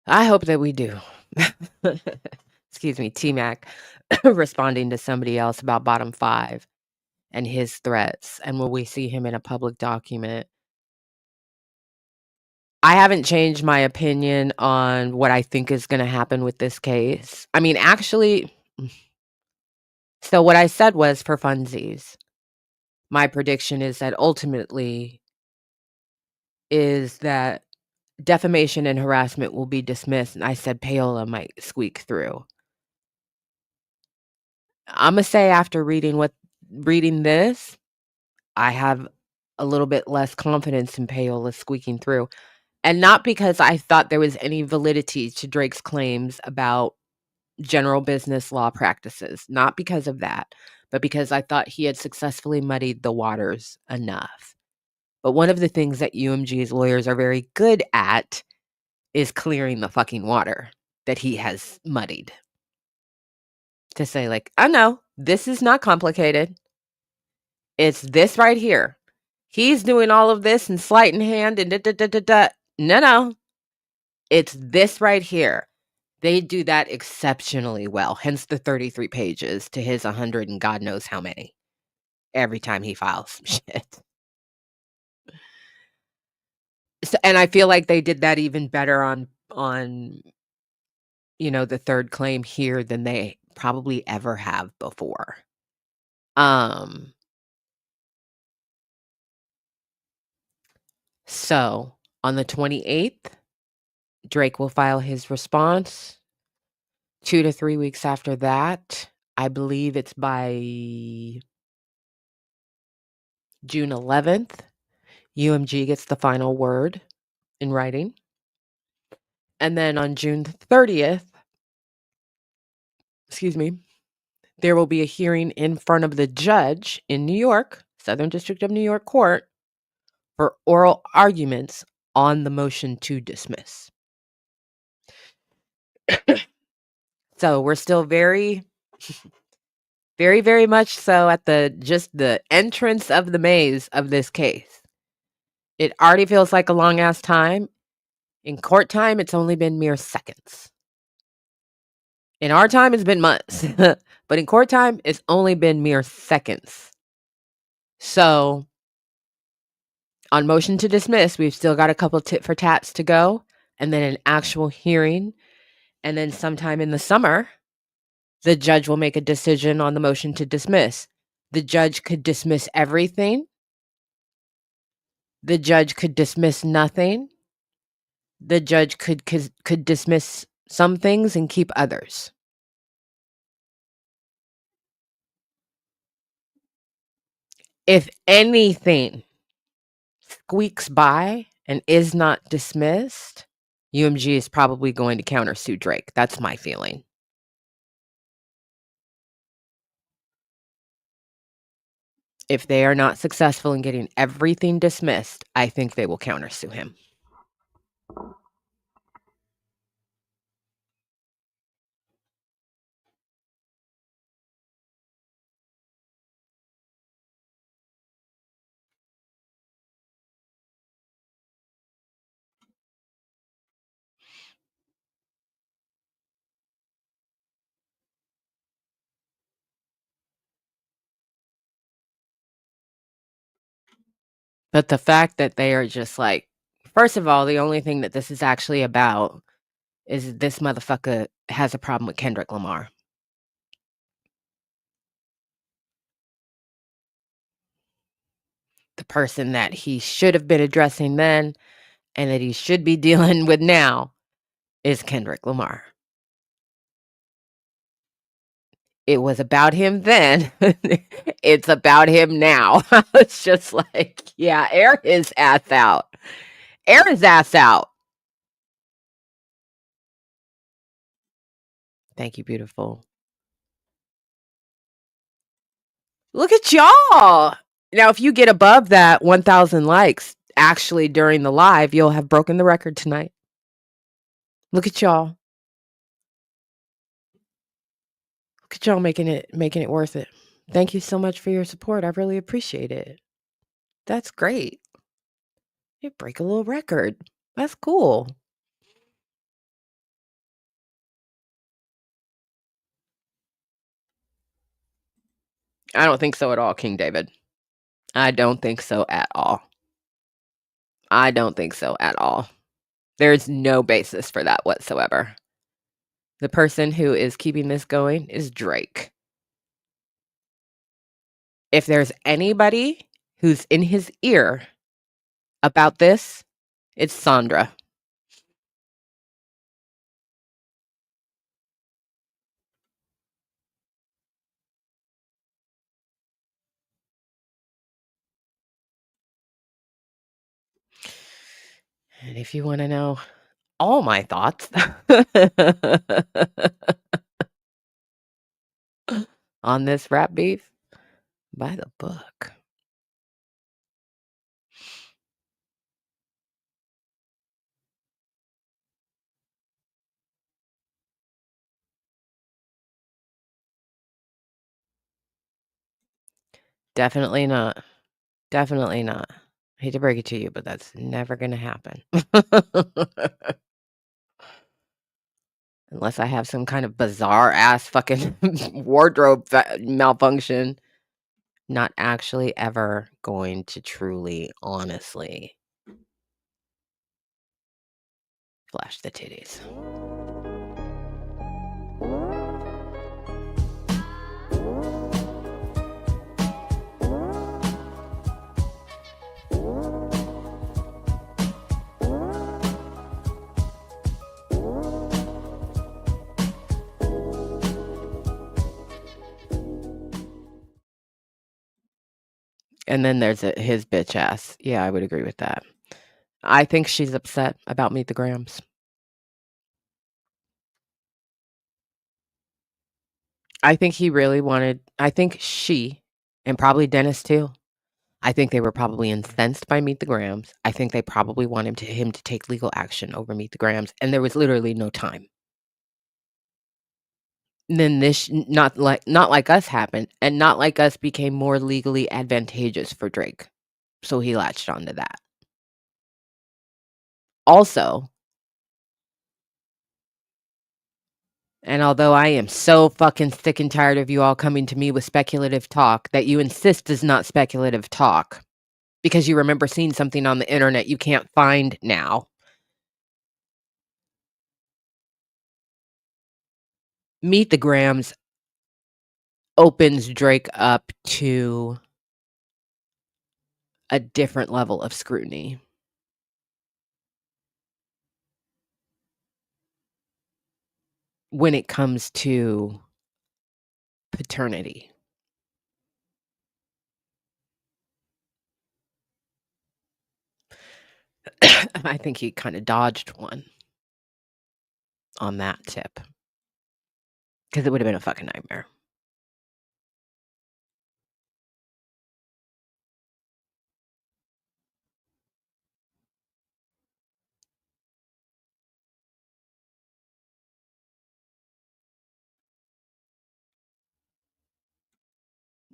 I hope that we do. Excuse me, T-Mac responding to somebody else about bottom 5 and his threats, and will we see him in a public document? I haven't changed my opinion on what I think is gonna happen with this case. I mean, actually, so what I said was for funsies. My prediction is that ultimately is that defamation and harassment will be dismissed, and I said Payola might squeak through. Imma say after reading this, I have a little bit less confidence in Payola squeaking through, and not because I thought there was any validity to Drake's claims about general business law practices, not because of that, but because I thought he had successfully muddied the waters enough. But one of the things that UMG's lawyers are very good at is clearing the fucking water that he has muddied. To say like, "Oh, no, this is not complicated. It's this right here. He's doing all of this in sleight and hand and da da da da da. No, no. It's this right here." They do that exceptionally well, hence the 33 pages to his 100 and God knows how many every time he files some shit. So, and I feel like they did that even better on the third claim here than they probably ever have before. So on the 28th, Drake will file his response. 2 to 3 weeks after that, I believe it's by June 11th, UMG gets the final word in writing. And then on June 30th, excuse me, there will be a hearing in front of the judge in New York, Southern District of New York Court, for oral arguments on the motion to dismiss. So we're still very, very, very much so at the entrance of the maze of this case. It already feels like a long ass time. In court time, it's only been mere seconds. In our time, it's been months. But in court time, it's only been mere seconds. So on motion to dismiss, we've still got a couple tit for tats to go, and then an actual hearing. And then sometime in the summer, the judge will make a decision on the motion to dismiss. The judge could dismiss everything. The judge could dismiss nothing. The judge could dismiss some things and keep others. If anything squeaks by and is not dismissed, UMG is probably going to countersue Drake. That's my feeling. If they are not successful in getting everything dismissed, I think they will countersue him. But the fact that they are just like, first of all, the only thing that this is actually about is this motherfucker has a problem with Kendrick Lamar. The person that he should have been addressing then and that he should be dealing with now is Kendrick Lamar. It was about him then. It's about him now. It's just like, yeah, air his ass out. Air his ass out. Thank you, beautiful. Look at y'all. Now, if you get above that 1,000 likes, actually during the live, you'll have broken the record tonight. Look at y'all. Look at y'all making it worth it. Thank you so much for your support. I really appreciate it. That's great. You break a little record. That's cool. I don't think so at all, King David. I don't think so at all. I don't think so at all. There's no basis for that whatsoever. The person who is keeping this going is Drake. If there's anybody who's in his ear about this, it's Sandra. And if you want to know all my thoughts on this rap beef, buy the book. Definitely not. Definitely not. I hate to break it to you, but that's never going to happen. Unless I have some kind of bizarre ass fucking wardrobe malfunction. Not actually ever going to truly, honestly flash the titties. And then there's his bitch ass. Yeah, I would agree with that. I think she's upset about Meet the Grams. I think he really wanted, I think she, and probably Dennis too, I think they were probably incensed by Meet the Grams. I think they probably wanted him to take legal action over Meet the Grams, and there was literally no time. And then this not like us happened, and Not Like Us became more legally advantageous for Drake. So he latched onto that. Also, and although I am so fucking sick and tired of you all coming to me with speculative talk that you insist is not speculative talk because you remember seeing something on the internet you can't find now. Meet the Grams opens Drake up to a different level of scrutiny. When it comes to paternity. I think he kind of dodged one on that tip. Because it would have been a fucking nightmare.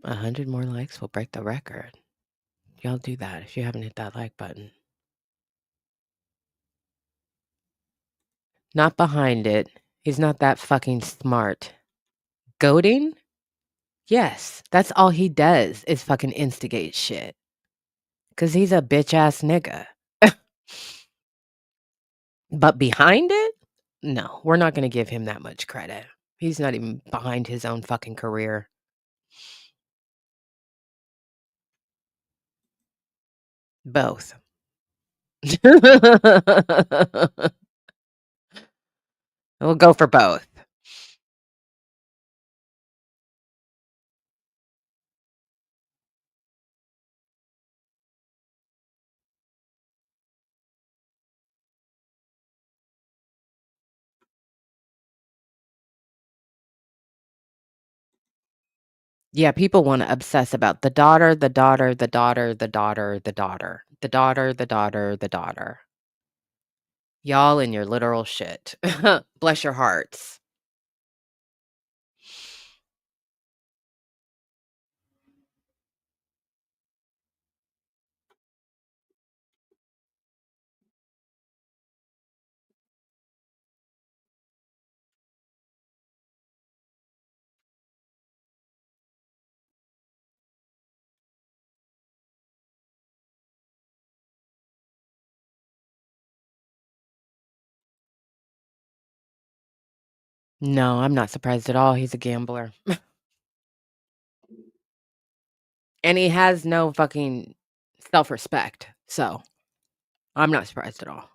A 100 more likes will break the record. Y'all do that if you haven't hit that like button. Not behind it. He's not that fucking smart. Goading? Yes, that's all he does is fucking instigate shit. Because he's a bitch ass nigga. But behind it? No, we're not going to give him that much credit. He's not even behind his own fucking career. Both. We'll go for both. Yeah, people want to obsess about the daughter, the daughter, the daughter, the daughter, the daughter, the daughter, the daughter, the daughter. Y'all in your literal shit. Bless your hearts. No, I'm not surprised at all. He's a gambler. And he has no fucking self-respect. So, I'm not surprised at all.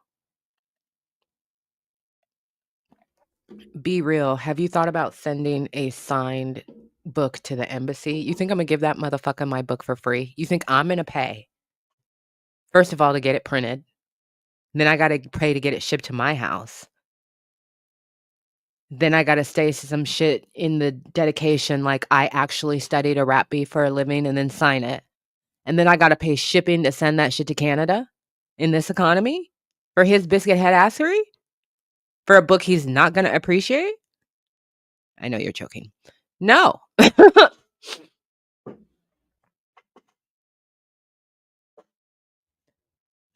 Be real. Have you thought about sending a signed book to the embassy? You think I'm gonna give that motherfucker my book for free? You think I'm gonna pay, first of all, to get it printed? Then I gotta pay to get it shipped to my house. Then I gotta say some shit in the dedication like I actually studied a rap beat for a living and then sign it. And then I gotta pay shipping to send that shit to Canada in this economy for his biscuit head assery? For a book he's not gonna appreciate? I know you're joking. No.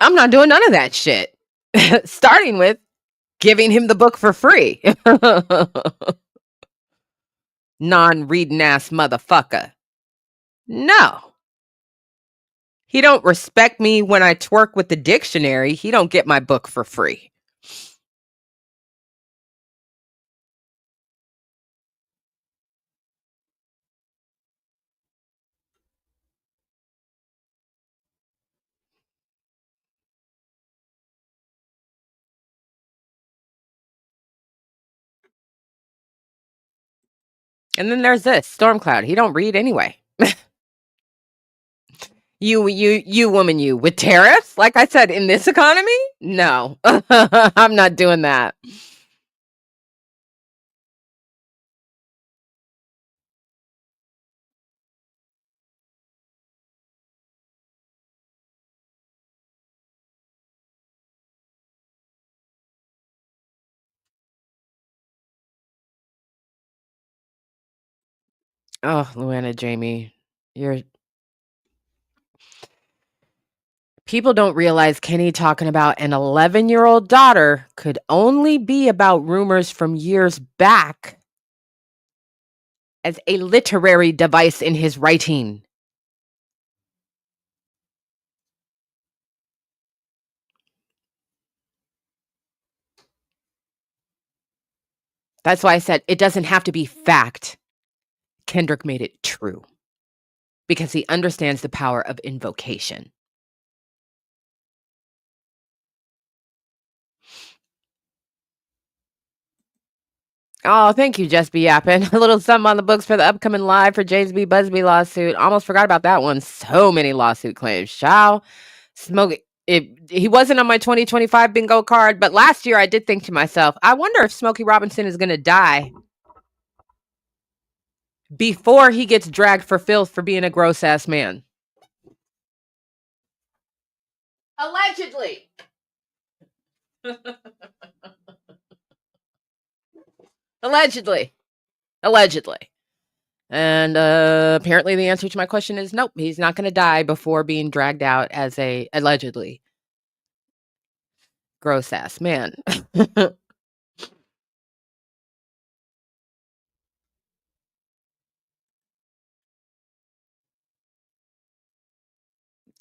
I'm not doing none of that shit. Starting with giving him the book for free. Non-reading ass motherfucker. No. He don't respect me when I twerk with the dictionary. He don't get my book for free. And then there's this Stormcloud. He don't read anyway. You woman, you with tariffs? Like I said, in this economy? No, I'm not doing that. Oh, Luana, Jamie, you're. People don't realize Kenny talking about an 11-year-old daughter could only be about rumors from years back as a literary device in his writing. That's why I said it doesn't have to be fact. Kendrick made it true because he understands the power of invocation. Oh, thank you, Just Be Yapping. A little something on the books for the upcoming live for James B. Busby lawsuit. Almost forgot about that one. So many lawsuit claims. Shall smoke it. He wasn't on my 2025 bingo card, but last year I did think to myself, I wonder if Smokey Robinson is going to die before he gets dragged for filth for being a gross ass man. Allegedly. Allegedly. And apparently the answer to my question is nope, he's not going to die before being dragged out as a allegedly gross ass man.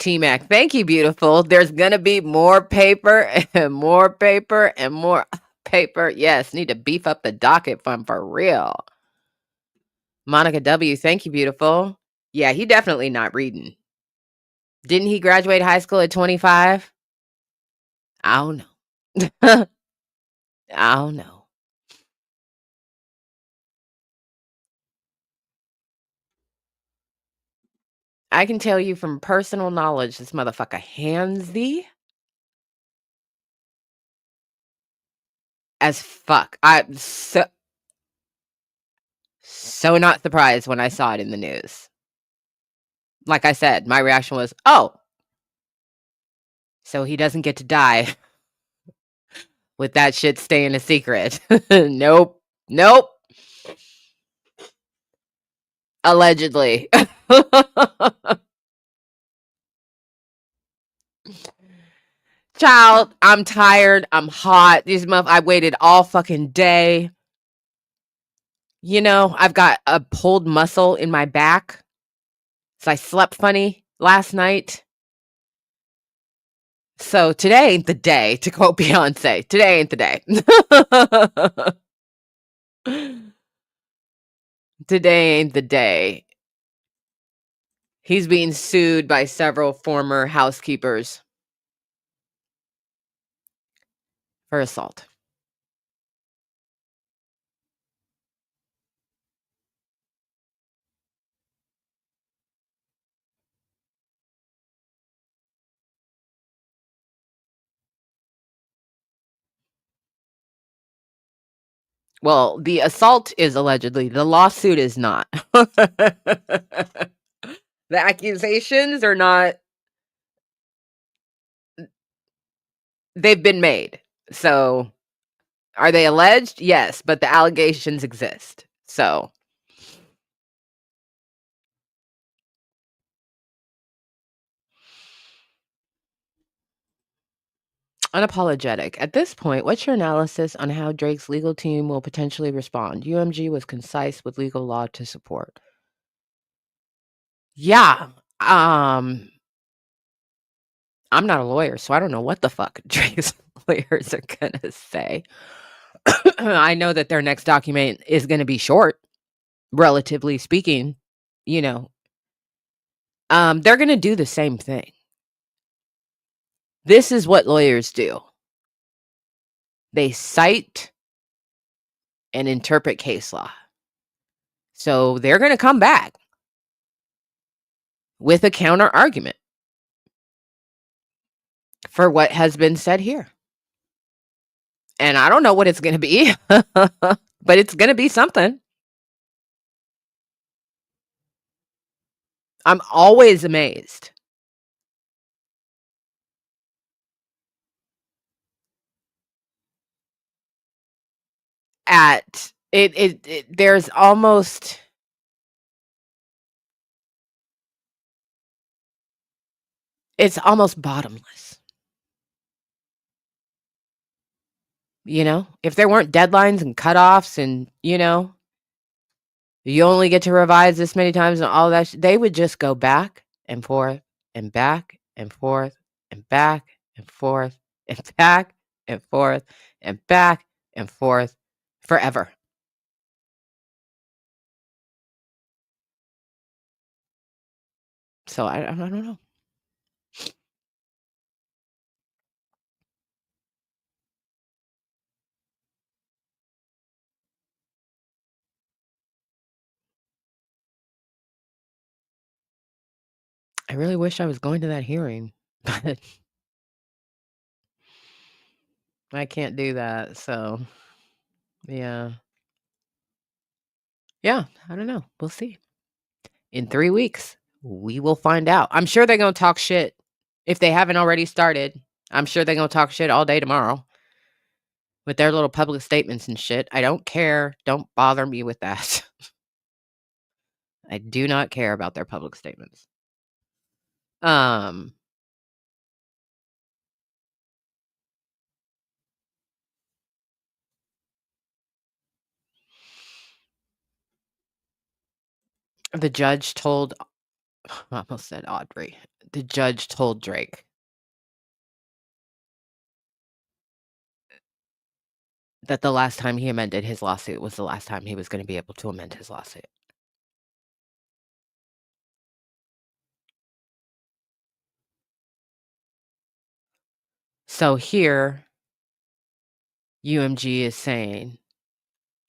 T-Mac, thank you, beautiful. There's going to be more paper and more paper and more paper. Yes, need to beef up the docket fund for real. Monica W, thank you, beautiful. Yeah, he definitely not reading. Didn't he graduate high school at 25? I don't know. I don't know. I can tell you from personal knowledge, this motherfucker handsy as fuck. I'm so not surprised when I saw it in the news. Like I said, my reaction was, oh, so he doesn't get to die with that shit staying a secret. Nope. Allegedly. Child, I'm tired. I'm hot. I waited all fucking day. You know, I've got a pulled muscle in my back. So I slept funny last night. So today ain't the day, to quote Beyonce. Today ain't the day. Today ain't the day. He's being sued by several former housekeepers for assault. Well, the assault is allegedly. The lawsuit is not. The accusations are not. They've been made. So, are they alleged? Yes, but the allegations exist. So, unapologetic. At this point, what's your analysis on how Drake's legal team will potentially respond? UMG was concise with legal law to support. Yeah. I'm not a lawyer, so I don't know what the fuck Drake's lawyers are gonna say. I know that their next document is gonna be short, relatively speaking. You know, they're gonna do the same thing. This is what lawyers do. They cite and interpret case law. So they're gonna come back with a counter argument for what has been said here. And I don't know what it's gonna be, but it's gonna be something. I'm always amazed at it. There's almost it's almost bottomless. You know, if there weren't deadlines and cutoffs and, you know, you only get to revise this many times and all that, they would just go back and forth and back and forth and back and forth and back and forth and back and forth forever. So I don't know. I really wish I was going to that hearing, but I can't do that. So yeah. Yeah, I don't know. We'll see. In 3 weeks, we will find out. I'm sure they're gonna talk shit. If they haven't already started, I'm sure they're gonna talk shit all day tomorrow with their little public statements and shit. I don't care. Don't bother me with that. I do not care about their public statements. The judge told I almost said Audrey. The judge told Drake that the last time he amended his lawsuit was the last time he was going to be able to amend his lawsuit. So here, UMG is saying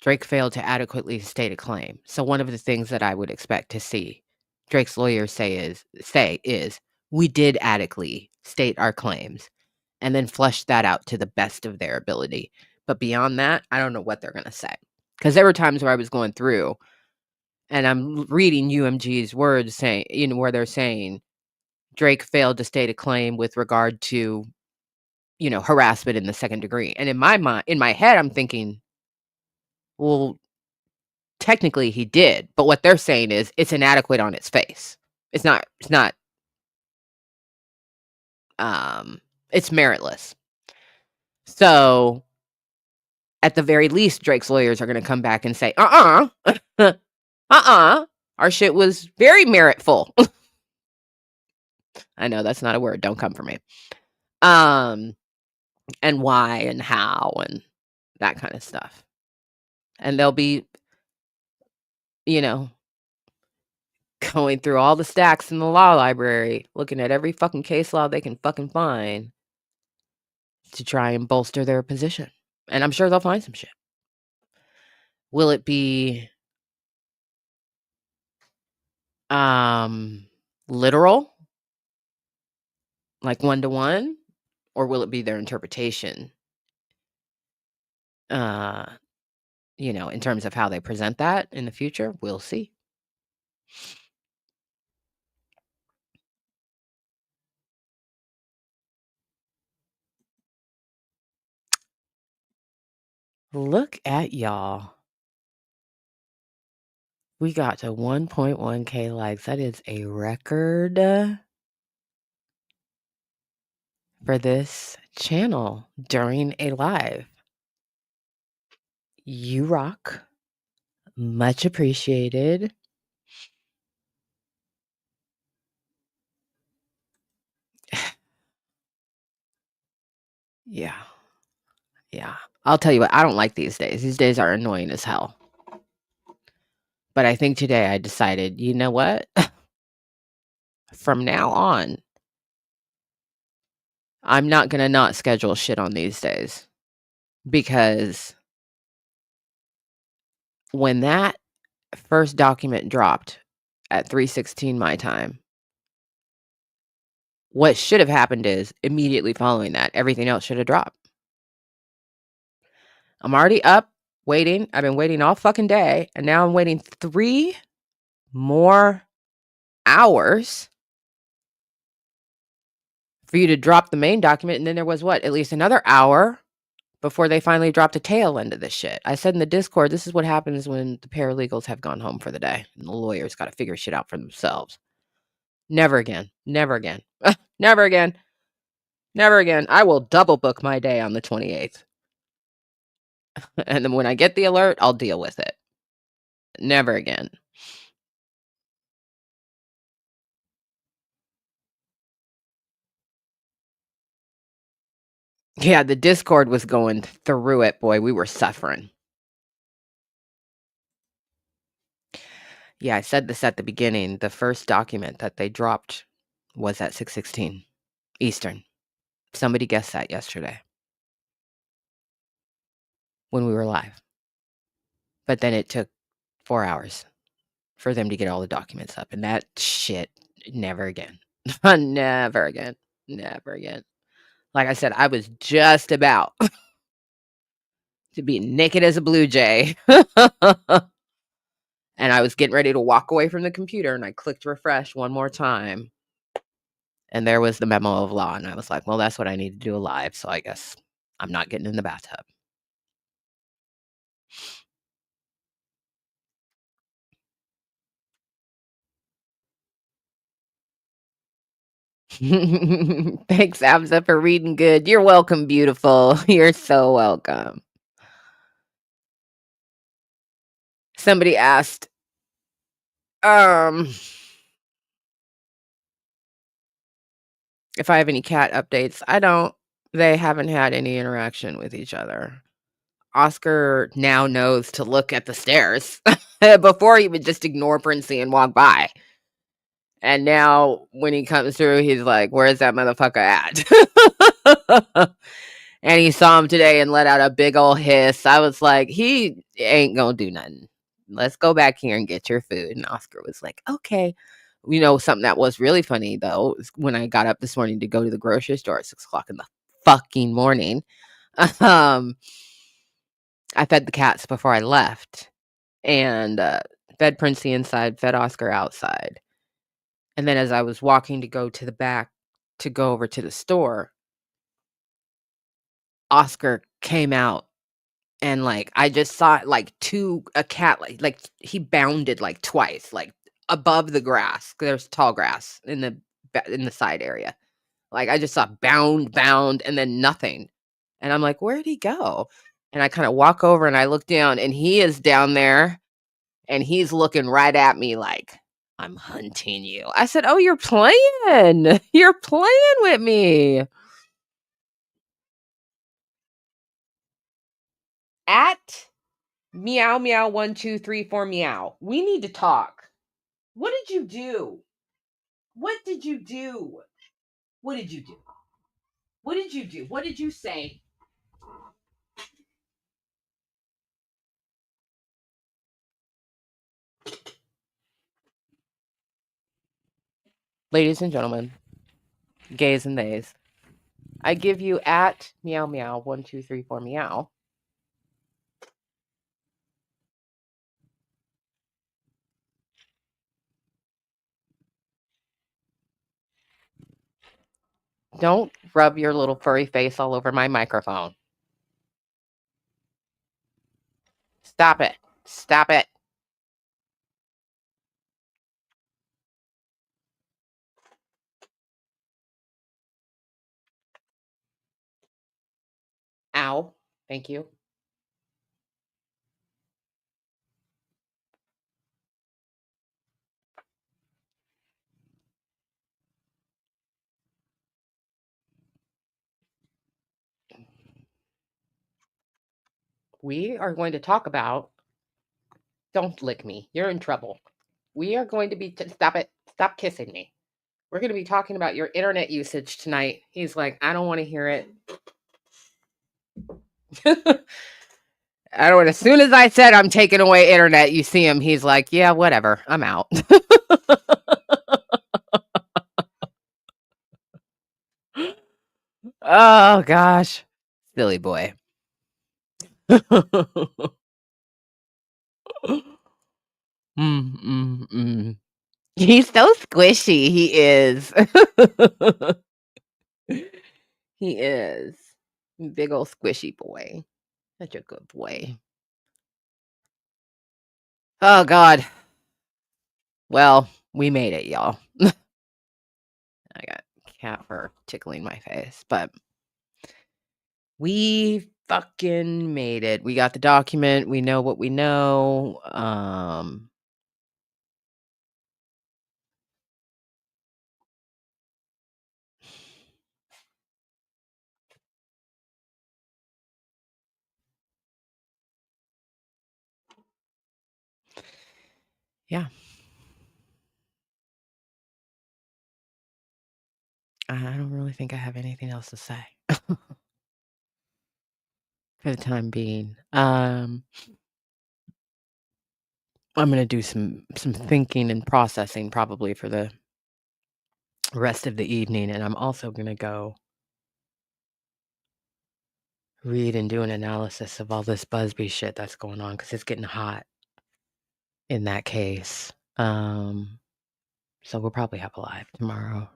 Drake failed to adequately state a claim. So one of the things that I would expect to see Drake's lawyers say is we did adequately state our claims and then flesh that out to the best of their ability. But beyond that, I don't know what they're going to say. Because there were times where I was going through and I'm reading UMG's words saying, you know, where they're saying Drake failed to state a claim with regard to, you know, harassment in the second degree. And in my mind, in my head, I'm thinking, well, technically he did, but what they're saying is it's inadequate on its face. It's not it's meritless. So at the very least, Drake's lawyers are going to come back and say, our shit was very meritful. I know that's not a word. Don't come for me. And why and how and that kind of stuff. And they'll be, going through all the stacks in the law library, looking at every fucking case law they can fucking find to try and bolster their position. And I'm sure they'll find some shit. Will it be literal? Like 1-to-1? Or will it be their interpretation? In terms of how they present that in the future? We'll see. Look at y'all. We got to 1.1K likes. That is a record for this channel during a live. You rock. Much appreciated. Yeah. I'll tell you what, I don't like these days. These days are annoying as hell. But I think today I decided, you know what? From now on, I'm not going to not schedule shit on these days. Because when that first document dropped at 3:16 my time, what should have happened is immediately following that, everything else should have dropped. I'm already up waiting. I've been waiting all fucking day. And now I'm waiting 3 more hours for you to drop the main document. And then there was at least another hour before they finally dropped a tail end of this shit. I said in the Discord, this is what happens when the paralegals have gone home for the day and the lawyers got to figure shit out for themselves. Never again. Never again. Never again. Never again. I will double book my day on the 28th. And then when I get the alert, I'll deal with it. Never again. Yeah, the Discord was going through it, boy. We were suffering. Yeah, I said this at the beginning. The first document that they dropped was at 6:16 Eastern. Somebody guessed that yesterday when we were live. But then it took 4 hours for them to get all the documents up. And that shit, never again. Never again. Never again. Like I said, I was just about to be naked as a blue jay. And I was getting ready to walk away from the computer, and I clicked refresh one more time. And there was the memo of law. And I was like, well, that's what I need to do live. So I guess I'm not getting in the bathtub. Thanks, ABSA, for reading good. You're welcome, beautiful. You're so welcome. Somebody asked, if I have any cat updates. I don't. They haven't had any interaction with each other. Oscar now knows to look at the stairs. Before he would just ignore Princey and walk by. And now when he comes through, he's like, where's that motherfucker at? And he saw him today and let out a big old hiss. I was like, he ain't gonna do nothing. Let's go back here and get your food. And Oscar was like, okay. Something that was really funny, though, is when I got up this morning to go to the grocery store at 6 o'clock in the fucking morning. I fed the cats before I left. And fed Princey inside, fed Oscar outside. And then as I was walking to go to the back to go over to the store, Oscar came out. And, I just saw, a cat, he bounded, twice, above the grass. There's tall grass in the side area. I just saw bound, and then nothing. And I'm like, where'd he go? And I kind of walk over and I look down, and he is down there, and he's looking right at me like, I'm hunting you. I said, oh, you're playing. You're playing with me. At Meow, 1, 2, 3, 4, meow. We need to talk. What did you do? What did you do? What did you do? What did you do? What did you say? Ladies and gentlemen, gays and theys, I give you at MeowMeow 1, 2, 3, 4, meow. Don't rub your little furry face all over my microphone. Stop it. Stop it. Ow. Thank you. We are going to talk about. Don't lick me. You're in trouble. We are going to be. Stop it. Stop kissing me. We're going to be talking about your internet usage tonight. He's like, I don't want to hear it. I don't want. As soon as I said I'm taking away internet, you see him. He's like, yeah, whatever. I'm out. Oh gosh, silly boy. He's so squishy. He is. He is. Big old squishy boy. Such a good boy. Oh God. Well, we made it, y'all. I got cat fur tickling my face, but we fucking made it. We got the document. We know what we know. Yeah. I don't really think I have anything else to say for the time being. I'm gonna do some thinking and processing probably for the rest of the evening, and I'm also gonna go read and do an analysis of all this Busby shit that's going on because it's getting hot in that case. So we'll probably have a live tomorrow.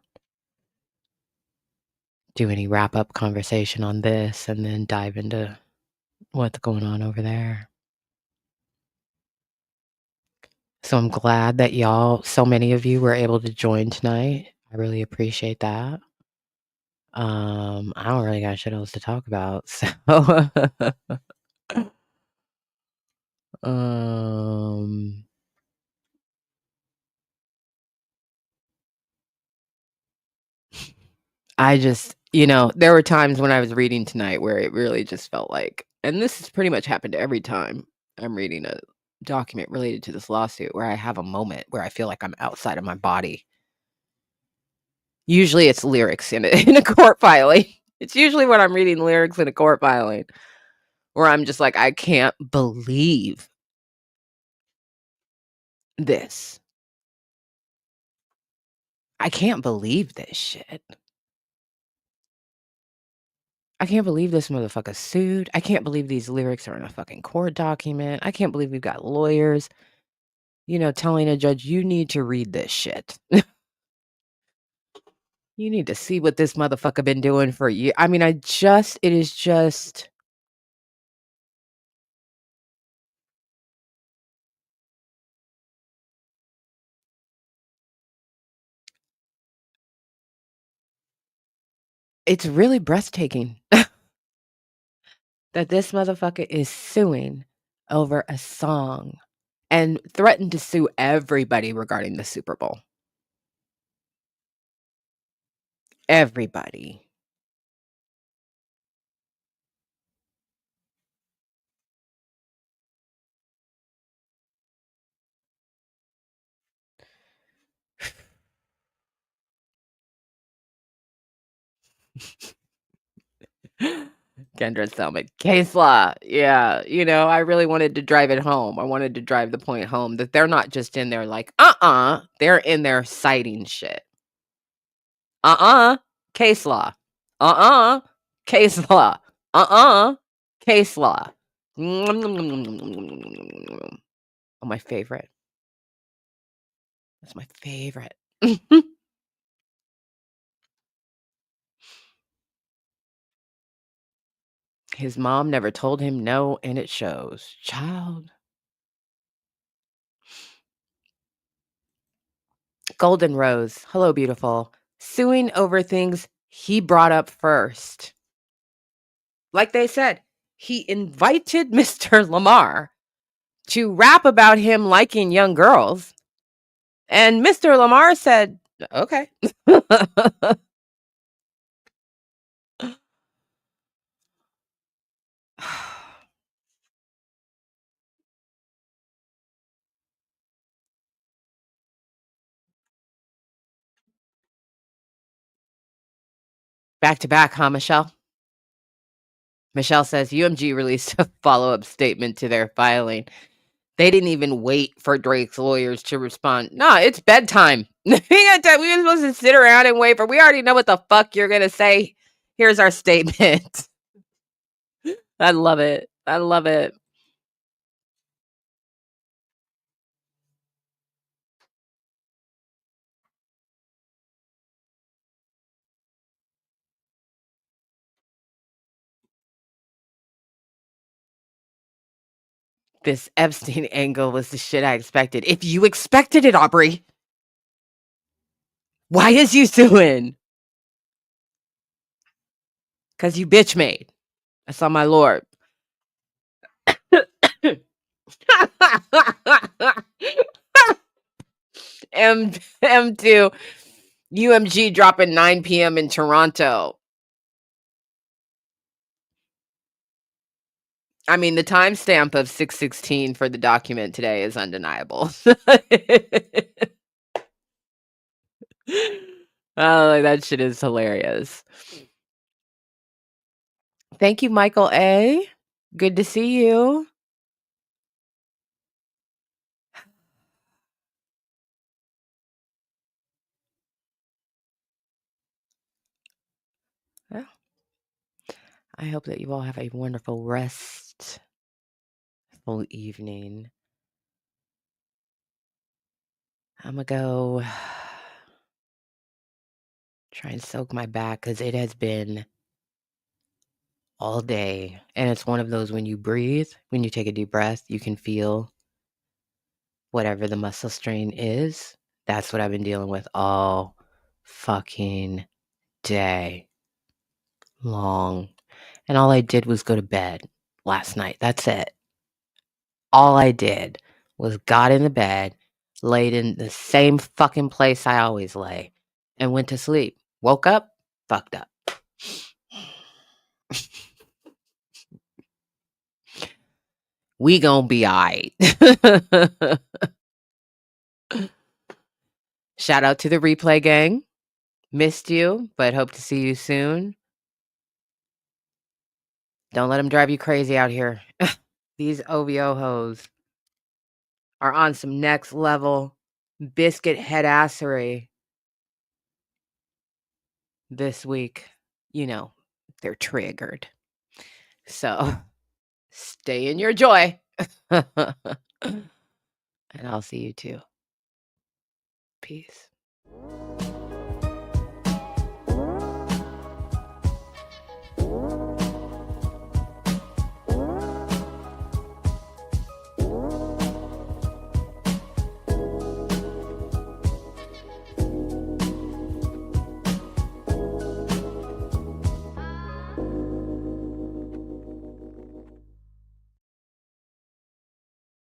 Do any wrap up conversation on this and then dive into what's going on over there. So I'm glad that so many of you were able to join tonight. I really appreciate that. I don't really got shit else to talk about, so I just, there were times when I was reading tonight where it really just felt like, and this has pretty much happened every time I'm reading a document related to this lawsuit, where I have a moment where I feel like I'm outside of my body. Usually it's lyrics in a court filing. It's usually when I'm reading lyrics in a court filing where I'm just like, I can't believe this. I can't believe this shit. I can't believe this motherfucker sued. I can't believe these lyrics are in a fucking court document. I can't believe we've got lawyers, telling a judge, you need to read this shit. You need to see what this motherfucker been doing for you. I mean, it is just. It's really breathtaking that this motherfucker is suing over a song and threatened to sue everybody regarding the Super Bowl. Everybody. Kendra Selman. Case law. Yeah. I really wanted to drive it home. I wanted to drive the point home that they're not just in there like, they're in there citing shit. Case law. Case law. Case law. Oh, my favorite. That's my favorite. His mom never told him no, and it shows. Child. Golden Rose. Hello, beautiful. Suing over things he brought up first. Like they said, he invited Mr. Lamar to rap about him liking young girls. And Mr. Lamar said, okay. Back to back, huh, Michelle? Michelle says UMG released a follow-up statement to their filing. They didn't even wait for Drake's lawyers to respond. No, it's bedtime. We were supposed to sit around and wait for. We already know what the fuck you're gonna say. Here's our statement. I love it. I love it. This Epstein angle was the shit I expected. If you expected it, Aubrey, why is you suing? Because you bitch made. That's on my lord. M2 UMG dropping 9 p.m. in Toronto. I mean, the timestamp of 6:16 for the document today is undeniable. Oh, that shit is hilarious. Thank you, Michael A. Good to see you. Well, I hope that you all have a wonderful restful evening. I'm going to go try and soak my back because it has been all day. And it's one of those when you breathe, when you take a deep breath, you can feel whatever the muscle strain is. That's what I've been dealing with all fucking day long. And all I did was go to bed last night. That's it. All I did was got in the bed, laid in the same fucking place I always lay, and went to sleep. Woke up, fucked up. We gonna be all right. Shout out to the replay gang. Missed you, but hope to see you soon. Don't let them drive you crazy out here. These OVO hoes are on some next level biscuit head assery this week. They're triggered. So stay in your joy. And I'll see you too. Peace.